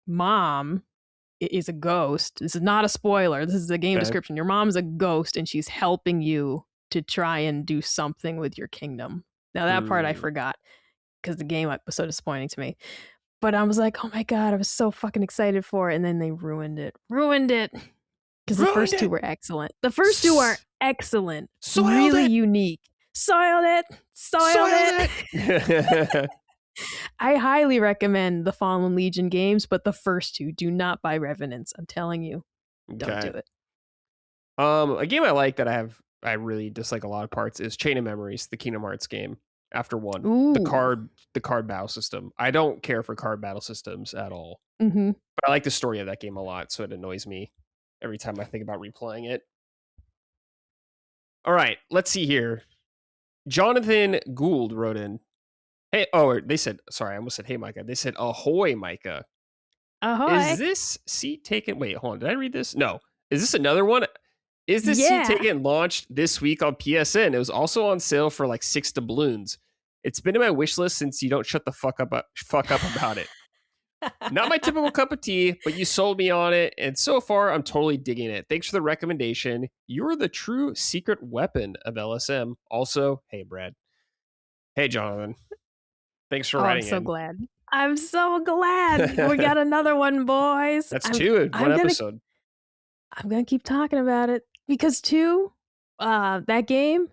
mom is a ghost. This is not a spoiler. This is a game Okay. description. Your mom's a ghost and she's helping you to try and do something with your kingdom. Now that part I forgot because the game was so disappointing to me. But I was like, oh my god, I was so fucking excited for it, and then they ruined it. Ruined it. Because the first two were excellent. The first two are excellent. Soiled really it. unique. Soiled it. Soiled it. I highly recommend the Fallen Legion games, but the first two, do not buy Revenants. I'm telling you. Don't do it. A game I like that I really dislike a lot of parts is Chain of Memories, the Kingdom Hearts game. After one, Ooh. the card battle system. I don't care for card battle systems at all, Mm-hmm. but I like the story of that game a lot, so it annoys me every time I think about replaying it. All right, let's see here. Jonathan Gould wrote in, "Hey, oh, they said sorry, I almost said hey, Micah. They said ahoy, Micah. Ahoy. Is this seat taken? Wait, hold on. Did I read this? No. Is this another one? Is this Yeah. seat taken launched this week on PSN? It was also on sale for like 6 doubloons. It's been in my wish list since you don't shut the fuck up about it. Not my typical cup of tea, but you sold me on it, and so far I'm totally digging it. Thanks for the recommendation. You're the true secret weapon of LSM. Also, hey Brad. Hey Jonathan. Thanks for writing I'm so in. glad. I'm so glad. We got another one, boys. That's two in one episode. I'm gonna keep talking about it because two, that game,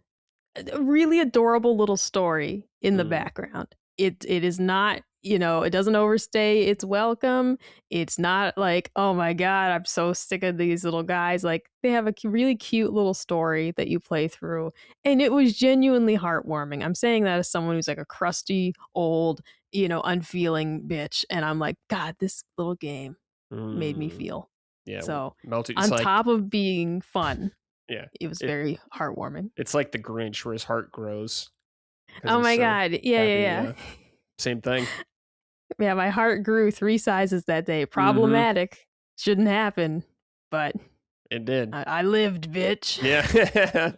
a really adorable little story in the background. It is not, it doesn't overstay its welcome. It's not like, oh my god, I'm so sick of these little guys. Like they have a really cute little story that you play through, and it was genuinely heartwarming. I'm saying that as someone who's like a crusty old, unfeeling bitch, and I'm like, God, this little game made me feel. Yeah. So melted. on top of being fun, yeah, it was very heartwarming. It's like the Grinch where his heart grows. Oh my god. Yeah. Same thing. Yeah, my heart grew 3 sizes that day. Problematic. Shouldn't happen, but it did. I lived, bitch. Yeah.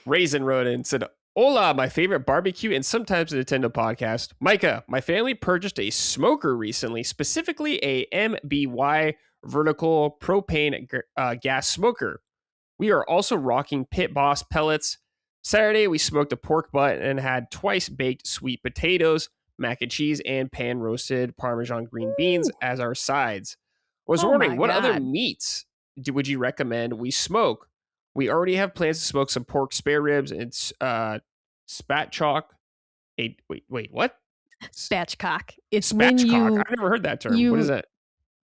Raisin wrote in and said, Hola, my favorite barbecue and sometimes a Nintendo podcast. Micah, my family purchased a smoker recently, specifically a MBY vertical propane gas smoker. We are also rocking Pit Boss pellets. Saturday, we smoked a pork butt and had twice baked sweet potatoes, mac and cheese, and pan roasted Parmesan green beans Ooh, as our sides. Was oh wondering my what other God. meats would you recommend we smoke? We already have plans to smoke some pork spare ribs and spatchcock. Wait, what? Spatchcock. It's when Spatchcock. I've never heard that term. What is you that?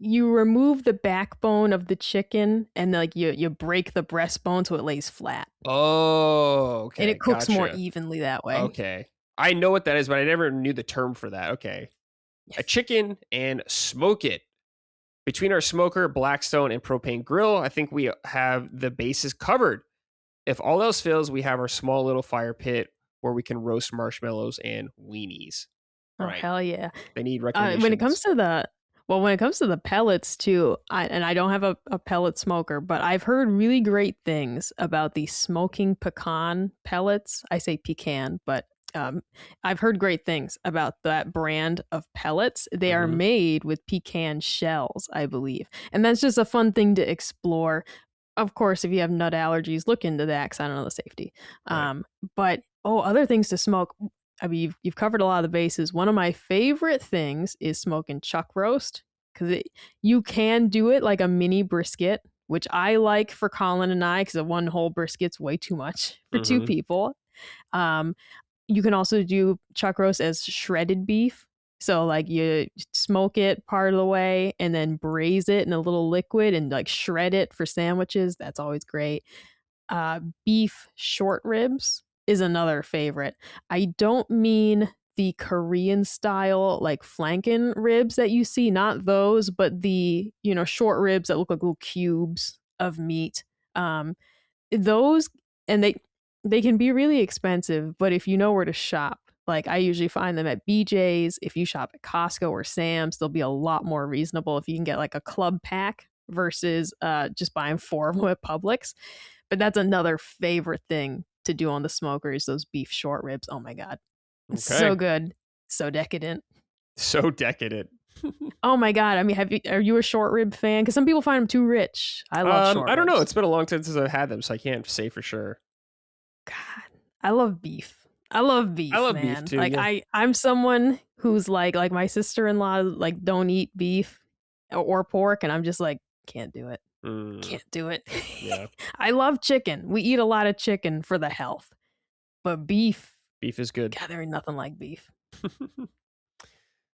you remove the backbone of the chicken and like you break the breastbone so it lays flat. Oh, And okay, it cooks more gotcha. evenly that way. Okay, I know what that is, but I never knew the term for that. Okay, a Yes. chicken and smoke it. Between our smoker, Blackstone, and propane grill, I think we have the bases covered. If all else fails, we have our small little fire pit where we can roast marshmallows and weenies. All Oh right, hell yeah. they need When it comes recommendations. to the pellets too, I don't have a pellet smoker, but I've heard really great things about the smoking pecan pellets. I say pecan, but I've heard great things about that brand of pellets. They are Hmm. made with pecan shells, I believe, and that's just a fun thing to explore. Of course, if you have nut allergies, look into that because I don't know the safety. Right. But other things to smoke. I mean, you've covered a lot of the bases. One of my favorite things is smoking chuck roast because you can do it like a mini brisket, which I like for Colin and I because a one whole brisket's way too much for two Hmm. people. Um, you can also do chuck roast as shredded beef. So like you smoke it part of the way and then braise it in a little liquid and like shred it for sandwiches. That's always great. Beef short ribs is another favorite. I don't mean the Korean style like flanken ribs that you see, not those, but the short ribs that look like little cubes of meat. Those and they can be really expensive, but if you know where to shop, like I usually find them at BJ's. If you shop at Costco or Sam's, they'll be a lot more reasonable if you can get like a club pack versus just buying four of them at Publix. But that's another favorite thing to do on the smoker is those beef short ribs. Oh my god. It's Okay. so good. So decadent. So decadent. Oh my god. I mean, are you a short rib fan? Because some people find them too rich. I love short I don't know. ribs. It's been a long time since I've had them, so I can't say for sure. God, I love beef. I love I beef, love beef man. too. Like Yeah. I'm someone who's like my sister-in-law like don't eat beef or pork, and I'm just like can't do it. Mm, Can't do it. yeah. I love chicken. We eat a lot of chicken for the health, but beef, Beef is good. God, there ain't nothing like beef.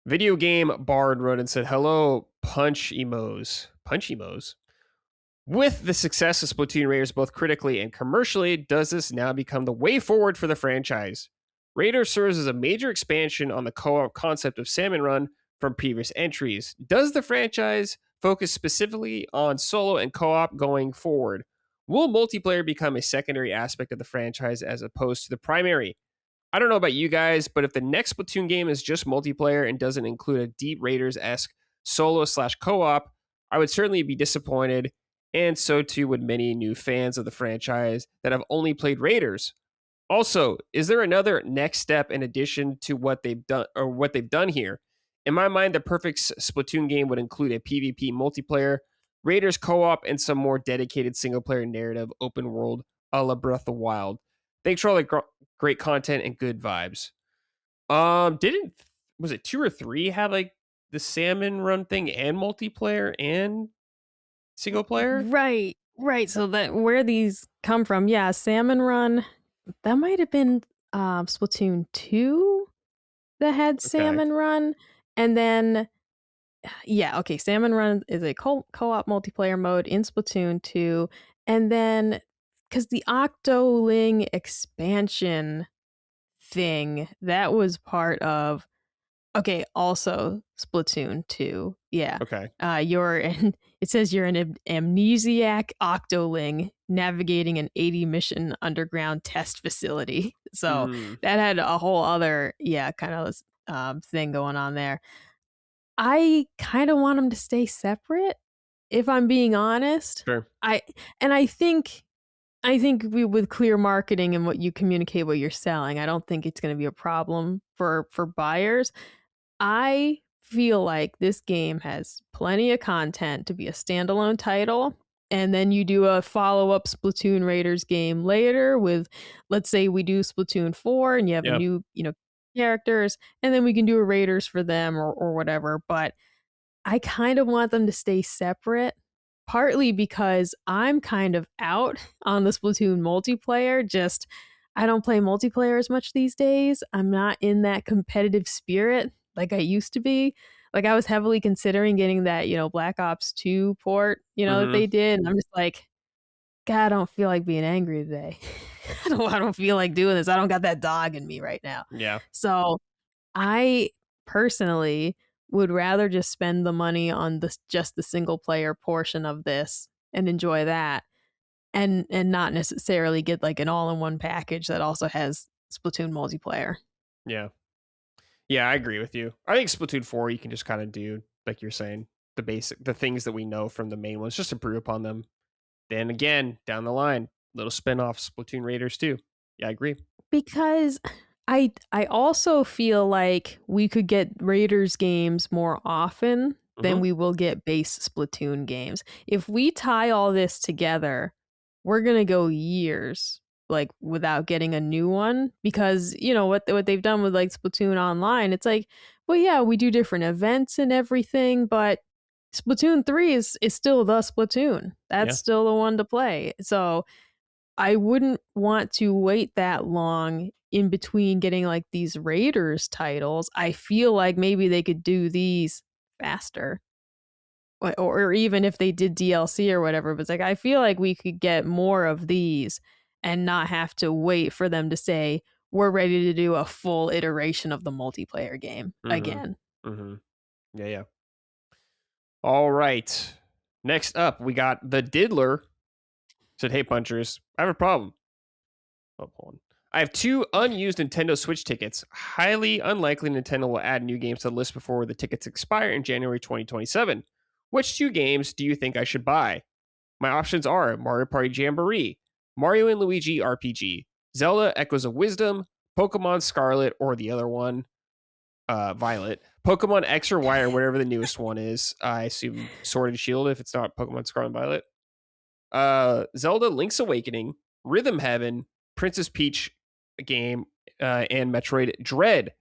Video game Bard wrote and said, "Hello, punch emos. Punch emos. With the success of Splatoon Raiders both critically and commercially, does this now become the way forward for the franchise? Raiders serves as a major expansion on the co-op concept of Salmon Run from previous entries. Does the franchise focus specifically on solo and co-op going forward? Will multiplayer become a secondary aspect of the franchise as opposed to the primary? I don't know about you guys, but if the next Splatoon game is just multiplayer and doesn't include a deep Raiders esque solo slash co op, I would certainly be disappointed, and so too would many new fans of the franchise that have only played Raiders. Also, is there another next step in addition to what they've done or what they've done here? In my mind, the perfect Splatoon game would include a PvP multiplayer, Raiders co-op, and some more dedicated single-player narrative open world a la Breath of the Wild. Thanks for all the great content and good vibes. Didn't was it 2 or 3 have like the salmon run thing and multiplayer and single player? Right, right. So that where these come from? Yeah, Salmon Run. That might have been Splatoon 2 that had Okay. Salmon Run, and then yeah, okay. Salmon Run is a co-op multiplayer mode in Splatoon 2, and then because the Octoling expansion thing that was part of okay, also Splatoon 2. Yeah. Okay. You're in, it says you're an amnesiac octoling navigating an 80 mission underground test facility. So Hmm. that had a whole other, yeah, kind of thing going on there. I kind of want them to stay separate, if I'm being honest. Sure. I think I think with clear marketing and what you communicate, what you're selling, I don't think it's going to be a problem for buyers. I feel like this game has plenty of content to be a standalone title. And then you do a follow up Splatoon Raiders game later with, let's say we do Splatoon 4 and you have a Yeah. new, characters, and then we can do a Raiders for them or whatever. But I kind of want them to stay separate, partly because I'm kind of out on the Splatoon multiplayer. Just, I don't play multiplayer as much these days. I'm not in that competitive spirit like I used to be. Like, I was heavily considering getting that, Black Ops 2 port, that Mm-hmm. they did. And I'm just like, God, I don't feel like being angry today. I don't feel like doing this. I don't got that dog in me right now. Yeah. So I personally would rather just spend the money on just the single player portion of this and enjoy that, and not necessarily get like an all-in-one package that also has Splatoon multiplayer. Yeah. Yeah, I agree with you. I think Splatoon 4 you can just kind of do like you're saying, the things that we know from the main ones, just improve upon them. Then again, down the line, little spin-off Splatoon Raiders too. Yeah, I agree. Because I also feel like we could get Raiders games more often than Mm-hmm. we will get base Splatoon games. If we tie all this together, we're gonna go years like without getting a new one, because what they've done with like Splatoon Online, it's like, well, yeah, we do different events and everything, but Splatoon 3 is still the Splatoon. That's Yeah. still the one to play. So I wouldn't want to wait that long in between getting like these Raiders titles. I feel like maybe they could do these faster. Or even if they did DLC or whatever, but it's like I feel like we could get more of these and not have to wait for them to say we're ready to do a full iteration of the multiplayer game Mm-hmm. again. Mm-hmm. Yeah, yeah. All right. Next up, we got the Diddler. Said, "Hey punchers, I have a problem. Oh, hold on. I have two unused Nintendo Switch tickets. Highly unlikely Nintendo will add new games to the list before the tickets expire in January 2027. Which two games do you think I should buy? My options are Mario Party Jamboree, Mario and Luigi RPG, Zelda Echoes of Wisdom, Pokemon Scarlet, or the other one, Violet, Pokemon X or Y, or whatever the newest one is. I assume Sword and Shield if it's not Pokemon Scarlet and Violet. Zelda Link's Awakening, Rhythm Heaven, Princess Peach game, and Metroid Dread.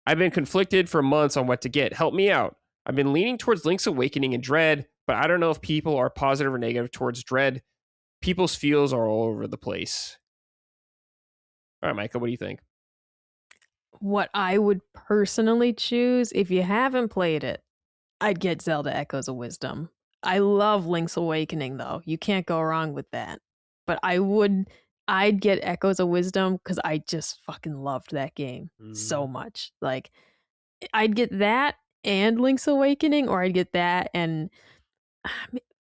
I've been conflicted for months on what to get. Help me out. I've been leaning towards Link's Awakening and Dread, but I don't know if people are positive or negative towards Dread. People's feels are all over the place. All right, Micah, what do you think? What I would personally choose, if you haven't played it, I'd get Zelda Echoes of Wisdom. I love Link's Awakening though. You can't go wrong with that. But I'd get Echoes of Wisdom because I just fucking loved that game so Mm, much. Like, I'd get that and Link's Awakening, or I'd get that and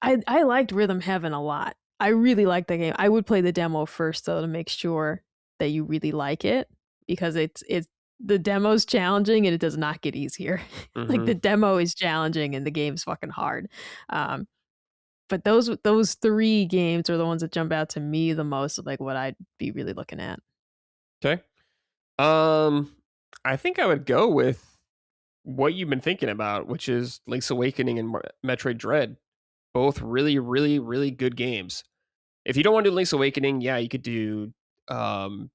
I liked Rhythm Heaven a lot. I really liked that game. I would play the demo first though to make sure that you really like it, because it's the demo's challenging and it does not get easier. Like, mm-hmm. the demo is challenging and the game's fucking hard. Um, but those three games are the ones that jump out to me the most of like what I'd be really looking at. Okay. Um, I think I would go with what you've been thinking about, which is Link's Awakening and Metroid Dread. Both really, really, really good games. If you don't want to do Link's Awakening, yeah, you could do um,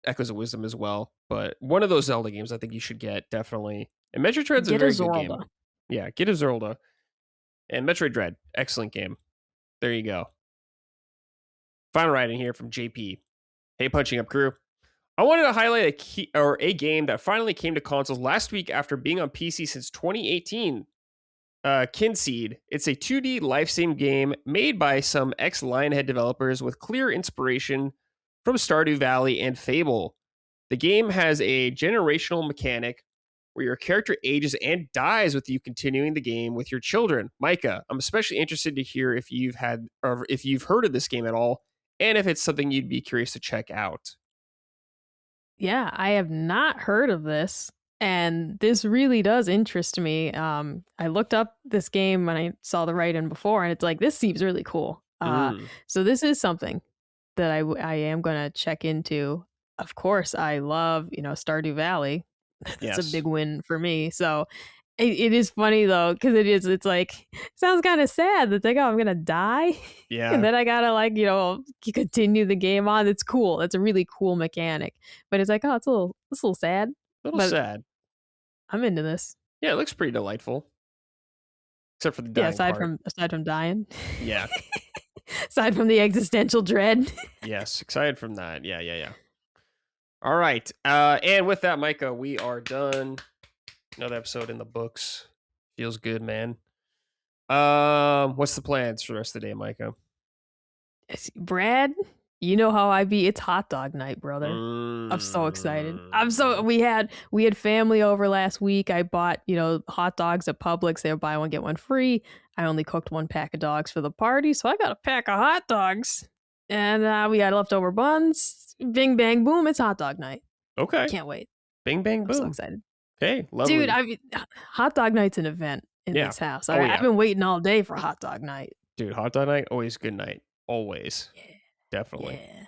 Echoes of Wisdom as well. But one of those Zelda games I think you should get, definitely. And Metroid Dread's a Get a very good game. Zorlda. Yeah, get a Zelda. And Metroid Dread, excellent game. There you go. Final writing here from JP. Hey, Punching Up crew. I wanted to highlight a game that finally came to consoles last week after being on PC since 2018. Kinseed. It's a 2D life sim game made by some ex-Lionhead developers with clear inspiration from Stardew Valley and Fable. The game has a generational mechanic where your character ages and dies with you continuing the game with your children. Micah, I'm especially interested to hear if you've heard of this game at all, and if it's something you'd be curious to check out. Yeah, I have not heard of this, and this really does interest me. I looked up this game when I saw the write-in before, and it's like, this seems really cool. Mm. So this is something. that I am gonna check into. Of course, I love Stardew Valley. That's a Yes. big win for me. So it is funny though, because it's like sounds kind of sad that like, oh, I'm gonna die, Yeah. and then I gotta like continue the game on. It's cool. It's a really cool mechanic, but it's like, oh, it's a little sad. A little But sad. I'm into this. Yeah, it looks pretty delightful. Except for the Yeah, dying part. aside from dying. Yeah. Aside from the existential dread. Yes, excited from that. Yeah. All right. And with that, Micah, we are done. Another episode in the books. Feels good, man. What's the plans for the rest of the day, Micah? Brad, you know how I be. It's hot dog night, brother. I'm so excited. We had family over last week. I bought, hot dogs at Publix. They were buy one, get one free. I only cooked one pack of dogs for the party, so I got a pack of hot dogs. And we had leftover buns. Bing, bang, boom. It's hot dog night. Okay. Can't wait. Bing, bang, boom. I'm so excited. Okay, lovely. Dude, hot dog night's an event in this house. I've been waiting all day for hot dog night. Dude, hot dog night, always good night. Always. Yeah. Definitely. Yeah.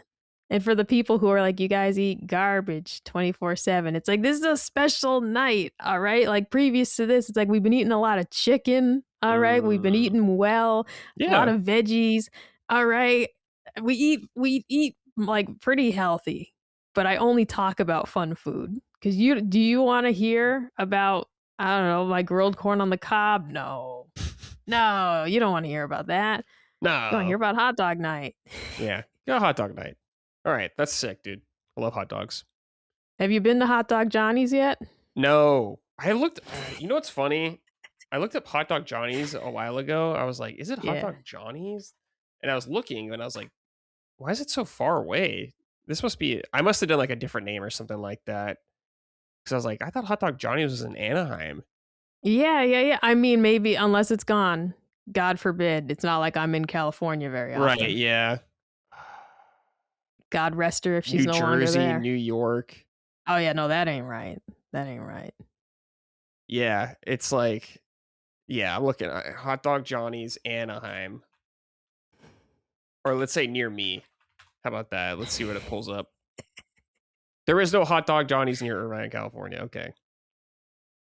And for the people who are like, you guys eat garbage 24/7, it's like, this is a special night, all right? Like previous to this, it's like we've been eating a lot of chicken, all right? We've been eating well, a lot of veggies, all right? We eat like pretty healthy, but I only talk about fun food. Because do you want to hear about, I don't know, like grilled corn on the cob? No, you don't want to hear about that. No. You want to hear about hot dog night. Yeah, got hot dog night. All right, that's sick, dude. I love hot dogs. Have you been to Hot Dog Johnny's yet? No. I looked, you know what's funny? I looked up Hot Dog Johnny's a while ago. I was like, is it Hot Dog Johnny's? And I was looking and I was like, why is it so far away? I must have done like a different name or something like that. Because I was like, I thought Hot Dog Johnny's was in Anaheim. Yeah. I mean, maybe unless it's gone. God forbid. It's not like I'm in California very often. Right, yeah. God rest her if she's New no longer Jersey, there. New York. Oh, yeah, no, that ain't right. Yeah, it's like, I'm looking at Hot Dog Johnny's Anaheim. Or let's say near me. How about that? Let's see what it pulls up. There is no Hot Dog Johnny's near Irvine, California. Okay.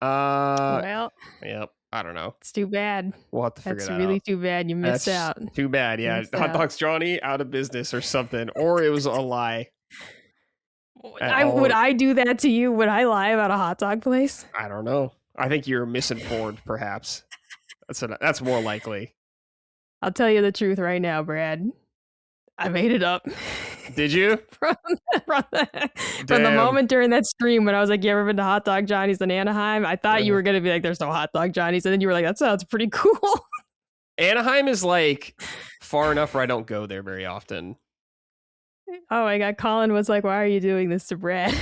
Well, yep. I don't know. It's too bad. We'll have to figure that out. That's really too bad. You missed out. Too bad. Yeah. Hot Dogs Johnny out of business or something. Or it was a lie. Would I do that to you? Would I lie about a hot dog place? I don't know. I think you're misinformed, perhaps. That's more likely. I'll tell you the truth right now, Brad. I made it up. Did you? from the moment during that stream when I was like, you ever been to Hot Dog Johnny's in Anaheim? I thought you were going to be like, there's no Hot Dog Johnny's. And then you were like, that sounds pretty cool. Anaheim is like far enough where I don't go there very often. Oh my God. Colin was like, why are you doing this to Brad?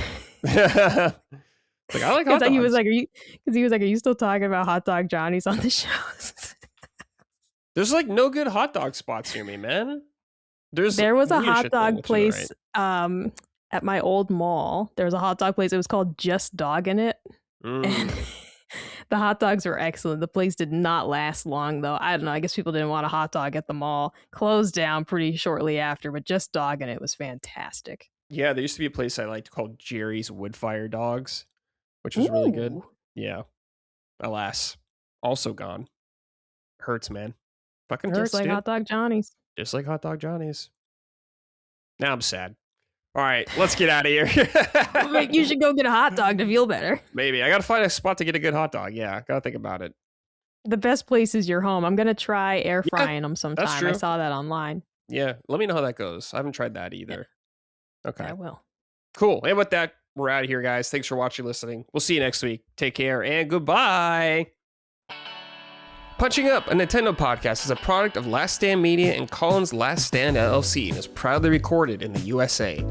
Like, I like hot dogs. He was like, are you still talking about Hot Dog Johnny's on the shows? There's like no good hot dog spots near me, man. There was a hot dog place at my old mall. There was a hot dog place. It was called Just Doggin' It. And the hot dogs were excellent. The place did not last long, though. I don't know. I guess people didn't want a hot dog at the mall. Closed down pretty shortly after, but Just Doggin' It was fantastic. Yeah, there used to be a place I liked called Jerry's Woodfire Dogs, which was really good. Yeah. Alas, also gone. Hurts, man. Fucking hurts, Just like dude. Hot Dog Johnny's. Just like Hot Dog Johnny's. Now I'm sad. All right, let's get out of here. You should go get a hot dog to feel better. Maybe. I got to find a spot to get a good hot dog. Yeah, got to think about it. The best place is your home. I'm going to try air frying them sometime. That's true. I saw that online. Yeah, let me know how that goes. I haven't tried that either. Okay. I will. Cool. And with that, we're out of here, guys. Thanks for watching, listening. We'll see you next week. Take care and goodbye. Punching Up, a Nintendo podcast, is a product of Last Stand Media and Colin's Last Stand LLC and is proudly recorded in the USA.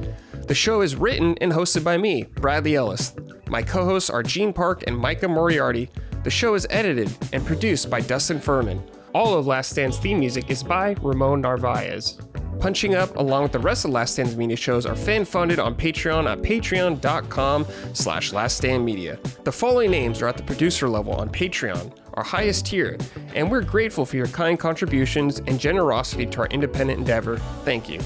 The show is written and hosted by me, Bradley Ellis. My co-hosts are Gene Park and Micah Moriarty. The show is edited and produced by Dustin Furman. All of Last Stand's theme music is by Ramon Narvaez. Punching Up, along with the rest of Last Stand's media shows, are fan-funded on Patreon at patreon.com/laststandmedia. The following names are at the producer level on Patreon, our highest tier, and we're grateful for your kind contributions and generosity to our independent endeavor. Thank you.